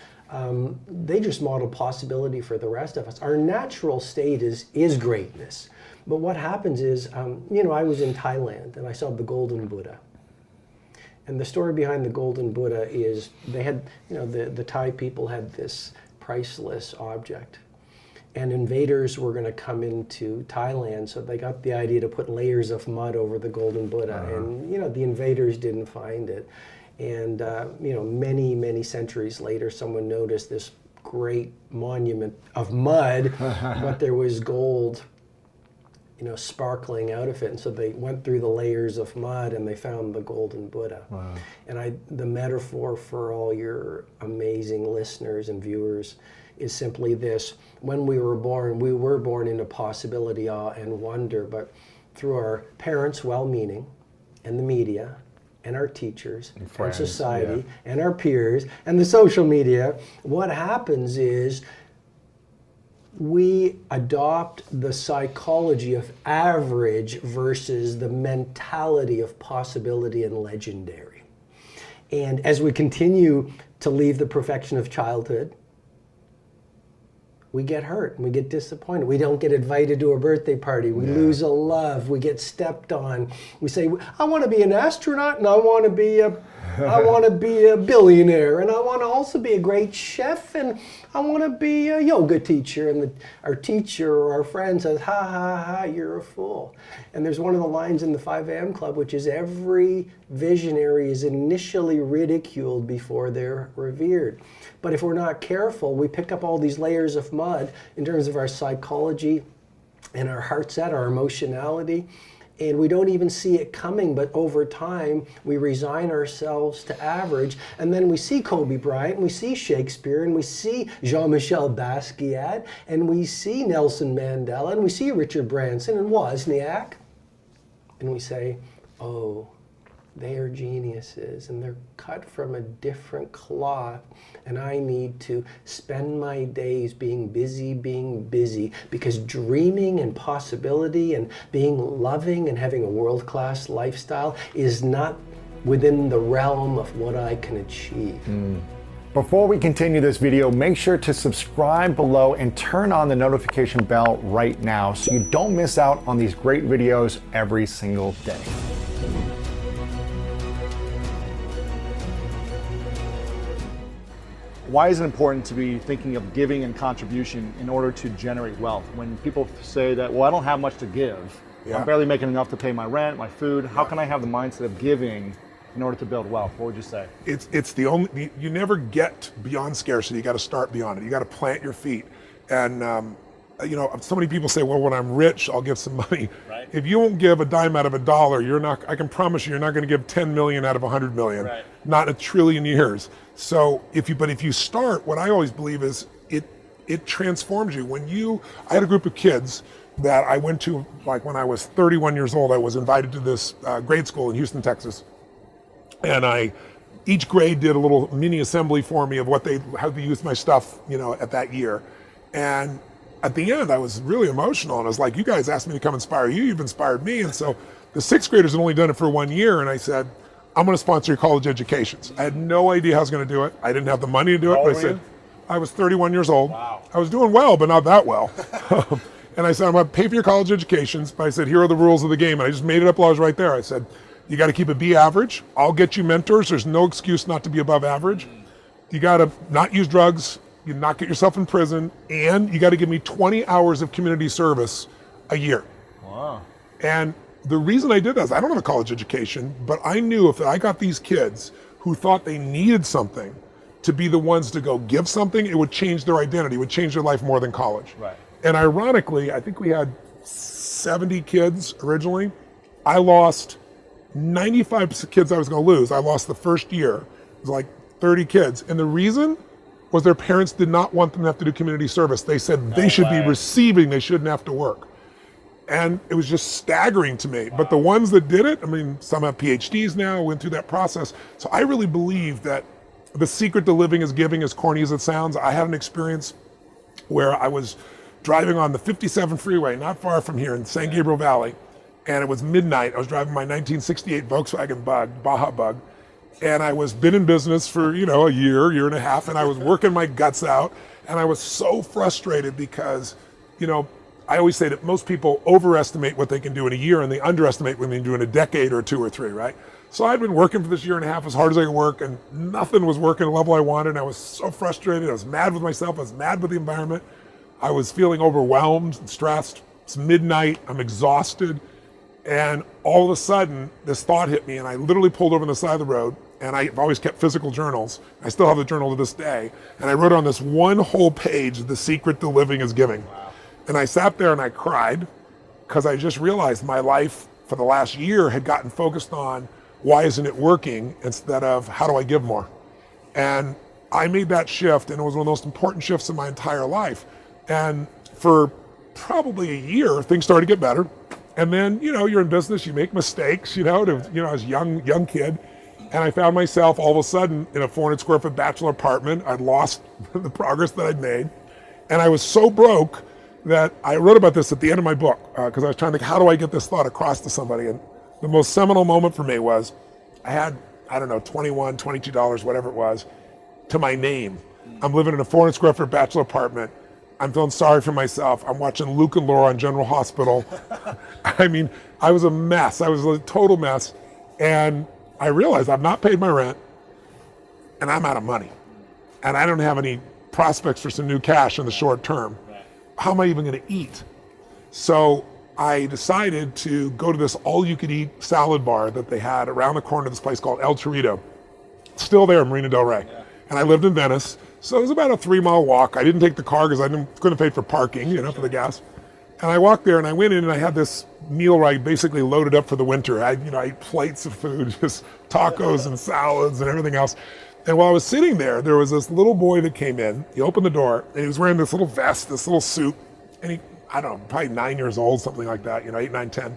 they just model possibility for the rest of us. Our natural state is greatness. But what happens is, I was in Thailand and I saw the Golden Buddha. And the story behind the Golden Buddha is they had, the Thai people had this priceless object. And invaders were going to come into Thailand, so they got the idea to put layers of mud over the Golden Buddha. And, the invaders didn't find it. And, many, many centuries later, someone noticed this great monument of mud, but there was gold, sparkling out of it. And so they went through the layers of mud and they found the Golden Buddha. Wow. And the metaphor for all your amazing listeners and viewers is simply this. When we were born into possibility, awe, and wonder, but through our parents' well-meaning and the media and our teachers and friends, society and our peers and the social media, what happens is we adopt the psychology of average versus the mentality of possibility and legendary. And as we continue to leave the perfection of childhood, we get hurt and we get disappointed. We don't get invited to a birthday party. We lose a love. We get stepped on. We say, I want to be an astronaut and I want to be a billionaire and I want to also be a great chef and I want to be a yoga teacher. And our teacher or our friend says, ha, ha, ha, you're a fool. And there's one of the lines in the 5 a.m. Club, which is every visionary is initially ridiculed before they're revered. But if we're not careful, we pick up all these layers of mud in terms of our psychology and our heart set, our emotionality, and we don't even see it coming, but over time, we resign ourselves to average, and then we see Kobe Bryant, and we see Shakespeare, and we see Jean-Michel Basquiat, and we see Nelson Mandela, and we see Richard Branson and Wozniak, and we say, oh, they are geniuses and they're cut from a different cloth, and I need to spend my days being busy, because dreaming and possibility and being loving and having a world-class lifestyle is not within the realm of what I can achieve. Before we continue this video, make sure to subscribe below and turn on the notification bell right now so you don't miss out on these great videos every single day. Why is it important to be thinking of giving and contribution in order to generate wealth? When people say that, well, I don't have much to give. I'm barely making enough to pay my rent, my food. How can I have the mindset of giving in order to build wealth? What would you say? It's the only, you never get beyond scarcity. You got to start beyond it. You got to plant your feet. And so many people say, well, when I'm rich, I'll give some money. Right. If you won't give a dime out of a dollar, I can promise you're not going to give 10 million out of 100 million. Right. Not in a trillion years. So if you start, what I always believe is it transforms you. I had a group of kids that I went to, like when I was 31 years old, I was invited to this grade school in Houston, Texas. And each grade did a little mini assembly for me of how they used my stuff, at that year. And at the end, I was really emotional. And I was like, you guys asked me to come inspire you. You've inspired me. And so the 6th graders had only done it for 1 year. And I said, I'm going to sponsor your college educations. I had no idea how I was going to do it. I didn't have the money to do it. But I said, I was 31 years old. Wow. I was doing well, but not that well. And I said, I'm going to pay for your college educations. But I said, here are the rules of the game. And I just made it up while I was right there. I said, you got to keep it B average. I'll get you mentors. There's no excuse not to be above average. You got to not use drugs. You not get yourself in prison. And you got to give me 20 hours of community service a year. Wow. And the reason I did that is I don't have a college education, but I knew if I got these kids who thought they needed something to be the ones to go give something, it would change their identity, it would change their life more than college. Right. And ironically, I think we had 70 kids originally. I lost 95 kids I was going to lose. I lost the first year. It was like 30 kids. And the reason was their parents did not want them to have to do community service. They said they should be receiving, they shouldn't have to work. And it was just staggering to me. Wow. But the ones that did it, some have PhDs now, went through that process. So I really believe that the secret to living is giving, as corny as it sounds. I had an experience where I was driving on the 57 freeway, not far from here in San Gabriel Valley, and it was midnight. I was driving my 1968 Volkswagen Bug, Baja Bug, and I was been in business for, a year and a half, and I was working my guts out, and I was so frustrated because, I always say that most people overestimate what they can do in a year and they underestimate what they can do in a decade or 2 or 3, right? So I'd been working for this year and a half as hard as I could work, and nothing was working at the level I wanted. And I was so frustrated. I was mad with myself. I was mad with the environment. I was feeling overwhelmed and stressed. It's midnight. I'm exhausted. And all of a sudden, this thought hit me, and I literally pulled over on the side of the road. And I've always kept physical journals. I still have the journal to this day. And I wrote on this one whole page, "The secret to living is giving." Wow. And I sat there and I cried because I just realized my life for the last year had gotten focused on why isn't it working instead of how do I give more? And I made that shift, and it was one of the most important shifts in my entire life. And for probably a year, things started to get better. And then, you're in business, you make mistakes, I was a young kid. And I found myself all of a sudden in a 400 square foot bachelor apartment. I'd lost the progress that I'd made. And I was so broke that I wrote about this at the end of my book because I was trying to think, how do I get this thought across to somebody? And the most seminal moment for me was I had, $21, $22, whatever it was, to my name. I'm living in a 400 square foot bachelor apartment. I'm feeling sorry for myself. I'm watching Luke and Laura on General Hospital. I mean, I was a mess. I was a total mess. And I realized I've not paid my rent and I'm out of money. And I don't have any prospects for some new cash in the short term. How am I even going to eat? So I decided to go to this all-you-could-eat salad bar that they had around the corner of this place called El Torito. Still there in Marina Del Rey. And I lived in Venice. So it was about a 3-mile walk. I didn't take the car because I couldn't pay for parking, for the gas. And I walked there and I went in and I had this meal where I basically loaded up for the winter. I ate plates of food, just tacos and salads and everything else. And while I was sitting there, there was this little boy that came in. He opened the door and he was wearing this little vest, this little suit. And he, probably 9 years old, something like that, 8, 9, 10.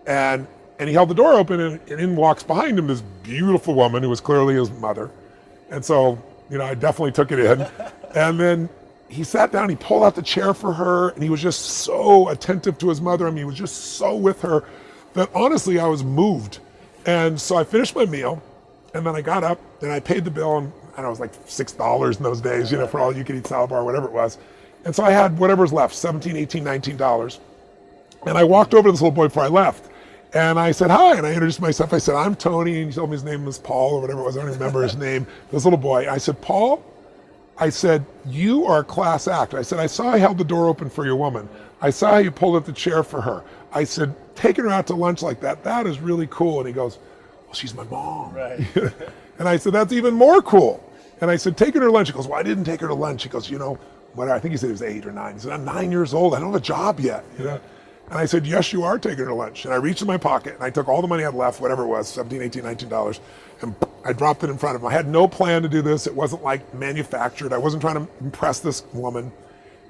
And he held the door open and in walks behind him this beautiful woman who was clearly his mother. And so, I definitely took it in. And then he sat down, he pulled out the chair for her, and he was just so attentive to his mother. He was just so with her that honestly, I was moved. And so I finished my meal, and then I got up and I paid the bill, and it was like $6 in those days, for all you could eat salad bar, whatever it was. And so I had whatever's left, $17, $18, $19. And I walked over to this little boy before I left. And I said, hi, and I introduced myself. I said, I'm Tony, and he told me his name was Paul or whatever it was. I don't even remember his name. This little boy. I said, Paul, I said, you are a class act. I said, I saw I held the door open for your woman. I saw how you pulled up the chair for her. I said, taking her out to lunch like that is really cool. And he goes, well, she's my mom. Right. And I said, that's even more cool. And I said, taking her to lunch. He goes, well, I didn't take her to lunch. He goes, I think he said he was 8 or 9. He said, I'm 9 years old. I don't have a job yet. And I said, yes, you are taking her to lunch. And I reached in my pocket and I took all the money I had left, whatever it was, $17, $18, $19, and I dropped it in front of him. I had no plan to do this. It wasn't like manufactured. I wasn't trying to impress this woman.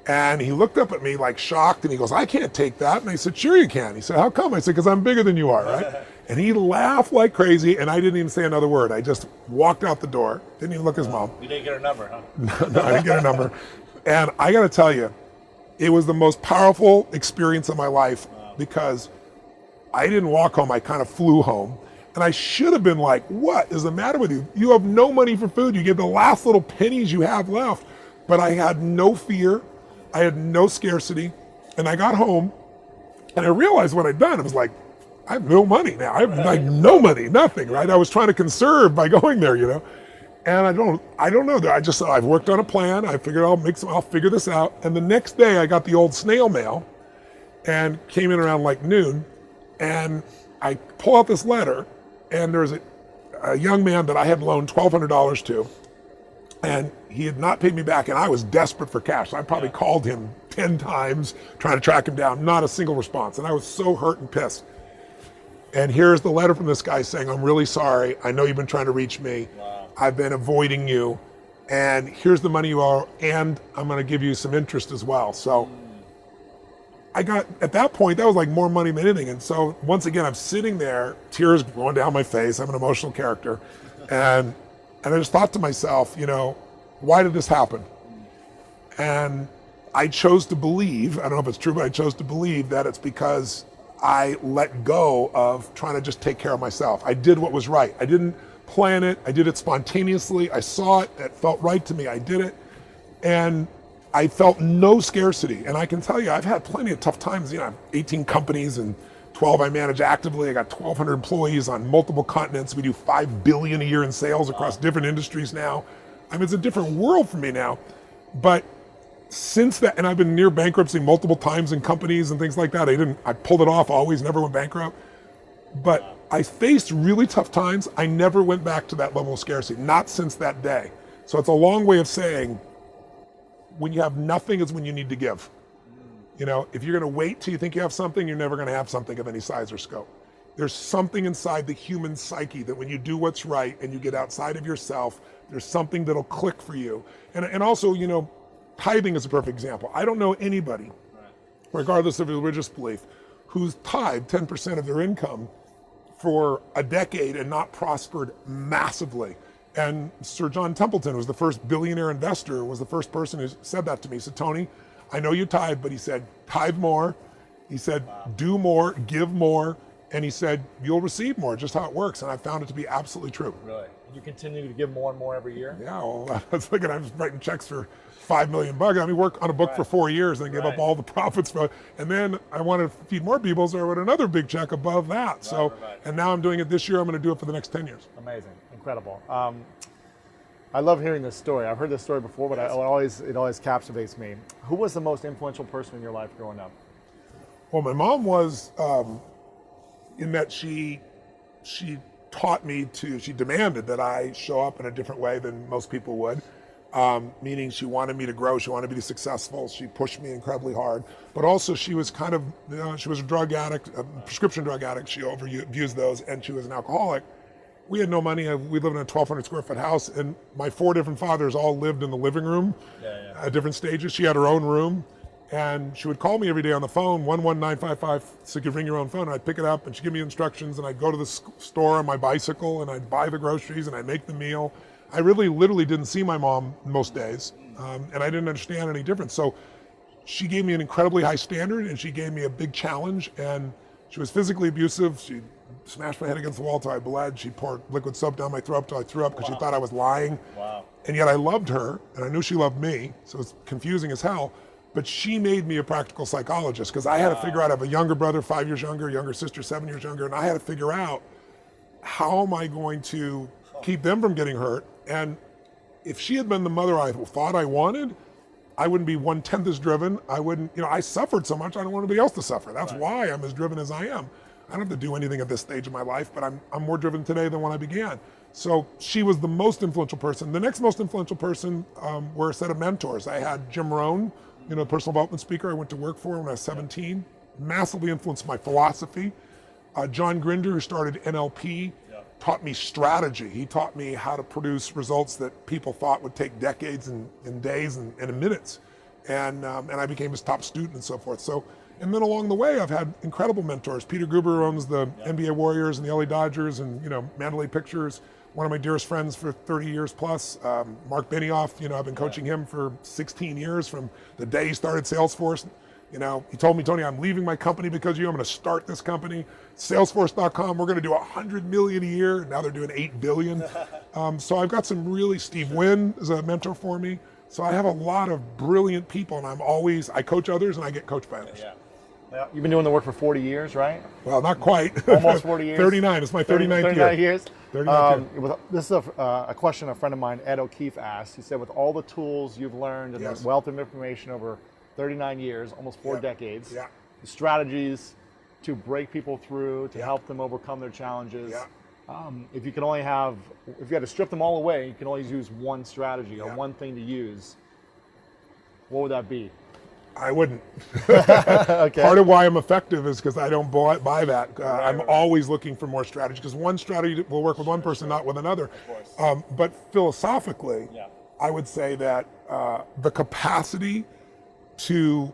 And he looked up at me like shocked and he goes, I can't take that. And I said, sure you can. He said, how come? I said, because I'm bigger than you are, right? And he laughed like crazy and I didn't even say another word. I just walked out the door. Didn't even look at his mom. You didn't get her number, huh? No, I didn't get her number. And I got to tell you, it was the most powerful experience of my life because I didn't walk home. I kind of flew home. And I should have been like, what is the matter with you? You have no money for food. You get the last little pennies you have left. But I had no fear. I had no scarcity. And I got home and I realized what I'd done. It was like, I have no money now. I have like no money, nothing, right? I was trying to conserve by going there, And I don't know. I've worked on a plan. I figured I'll figure this out. And the next day I got the old snail mail and came in around like noon. And I pull out this letter and there's a young man that I had loaned $1,200 to. And he had not paid me back and I was desperate for cash. So I probably called him 10 times trying to track him down, not a single response. And I was so hurt and pissed. And here's the letter from this guy saying, I'm really sorry. I know you've been trying to reach me. Wow. I've been avoiding you. And here's the money you owe. And I'm going to give you some interest as well. So I got, at that point, that was like more money than anything. And so once again, I'm sitting there, tears going down my face. I'm an emotional character. And I just thought to myself, why did this happen? And I chose to believe, I don't know if it's true, but I chose to believe that it's because I let go of trying to just take care of myself. I did what was right. I didn't plan it. I did it spontaneously. I saw it. It felt right to me. I did it. And I felt no scarcity. And I can tell you, I've had plenty of tough times. You know, I have 18 companies and 12 I manage actively. I got 1,200 employees on multiple continents. We do $5 billion a year in sales across different industries now. I mean, it's a different world for me now. But since that, and I've been near bankruptcy multiple times in companies and things like that. I pulled it off always, never went bankrupt. But I faced really tough times. I never went back to that level of scarcity, not since that day. So it's a long way of saying, when you have nothing is when you need to give. You know, if you're going to wait till you think you have something, you're never going to have something of any size or scope. There's something inside the human psyche that when you do what's right and you get outside of yourself, there's something that'll click for you. And also, you know, tithing is a perfect example. I don't know anybody, regardless of religious belief, who's tithed 10% of their income for a decade and not prospered massively. And Sir John Templeton was the first billionaire investor, was the first person who said that to me. He said, Tony, I know you tithe, but he said, tithe more. He said, do more, give more. And he said, you'll receive more, just how it works. And I found it to be absolutely true. Really? You continue to give more and more every year? Yeah, well, I was thinking I was writing checks for $5 million. I mean, work on a book for 4 years and give up all the profits. And then I wanted to feed more people, so I wrote another big check above that. And now I'm doing it this year. I'm going to do it for the next 10 years. Amazing. Incredible. I love hearing this story. I've heard this story before, but it always captivates me. Who was the most influential person in your life growing up? Well, my mom was, in that she taught me she demanded that I show up in a different way than most people would. Meaning she wanted me to grow, she wanted me to be successful, she pushed me incredibly hard. But also she was kind of, she was a drug addict, a prescription drug addict, she overused those, and she was an alcoholic. We had no money, we lived in a 1,200 square foot house, and my 4 different fathers all lived in the living room at different stages. She had her own room, and she would call me every day on the phone, 11955, so you could ring your own phone, and I'd pick it up, and she'd give me instructions, and I'd go to the store on my bicycle, and I'd buy the groceries, and I'd make the meal. I really literally didn't see my mom most days, and I didn't understand any difference. So she gave me an incredibly high standard, and she gave me a big challenge, and she was physically abusive. She smashed my head against the wall till I bled. She poured liquid soap down my throat till I threw up because she thought I was lying. Wow. And yet I loved her, and I knew she loved me, so it's confusing as hell. But she made me a practical psychologist because I had to figure out, I have a younger brother, 5 years younger, younger sister, 7 years younger, and I had to figure out, how am I going to keep them from getting hurt? And if she had been the mother I thought I wanted, I wouldn't be 1/10 as driven. I wouldn't, I suffered so much, I don't want anybody else to suffer. That's why I'm as driven as I am. I don't have to do anything at this stage of my life, but I'm more driven today than when I began. So she was the most influential person. The next most influential person were a set of mentors. I had Jim Rohn, personal development speaker I went to work for when I was 17, massively influenced my philosophy. John Grinder, who started NLP, taught me strategy. He taught me how to produce results that people thought would take decades and days and in minutes. And I became his top student and so forth. So, and then along the way, I've had incredible mentors. Peter Guber owns the NBA Warriors and the LA Dodgers and, Mandalay Pictures. One of my dearest friends for 30 years plus. Mark Benioff, I've been coaching him for 16 years from the day he started Salesforce. He told me, Tony, I'm leaving my company because of you. I'm going to start this company. Salesforce.com, we're going to do 100 million a year. Now they're doing 8 billion. So I've got some really, Steve Wynn is a mentor for me. So I have a lot of brilliant people, and I coach others and I get coached by others. Yeah. You've been doing the work for 40 years, right? Well, not quite. Almost 40 years. 39. It's my 39th year. 39 years. 39th year. This is a question a friend of mine, Ed O'Keefe, asked. He said, with all the tools you've learned and the wealth of information over 39 years, almost 4 decades, the strategies to break people through, to help them overcome their challenges. If you had to strip them all away, you can only use one strategy or one thing to use. What would that be? I wouldn't. Part of why I'm effective is because I don't buy that. I'm always looking for more strategy because one strategy will work with one person, not with another. But philosophically, I would say that the capacity to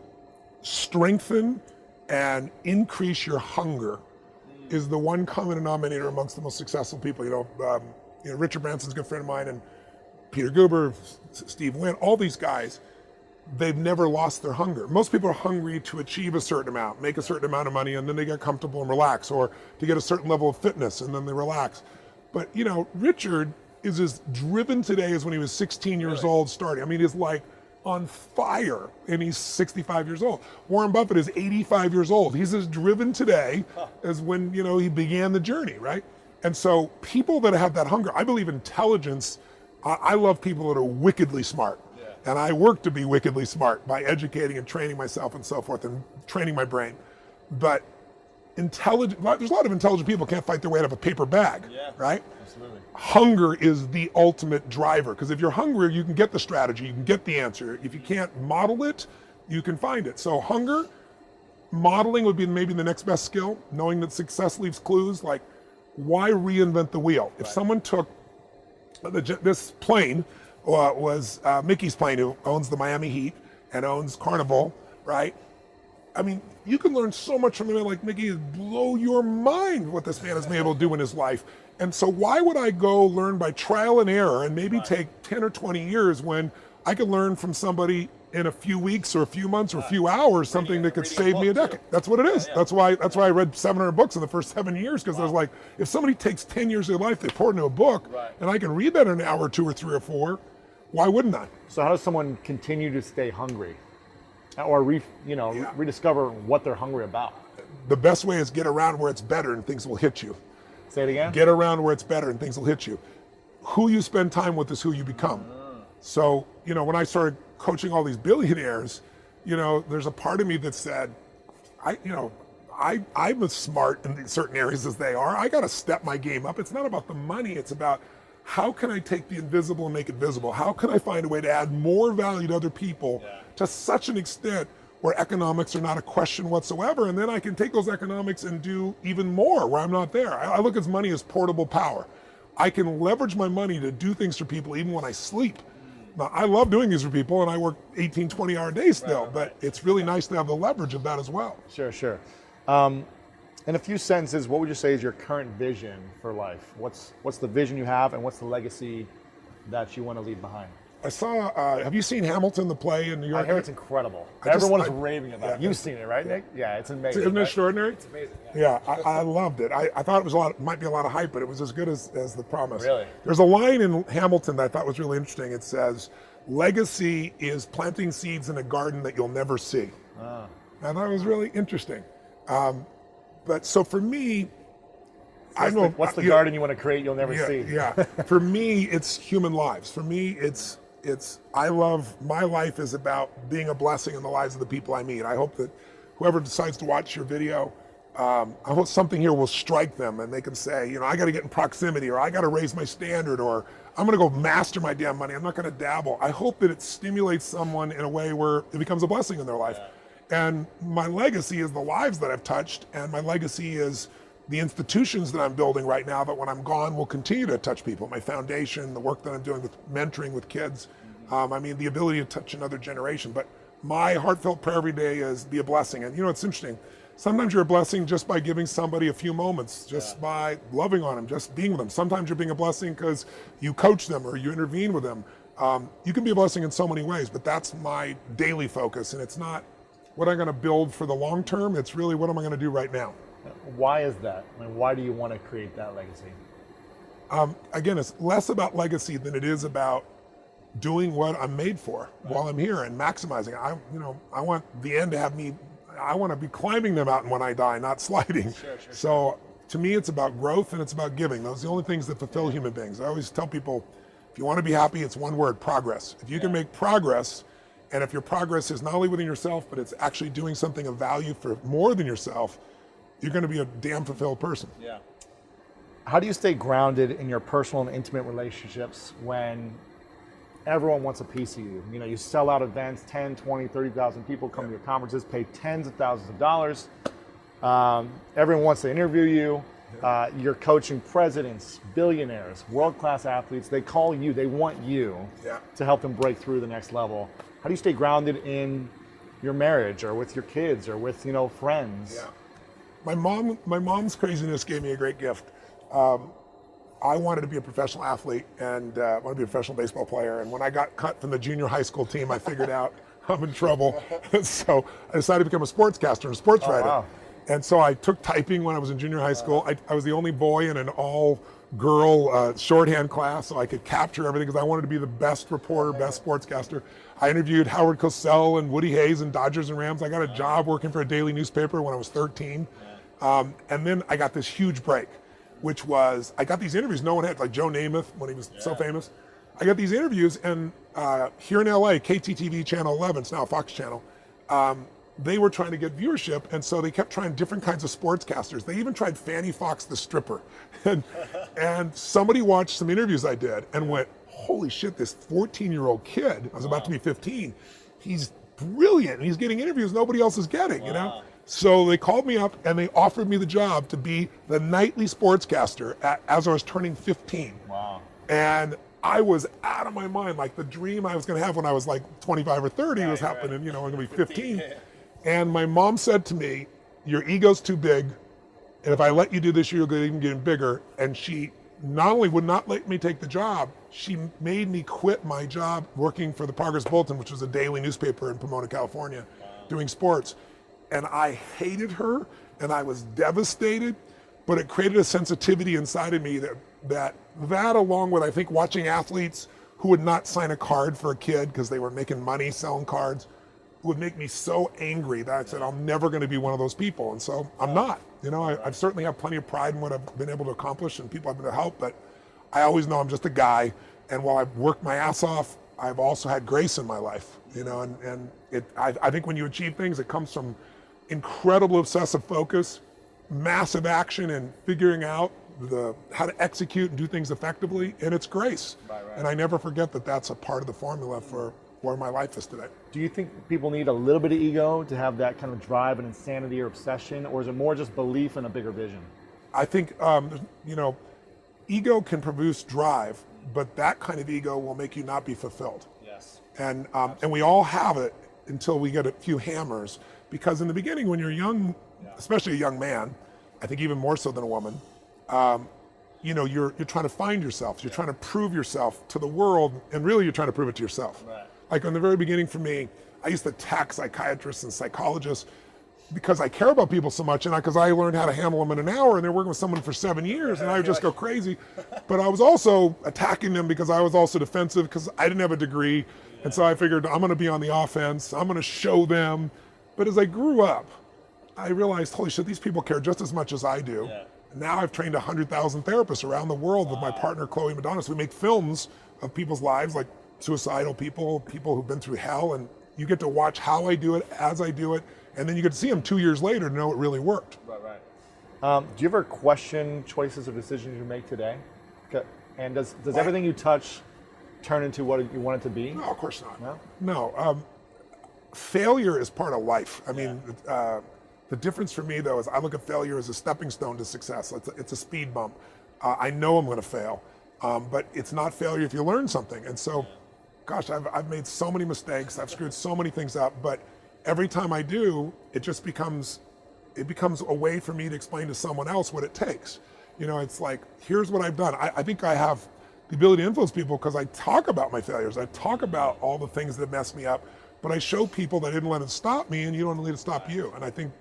strengthen and increase your hunger is the one common denominator amongst the most successful people. Richard Branson's a good friend of mine, and Peter Guber, Steve Wynn, all these guys, they've never lost their hunger. Most people are hungry to achieve a certain amount, make a certain amount of money, and then they get comfortable and relax, or to get a certain level of fitness, and then they relax. But, Richard is as driven today as when he was 16 years old starting. I mean, he's like on fire, and he's 65 years old. Warren Buffett is 85 years old. He's as driven today as when, you know, he began the journey, right? And so people that have that hunger, I believe intelligence, I love people that are wickedly smart. And I work to be wickedly smart by educating and training myself and so forth and training my brain. But there's a lot of intelligent people can't fight their way out of a paper bag, right? Absolutely. Hunger is the ultimate driver, because if you're hungry, you can get the strategy, you can get the answer. If you can't model it, you can find it. So hunger, modeling would be maybe the next best skill, knowing that success leaves clues. Like, why reinvent the wheel? If someone took this plane, was Mickey's plane, who owns the Miami Heat and owns Carnival, right? I mean, you can learn so much from a man like Mickey. It blow your mind what this man has been able to do in his life. And so why would I go learn by trial and error and maybe take 10 or 20 years when I could learn from somebody in a few weeks or a few months or a few hours, something that could save me a decade? That's what it is. That's why I read 700 books in the first 7 years, because I was like, if somebody takes 10 years of their life, they pour it into a book, and I can read that in an hour or two or three or four, why wouldn't I? So how does someone continue to stay hungry, or rediscover what they're hungry about? The best way is get around where it's better and things will hit you. Say it again. Get around where it's better and things will hit you. Who you spend time with is who you become. So, you know, when I started coaching all these billionaires, you know, there's a part of me that said, I'm as smart in certain areas as they are. I got to step my game up. It's not about the money. It's about, how can I take the invisible and make it visible? How can I find a way to add more value to other people to such an extent where economics are not a question whatsoever? And then I can take those economics and do even more where I'm not there. I look at money as portable power. I can leverage my money to do things for people even when I sleep. Now, I love doing these for people, and I work 18, 20-hour days still, but it's really nice to have the leverage of that as well. Sure. In a few sentences, what would you say is your current vision for life? What's the vision you have, and what's the legacy that you want to leave behind? I saw, have you seen Hamilton, the play in New York? I hear it's incredible. Everyone's raving about it. You've seen it, right, Nick? Yeah, it's amazing. Isn't it extraordinary? It's amazing. Yeah, I loved it. I thought it was might be a lot of hype, but it was as good as the promise. Really? There's a line in Hamilton that I thought was really interesting. It says, legacy is planting seeds in a garden that you'll never see. I thought it was really interesting. But so for me, what's the garden you want to create you'll never see? Yeah, for me, it's human lives. For me, it's I love, my life is about being a blessing in the lives of the people I meet. I hope that whoever decides to watch your video, I hope something here will strike them and they can say, I got to get in proximity, or I got to raise my standard, or I'm going to go master my damn money. I'm not going to dabble. I hope that it stimulates someone in a way where it becomes a blessing in their life. And my legacy is the lives that I've touched, and my legacy is the institutions that I'm building right now that when I'm gone will continue to touch people. My foundation, the work that I'm doing with mentoring with kids, the ability to touch another generation. But my heartfelt prayer every day is be a blessing. And it's interesting. Sometimes you're a blessing just by giving somebody a few moments, just by loving on them, just being with them. Sometimes you're being a blessing because you coach them or you intervene with them. You can be a blessing in so many ways, but that's my daily focus. And it's not what I'm going to build for the long term. It's really what am I going to do right now. Why is that? Why do you want to create that legacy? Again, it's less about legacy than it is about doing what I'm made for while I'm here and maximizing. I want the end to have me. I want to be climbing the mountain when I die, not sliding. So to me, it's about growth and it's about giving. Those are the only things that fulfill human beings. I always tell people, if you want to be happy, it's one word: progress. If you can make progress, and if your progress is not only within yourself, but it's actually doing something of value for more than yourself, you're going to be a damn fulfilled person. Yeah. How do you stay grounded in your personal and intimate relationships when everyone wants a piece of you? You sell out events, 10, 20, 30,000 people come to your conferences, pay tens of thousands of dollars. Everyone wants to interview you. You're coaching presidents, billionaires, world-class athletes. They call you, they want you to help them break through the next level. How do you stay grounded in your marriage or with your kids or with, friends? Yeah. My mom's craziness gave me a great gift. I wanted to be a professional athlete and wanted to be a professional baseball player. And when I got cut from the junior high school team, I figured out I'm in trouble. So I decided to become a sportscaster and a sports writer. Wow. And so I took typing when I was in junior high school. I was the only boy in an all girl shorthand class so I could capture everything because I wanted to be the best reporter, best sportscaster. I interviewed Howard Cosell and Woody Hayes and Dodgers and Rams. I got a job working for a daily newspaper when I was 13. And then I got this huge break, which was, I got these interviews no one had, like Joe Namath when he was so famous. I got these interviews, and here in LA, KTTV Channel 11, it's now a Fox channel, they were trying to get viewership, and so they kept trying different kinds of sportscasters. They even tried Fanny Fox the stripper. And somebody watched some interviews I did and went, holy shit, this 14-year-old kid, I was about to be 15, he's brilliant, and he's getting interviews nobody else is getting, you know? So they called me up and they offered me the job to be the nightly sportscaster as I was turning 15. Wow. And I was out of my mind, like the dream I was gonna have when I was like 25 or 30 was happening, you know, I'm gonna be 15. And my mom said to me, your ego's too big, and if I let you do this, you'll get even getting bigger. And she not only would not let me take the job, she made me quit my job working for the Progress Bulletin, which was a daily newspaper in Pomona, California, doing sports. And I hated her, and I was devastated, but it created a sensitivity inside of me that along with, I think, watching athletes who would not sign a card for a kid because they were making money selling cards, would make me so angry that I said, I'm never going to be one of those people. And so I'm not. You know, I certainly have plenty of pride in what I've been able to accomplish and people I've been able to help, but I always know I'm just a guy. And while I've worked my ass off, I've also had grace in my life, you know, and I think when you achieve things, it comes from incredible obsessive focus, massive action, and figuring out how to execute and do things effectively, and it's grace. Right. And I never forget that that's a part of the formula for where my life is today. Do you think people need a little bit of ego to have that kind of drive and insanity or obsession, or is it more just belief in a bigger vision? I think, you know, ego can produce drive, but that kind of ego will make you not be fulfilled. Yes. And we all have it until we get a few hammers, because in the beginning when you're young, especially a young man, I think even more so than a woman, you know, you're trying to find yourself, you're trying to prove yourself to the world, and really you're trying to prove it to yourself. Right. Like in the very beginning for me, I used to attack psychiatrists and psychologists because I care about people so much, and because I learned how to handle them in an hour, and they're working with someone for 7 years, and I would just go crazy. But I was also attacking them because I was also defensive because I didn't have a degree, and so I figured I'm gonna be on the offense, I'm gonna show them. But as I grew up, I realized, holy shit, these people care just as much as I do. Yeah. Now I've trained 100,000 therapists around the world with my partner, Chloe Madonna. So we make films of people's lives, like suicidal people who've been through hell, and you get to watch how I do it, as I do it, and then you get to see them 2 years later to know it really worked. Right. Do you ever question choices or decisions you make today? And does everything you touch turn into what you want it to be? No, of course not. No. Failure is part of life. I mean, the difference for me, though, is I look at failure as a stepping stone to success. It's a speed bump. I know I'm going to fail, but it's not failure if you learn something. And so, gosh, I've made so many mistakes. I've screwed so many things up. But every time I do, it just becomes a way for me to explain to someone else what it takes. You know, it's like, here's what I've done. I think I have the ability to influence people because I talk about my failures. I talk about all the things that messed me up. But I show people that I didn't let it stop me, and you don't let it stop you. And I think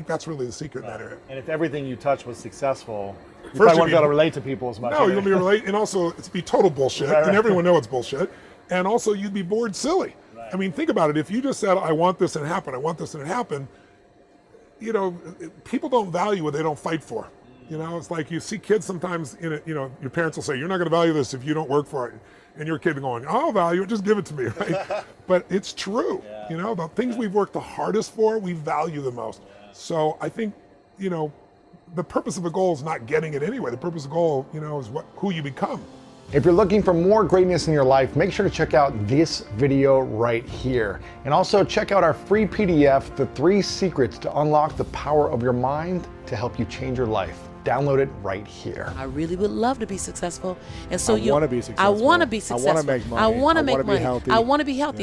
that's really the secret in that area. And if everything you touch was successful, you probably won't be able to relate to people as much. No, you'll be relate, and also it'd be total bullshit, and everyone knows it's bullshit. And also you'd be bored silly. Right. I mean, think about it. If you just said, I want this and it happened, I want this and it happened, you know, people don't value what they don't fight for. You know, it's like you see kids sometimes in it, you know, your parents will say, you're not going to value this if you don't work for it. And your kid going, I'll value it, just give it to me, right? But it's true. Yeah. You know, the things we've worked the hardest for, we value the most. Yeah. So I think, you know, the purpose of a goal is not getting it anyway. The purpose of a goal, you know, is who you become. If you're looking for more greatness in your life, make sure to check out this video right here. And also check out our free PDF, The 3 Secrets to Unlock the Power of Your Mind to help you change your life. Download it right here. I really would love to be successful. And so I want to be successful. I want to be successful. I want to make money. I want to make money. Be healthy. I want to be healthy.